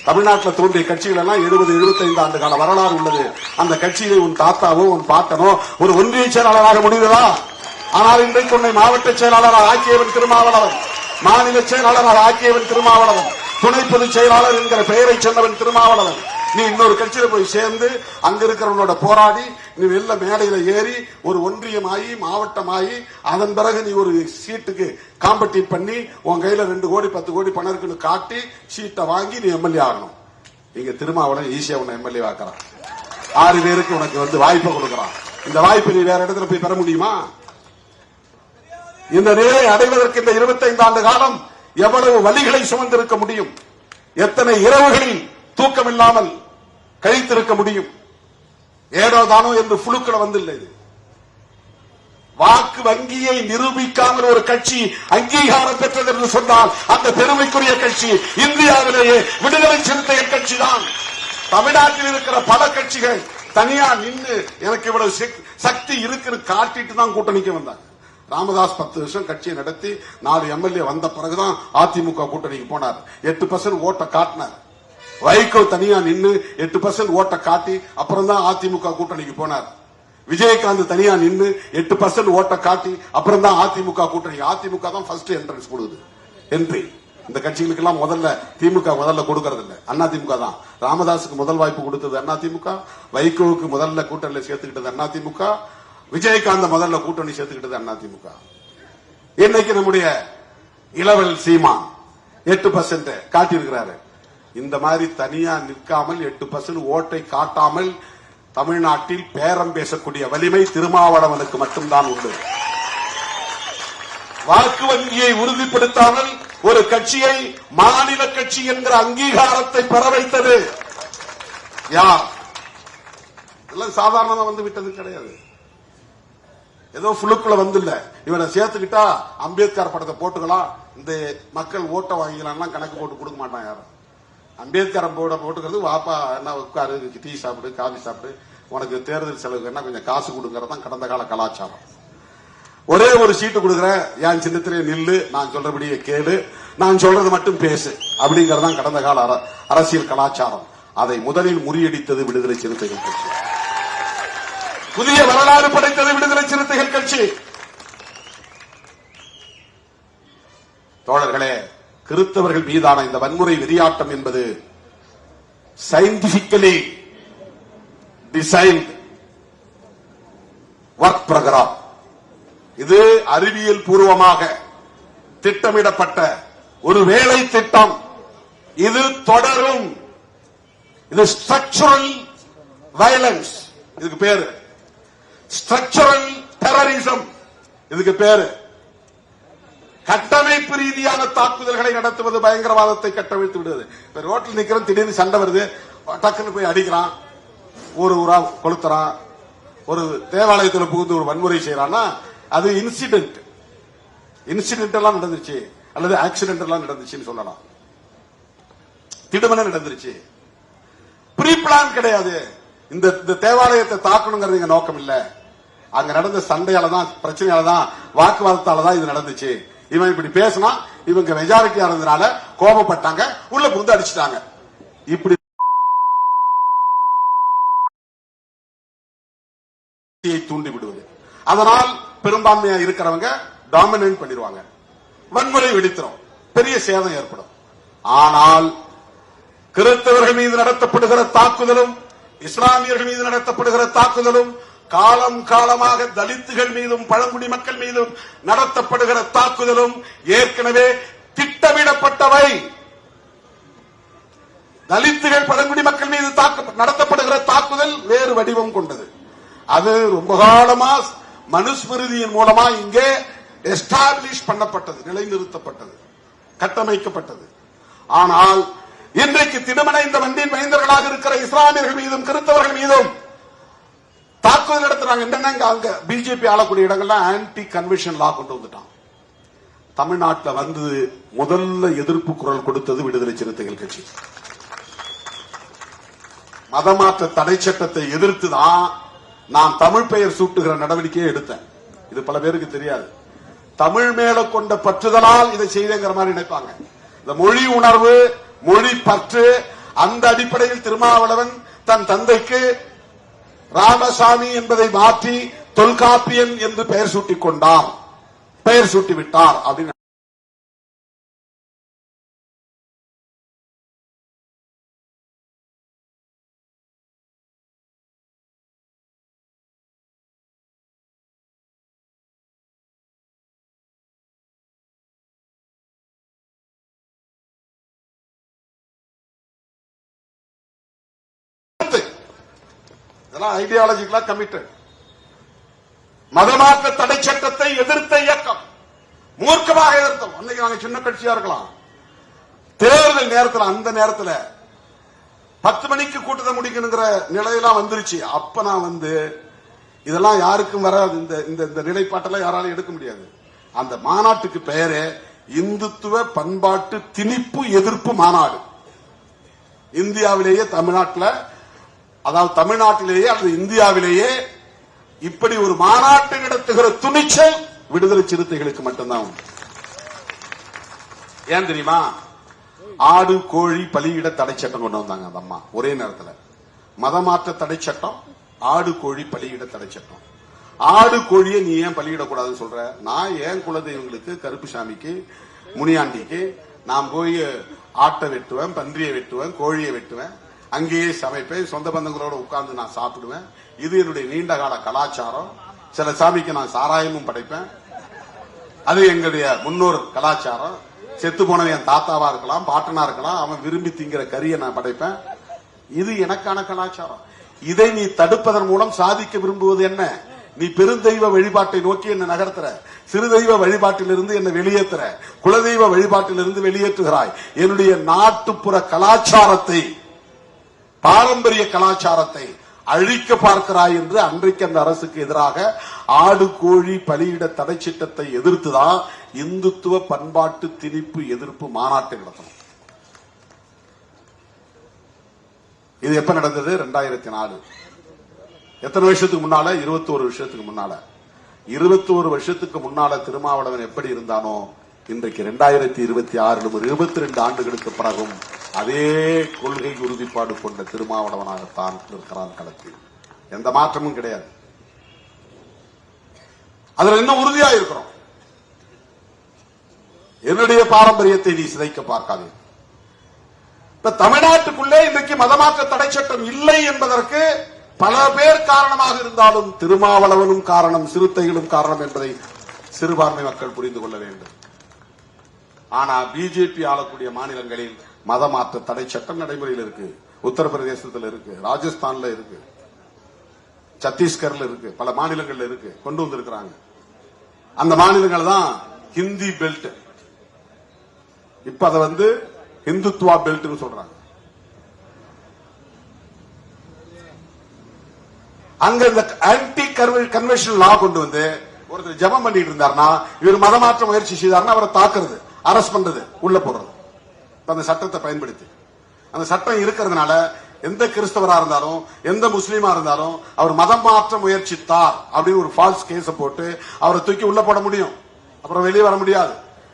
S3: தமிழ்நாட்டில் தோன்றிய கட்சிகள் எல்லாம் 70-75 ஆண்டு கால வரலாறு உள்ளது. அந்த கட்சியிலே உன் தாத்தாவோ உன் பாட்டனோ ஒரு ஒன்றிய செயலாளராக முடியுதா? ஆனால் இன்றைக்கு உன்னை மாவட்ட செயலாளராக ஆக்கியவன் திருமாவளவன், மாநில செயலாளராக ஆக்கியவன் திருமாவளவன், துணை பொதுச் செயலாளர் என்கிற பெயரை சொன்னவன் திருமாவளவன். நீ இன்னொரு கட்சியில போய் சேர்ந்து அங்க இருக்கிறவனோட போராடி நீ வெள்ள மேடையில ஏறி ஒரு ஒன்றியமாயி மாவட்டமாயி அதன் பிறகு நீ ஒரு சீட்டுக்கு காம்படிட் பண்ணி உன் கையில 2 கோடி 10 கோடி பணம் இருக்குன்னு காட்டி சீட்டை வாங்கி நீ எம்எல்ஏ ஆகணும். இங்க திருமாவளவன் ஈஸியா உன்னை எம்எல்ஏ ஆக்குறான். 6 பேருக்கு உனக்கு வாய்ப்பை கொடுக்கறான். இந்த வாய்ப்பை நீ வேற இடத்துல போய் பெற முடியுமா? இந்த நிலையை அடைவதற்கு இந்த 25 ஆண்டு காலம் எவ்வளவு வலிகளை சுமந்திருக்க முடியும்? எத்தனை இரவுகளில் தூக்கம் இல்லாமல் கழித்திருக்க முடியும்? ஏடோ தானோ என்று புழுக்களை வந்தில்லை. வாக்கு வங்கியை நிரூபிக்காமல் ஒரு கட்சி அங்கீகாரம் பெற்றது என்று சொன்னால் அந்த பெருமைக்குரிய கட்சி இந்தியாவிலேயே விடுதலை சிறுத்தைகள் கட்சி தான். தமிழ்நாட்டில் இருக்கிற பல கட்சிகள் தனியா நின்று எனக்கு இவ்வளவு சக்தி இருக்குன்னு காட்டிட்டு தான் கூட்டணிக்கு வந்தாங்க. ராமதாஸ் 10 வருஷம் கட்சியை நடத்தி 4 எம்எல்ஏ வந்த பிறகுதான் அதிமுக கூட்டணிக்கு போனார். 8% ஓட்டை காட்டினார். வைகோ தனியா நின்று 8% ஓட்டை காட்டி அப்புறம் தான் அதிமுக கூட்டணிக்கு போனார். விஜயகாந்த் தனியா நின்று 8% ஓட்டை காட்டி அப்புறம் தான் அதிமுக கூட்டணி. அதிமுக தான் ஃபர்ஸ்ட் என்ட்ரன்ஸ் கொடுக்குது, என்ட்ரி. இந்த கட்சிகளுக்கு எல்லாம் முதல்ல திமுக முதல்ல கொடுக்கறது இல்ல, அதிமுக தான். ராமதாஸுக்கு முதல் வாய்ப்பு கொடுத்தது அதிமுக, வைகோவுக்கு முதல்ல கூட்டணியில் சேர்த்துக்கிட்டது அதிமுக, விஜயகாந்த முதல்ல கூட்டணி சேர்த்துக்கிட்டது அதிமுக. இன்னைக்கு நம்முடைய இளவல் சீமான் 8% காட்டியிருக்கிறாரு. இந்த மாதிரி தனியா நிற்காமல் 8% ஓட்டை காட்டாமல் தமிழ்நாட்டில் பேரம் பேசக்கூடிய வலிமை திருமாவளவனுக்கு மட்டும்தான் உண்டு. வாக்கு வங்கியை உறுதிப்படுத்தாமல் ஒரு கட்சியை மாநில கட்சி என்கிற அங்கீகாரத்தை பெற வைத்தது யார்? எல்லாம் சாதாரணமா வந்து விட்டது கிடையாது. ஏதோ புழுக்குள்ள வந்துல்ல. இவனை சேர்த்துக்கிட்டா அம்பேத்கர் படத்தை போட்டுக்கலாம், இந்த மக்கள் ஓட்ட வாங்கிக்கலாம் கணக்கு போட்டு கொடுக்க மாட்டான் யாரும். அம்பேத்கர் போட்டுக்கிறது வாப்பா என்ன உட்காரு, டீ சாப்பிடு, காபி சாப்பிடு, உனக்கு தேர்தல் செலவுக்கு என்ன கொஞ்சம் காசு கொடுக்கறதான் கடந்த கால கலாச்சாரம். ஒரே ஒரு சீட்டு கொடுக்குறேன், என் சின்னத்திலே நில்லு, நான் சொல்றபடியே கேளு, நான் சொல்றது மட்டும் பேசு அப்படிங்கறதான் கடந்த கால அரசியல் கலாச்சாரம். அதை முதலில் முறியடித்தது விடுதலை சிறுத்தைகள் கட்சி. புதிய வரலாறு படைத்தது விடுதலை சிறுத்தைகள் கட்சி. தோழர்களே, கிறிஸ்தவர்கள் மீதான இந்த வன்முறை வெறியாட்டம் என்பது சயின்டிபிக்கலி டிசைன்ட் ஒர்க் புரோகிராம். இது அறிவியல் பூர்வமாக திட்டமிடப்பட்ட ஒரு வேலை திட்டம். இது தொடரும். இது ஸ்ட்ரக்சரல் வயலன்ஸ், இதுக்கு பேரு ஸ்ட்ரக்சரல் டெரரிசம், இதுக்கு பேரு. கட்டமைப்பு ரீதியான தாக்குதல்களை நடத்துவது, பயங்கரவாதத்தை கட்டமைத்து விடுவது. இப்ப ரோட்டில் நிக்கிறோம், திடீர்னு சண்டை வருது, டக்குன்னு போய் அடிக்கிறான், ஒரு ஊரா கொளுத்துறான், ஒரு தேவாலயத்தில் புகுந்து ஒரு வன்முறை செய்யறான்னா அது இன்சிடென்ட். இன்சிடென்ட் எல்லாம் நடந்துச்சு அல்லது ஆக்சிடென்ட் எல்லாம் நடந்துச்சுன்னு சொல்லலாம். திடுமன நடந்துருச்சு, ப்ரீ பிளான் கிடையாது. இந்த தேவாலயத்தை தாக்கணுங்கிறது எங்க நோக்கம் இல்ல. அங்க நடந்த சண்டையால தான், பிரச்சனையால தான், வாக்குவாதத்தால தான் இது நடந்துச்சு. இவன் இப்படி பேசினா இவங்க மெஜாரிட்டியா இருந்தனால கோபப்பட்டாங்க, உள்ள புகுந்து அடிச்சுட்டாங்க. இப்படி தூண்டி விடுவது. அதனால் பெரும்பான்மையா இருக்கிறவங்க டாமினேட் பண்ணிடுவாங்க, வன்முறை வெடித்திரும், பெரிய சேதம் ஏற்படும். ஆனால் கிறிஸ்தவர்கள் மீது நடத்தப்படுகிற தாக்குதலும் இஸ்லாமியர்கள் மீது நடத்தப்படுகிற தாக்குதலும் காலம் காலமாக தலித்துகள் மீதும் பழங்குடி மக்கள் மீதும் நடத்தப்படுகிற தாக்குதலும் ஏற்கனவே திட்டமிடப்பட்டவை. தலித்துகள் பழங்குடி மக்கள் மீது நடத்தப்படுகிற தாக்குதல் வேறு வடிவம் கொண்டது. அது ரொம்ப காலமா மனுஸ்மிருதியின் மூலமா இங்கே எஸ்டாப்ளிஷ் பண்ணப்பட்டது, நிலைநிறுத்தப்பட்டது, கட்டமைக்கப்பட்டது. ஆனால் இன்றைக்கு திடுமனைந்த வண்டின் மைந்தர்களாக இருக்கிற இஸ்லாமியர்கள் மீதும் கிறிஸ்தவர்கள் மீதும் தாக்குதல் நடத்துறாங்க. என்னன்னா அங்க பிஜேபி ஆளக்கூடிய இடங்கள்லாம் ஆன்டி கன்வென்ஷன் லா கொண்டு வந்துட்டான். தமிழ்நாட்டில் வந்து முதல்ல எதிர்ப்பு குரல் கொடுத்தது விடுதலை சிறுத்தைகள் கட்சி. மதமாற்ற தடை சட்டத்தை எதிர்த்துதான் நான் தமிழ் பெயர் சூட்டுகிற நடவடிக்கையை எடுத்தேன். இது பல பேருக்கு தெரியாது. தமிழ் மேல கொண்ட பற்றுதலால் இதை செய்தேங்கிற மாதிரி நினைப்பாங்க. இந்த மொழி உணர்வு, மொழி பற்று, அந்த அடிப்படையில் திருமாவளவன் தன் தந்தைக்கு ராமசாமி என்பதை மாற்றி தொல்காப்பியன் என்று பெயர் சூட்டிக் கொண்டார், பெயர் சூட்டிவிட்டார் அப்படின்னு ஐடியாலஜிக்கலா கமிட்டட். மதமாற்ற தடை சட்டத்தை எதிர்த்த இயக்கம் மூர்க்கமாக எதிர்த்தோம். அன்னைக்கு நாங்க சின்ன கட்சியா இருக்கலாம். தேர்தல் நேரத்தில், அந்த நேரத்தில் 10 மணிக்கு கூட்டத்தை முடிக்கணுங்கிற நிலையெல்லாம் வந்துருச்சு. அப்ப நான் இதெல்லாம் யாருக்கும் வராது, இந்த நிலைப்பாட்டெல்லாம் யாராலும் எடுக்க முடியாது. அந்த மாநாட்டுக்கு பெயரே இந்துத்துவ பண்பாட்டு திணிப்பு எதிர்ப்பு மாநாடு. இந்தியாவிலேயே, தமிழ்நாட்டில், அதாவது தமிழ்நாட்டிலேயே அல்லது இந்தியாவிலேயே இப்படி ஒரு மாநாட்டை நடத்துகிற துணிச்சல் விடுதலை சிறுத்தைகளுக்கு மட்டும்தான் உண்டு. ஏன் தெரியுமா? ஆடு கோழி பலியிட தடை சட்டம் கொண்டு வந்தாங்க அந்த அம்மா ஒரே நேரத்தில். மதமாற்ற தடை சட்டம், ஆடு கோழி பலியிட தடை சட்டம். ஆடு கோழியை நீ ஏன் பலியிடக்கூடாதுன்னு சொல்ற? நான் ஏன் குலதெய்வங்களுக்கு, கருப்புசாமிக்கு, முனியாண்டிக்கு நான் போய் ஆட்டை வெட்டுவேன், பன்றியை வெட்டுவேன், கோழியை வெட்டுவேன், அங்கேயே சமைப்பேன், சொந்த பந்தங்களோட உட்கார்ந்து நான் சாப்பிடுவேன். இது என்னுடைய நீண்ட கால கலாச்சாரம். சில சாமிக்கு நான் சாராயமும் படைப்பேன். அது எங்களுடைய முன்னோர் கலாச்சாரம். செத்து போனவன் என் தாத்தாவா இருக்கலாம், பாட்டனா இருக்கலாம், அவன் விரும்பி திங்கிற கறியை நான் படைப்பேன். இது எனக்கான கலாச்சாரம். இதை நீ தடுப்பதன் மூலம் சாதிக்க விரும்புவது என்ன? நீ பெருந்தெய்வ வழிபாட்டை நோக்கி என்ன நகர்த்துற, சிறு தெய்வ வழிபாட்டிலிருந்து என்ன வெளியேற்றுற, குலதெய்வ வழிபாட்டிலிருந்து வெளியேற்றுகிறாய். என்னுடைய நாட்டுப்புற கலாச்சாரத்தை, பாரம்பரிய கலாச்சாரத்தை அழிக்க பார்க்கிறாய் என்று அன்றைக்கு அந்த அரசுக்கு எதிராக ஆடு கோழி பலியிட தடை சட்டத்தை எதிர்த்துதான் இந்துத்துவ பண்பாட்டு திணிப்பு எதிர்ப்பு மாநாட்டை நடத்தணும். இது எப்ப நடந்தது? 2004. எத்தனை வருஷத்துக்கு முன்னால? 21 வருஷத்துக்கு முன்னால. 21 வருஷத்துக்கு முன்னால திருமாவளவன் எப்படி இருந்தானோ இன்றைக்கு 2026 22 ஆண்டுகளுக்கு பிறகும் அதே கொள்கை உறுதிப்பாடு கொண்ட திருமாவளவனாகத்தான் இருக்கிறான் களத்தில். எந்த மாற்றமும் கிடையாது. அதுல இன்னும் உறுதியா இருக்கிறோம். என்னுடைய பாரம்பரியத்தை நீ சிதைக்க பார்க்காதே. இப்ப தமிழ்நாட்டுக்குள்ளே இன்றைக்கு மதமாற்ற தடை சட்டம் இல்லை என்பதற்கு பல பேர் காரணமாக இருந்தாலும் திருமாவளவனும் காரணம், சிறுத்தைகளும் காரணம் என்பதை சிறுபான்மை மக்கள் புரிந்து கொள்ள வேண்டும். ஆனா பிஜேபி ஆளக்கூடிய மாநிலங்களில் மதமாற்ற தடை சட்டம் நடைமுறையில் இருக்கு. உத்தரப்பிரதேசத்தில் இருக்கு, ராஜஸ்தான்ல இருக்கு, சத்தீஸ்கர்ல இருக்கு, பல மாநிலங்கள்ல இருக்கு, கொண்டு வந்திருக்கிறாங்க. அந்த மாநிலங்கள் தான் ஹிந்தி பெல்ட். இப்ப அதை இந்துத்துவா பெல்ட் சொல்றாங்க. அங்க இந்த ஆன்டி கன்வென்ஷன் லா கொண்டு வந்து ஒருத்தர் ஜபம் பண்ணிட்டு இருந்தாருன்னா, இவர் மதமாற்ற முயற்சி செய்தார்னா அவரை தாக்குறது, அரெஸ்ட் பண்றது, உள்ள போடுறது. அந்த சட்டத்தை பயன்படுத்தி, அந்த சட்டம் இருக்கிறதுனால எந்த கிறிஸ்தவரா இருந்தாலும் எந்த முஸ்லீமா இருந்தாலும் அவர் மதம் மாற்ற முயற்சித்தார் அப்படின்னு ஒரு ஃபால்ஸ் கேஸ போட்டு அவரை தூக்கி உள்ள போட முடியும். அப்புறம் வெளியே வர முடியாது.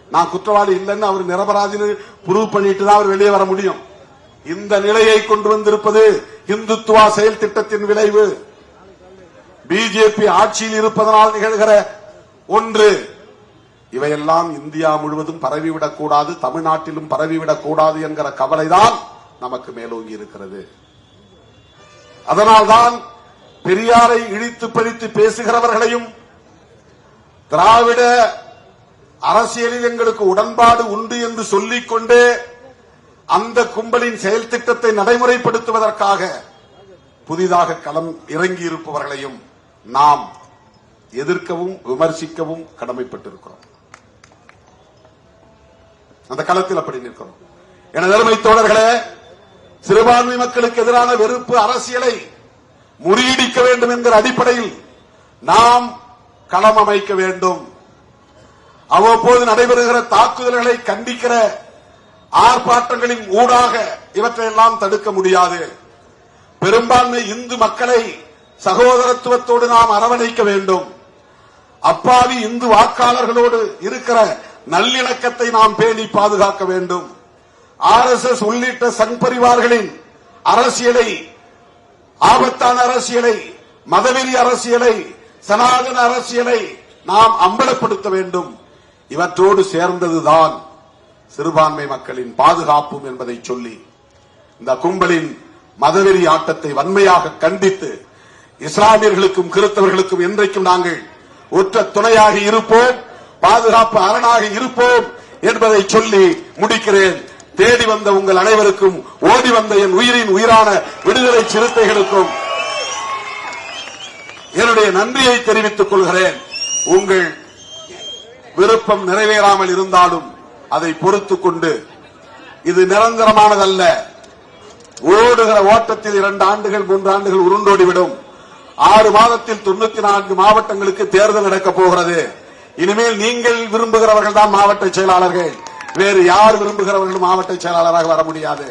S3: நான் குற்றவாளி இல்லைன்னு அவர் நிரபராதின்னு ப்ரூவ் பண்ணிட்டு தான் அவர் வெளியே வர முடியும். இந்த நிலையை கொண்டு வந்திருப்பது இந்துத்துவா செயல் திட்டத்தின் விளைவு. பிஜேபி ஆட்சியில் இருப்பதனால் நிகழ்கிற ஒன்று. இவையெல்லாம் இந்தியா முழுவதும் பரவிவிடக் கூடாது, தமிழ்நாட்டிலும் பரவிவிடக் கூடாது என்கிற கவலைதான் நமக்கு மேலோங்கி இருக்கிறது. அதனால்தான் பெரியாரை இழித்து பழித்து பேசுகிறவர்களையும், திராவிட அரசியலில் எங்களுக்கு உடன்பாடு உண்டு என்று சொல்லிக்கொண்டு அந்த கும்பலின் செயல் திட்டத்தை நடைமுறைப்படுத்துவதற்காக புதிதாக களம் இறங்கி இருப்பவர்களையும் நாம் எதிர்க்கவும் விமர்சிக்கவும் கடமைப்பட்டிருக்கிறோம். அந்த களத்தில் அப்படி நிற்கிறோம். எனது அருமை தோழர்களே, சிறுபான்மை மக்களுக்கு எதிரான வெறுப்பு அரசியலை முறியடிக்க வேண்டும் என்கிற அடிப்படையில் நாம் களம் அமைக்க வேண்டும். அவ்வப்போது நடைபெறுகிற தாக்குதல்களை கண்டிக்கிற ஆர்ப்பாட்டங்களின் ஊடாக இவற்றையெல்லாம் தடுக்க முடியாது. பெரும்பான்மை இந்து மக்களை சகோதரத்துவத்தோடு நாம் அரவணைக்க வேண்டும். அப்பாவி இந்து வாக்காளர்களோடு இருக்கிற நல்லிணக்கத்தை நாம் பேணி பாதுகாக்க வேண்டும். RSS உள்ளிட்ட சங் பரிவார்களின் அரசியலை, ஆபத்தான அரசியலை, மதவெறி அரசியலை, சனாதன அரசியலை நாம் அம்பலப்படுத்த வேண்டும். இவற்றோடு சேர்ந்ததுதான் சிறுபான்மை மக்களின் பாதுகாப்பும் என்பதை சொல்லி இந்த கும்பலின் மதவெறி ஆட்டத்தை வன்மையாக கண்டித்து இஸ்லாமியர்களுக்கும் கிறிஸ்தவர்களுக்கும் என்றைக்கும் நாங்கள் ஒற்ற துணையாக இருப்போம், பாதுகாப்பு அரணாக இருப்போம் என்பதை சொல்லி முடிக்கிறேன். தேடி வந்த உங்கள் அனைவருக்கும், ஓடி வந்த என் உயிரின் உயிரான விடுதலை சிறுத்தைகளுக்கும் என்னுடைய நன்றியை தெரிவித்துக் கொள்கிறேன். உங்கள் விருப்பம் நிறைவேறாமல் இருந்தாலும் அதை பொறுத்துக் கொண்டு, இது நிரந்தரமானதல்ல. ஓடுகிற ஓட்டத்தில் 2 ஆண்டுகள் 3 ஆண்டுகள் உருண்டோடிவிடும். 6 மாதத்தில் 94 மாவட்டங்களுக்கு தேர்தல் நடக்கப் போகிறது. இனிமேல் நீங்கள் விரும்புகிறவர்கள் தான் மாவட்ட செயலாளர்கள். வேறு யார் விரும்புகிறவர்களும் மாவட்ட செயலாளராக வர முடியாது.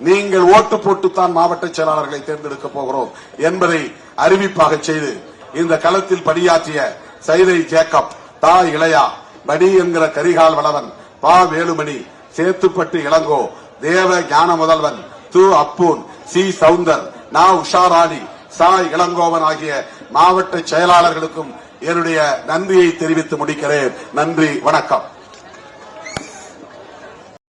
S3: நீங்கள் ஓட்டு போட்டுத்தான் மாவட்ட செயலாளர்களை தேர்ந்தெடுக்க போகிறோம் என்பதை அறிவிப்பாக செய்து இந்த களத்தில் பணியாற்றிய சைதை ஜேக்கப், தா இளையா, படி என்கிற கரிகால் வளவன், பா வேலுமணி, சேத்துப்பட்டு இளங்கோ, தேவ ஞான முதல்வன், து அப்பூன், சி சவுந்தர், நா உஷாராணி, சா இளங்கோவன் ஆகிய மாவட்ட செயலாளர்களுக்கும் என்னுடைய நன்றியை தெரிவித்து முடிக்கிறேன். நன்றி, வணக்கம்.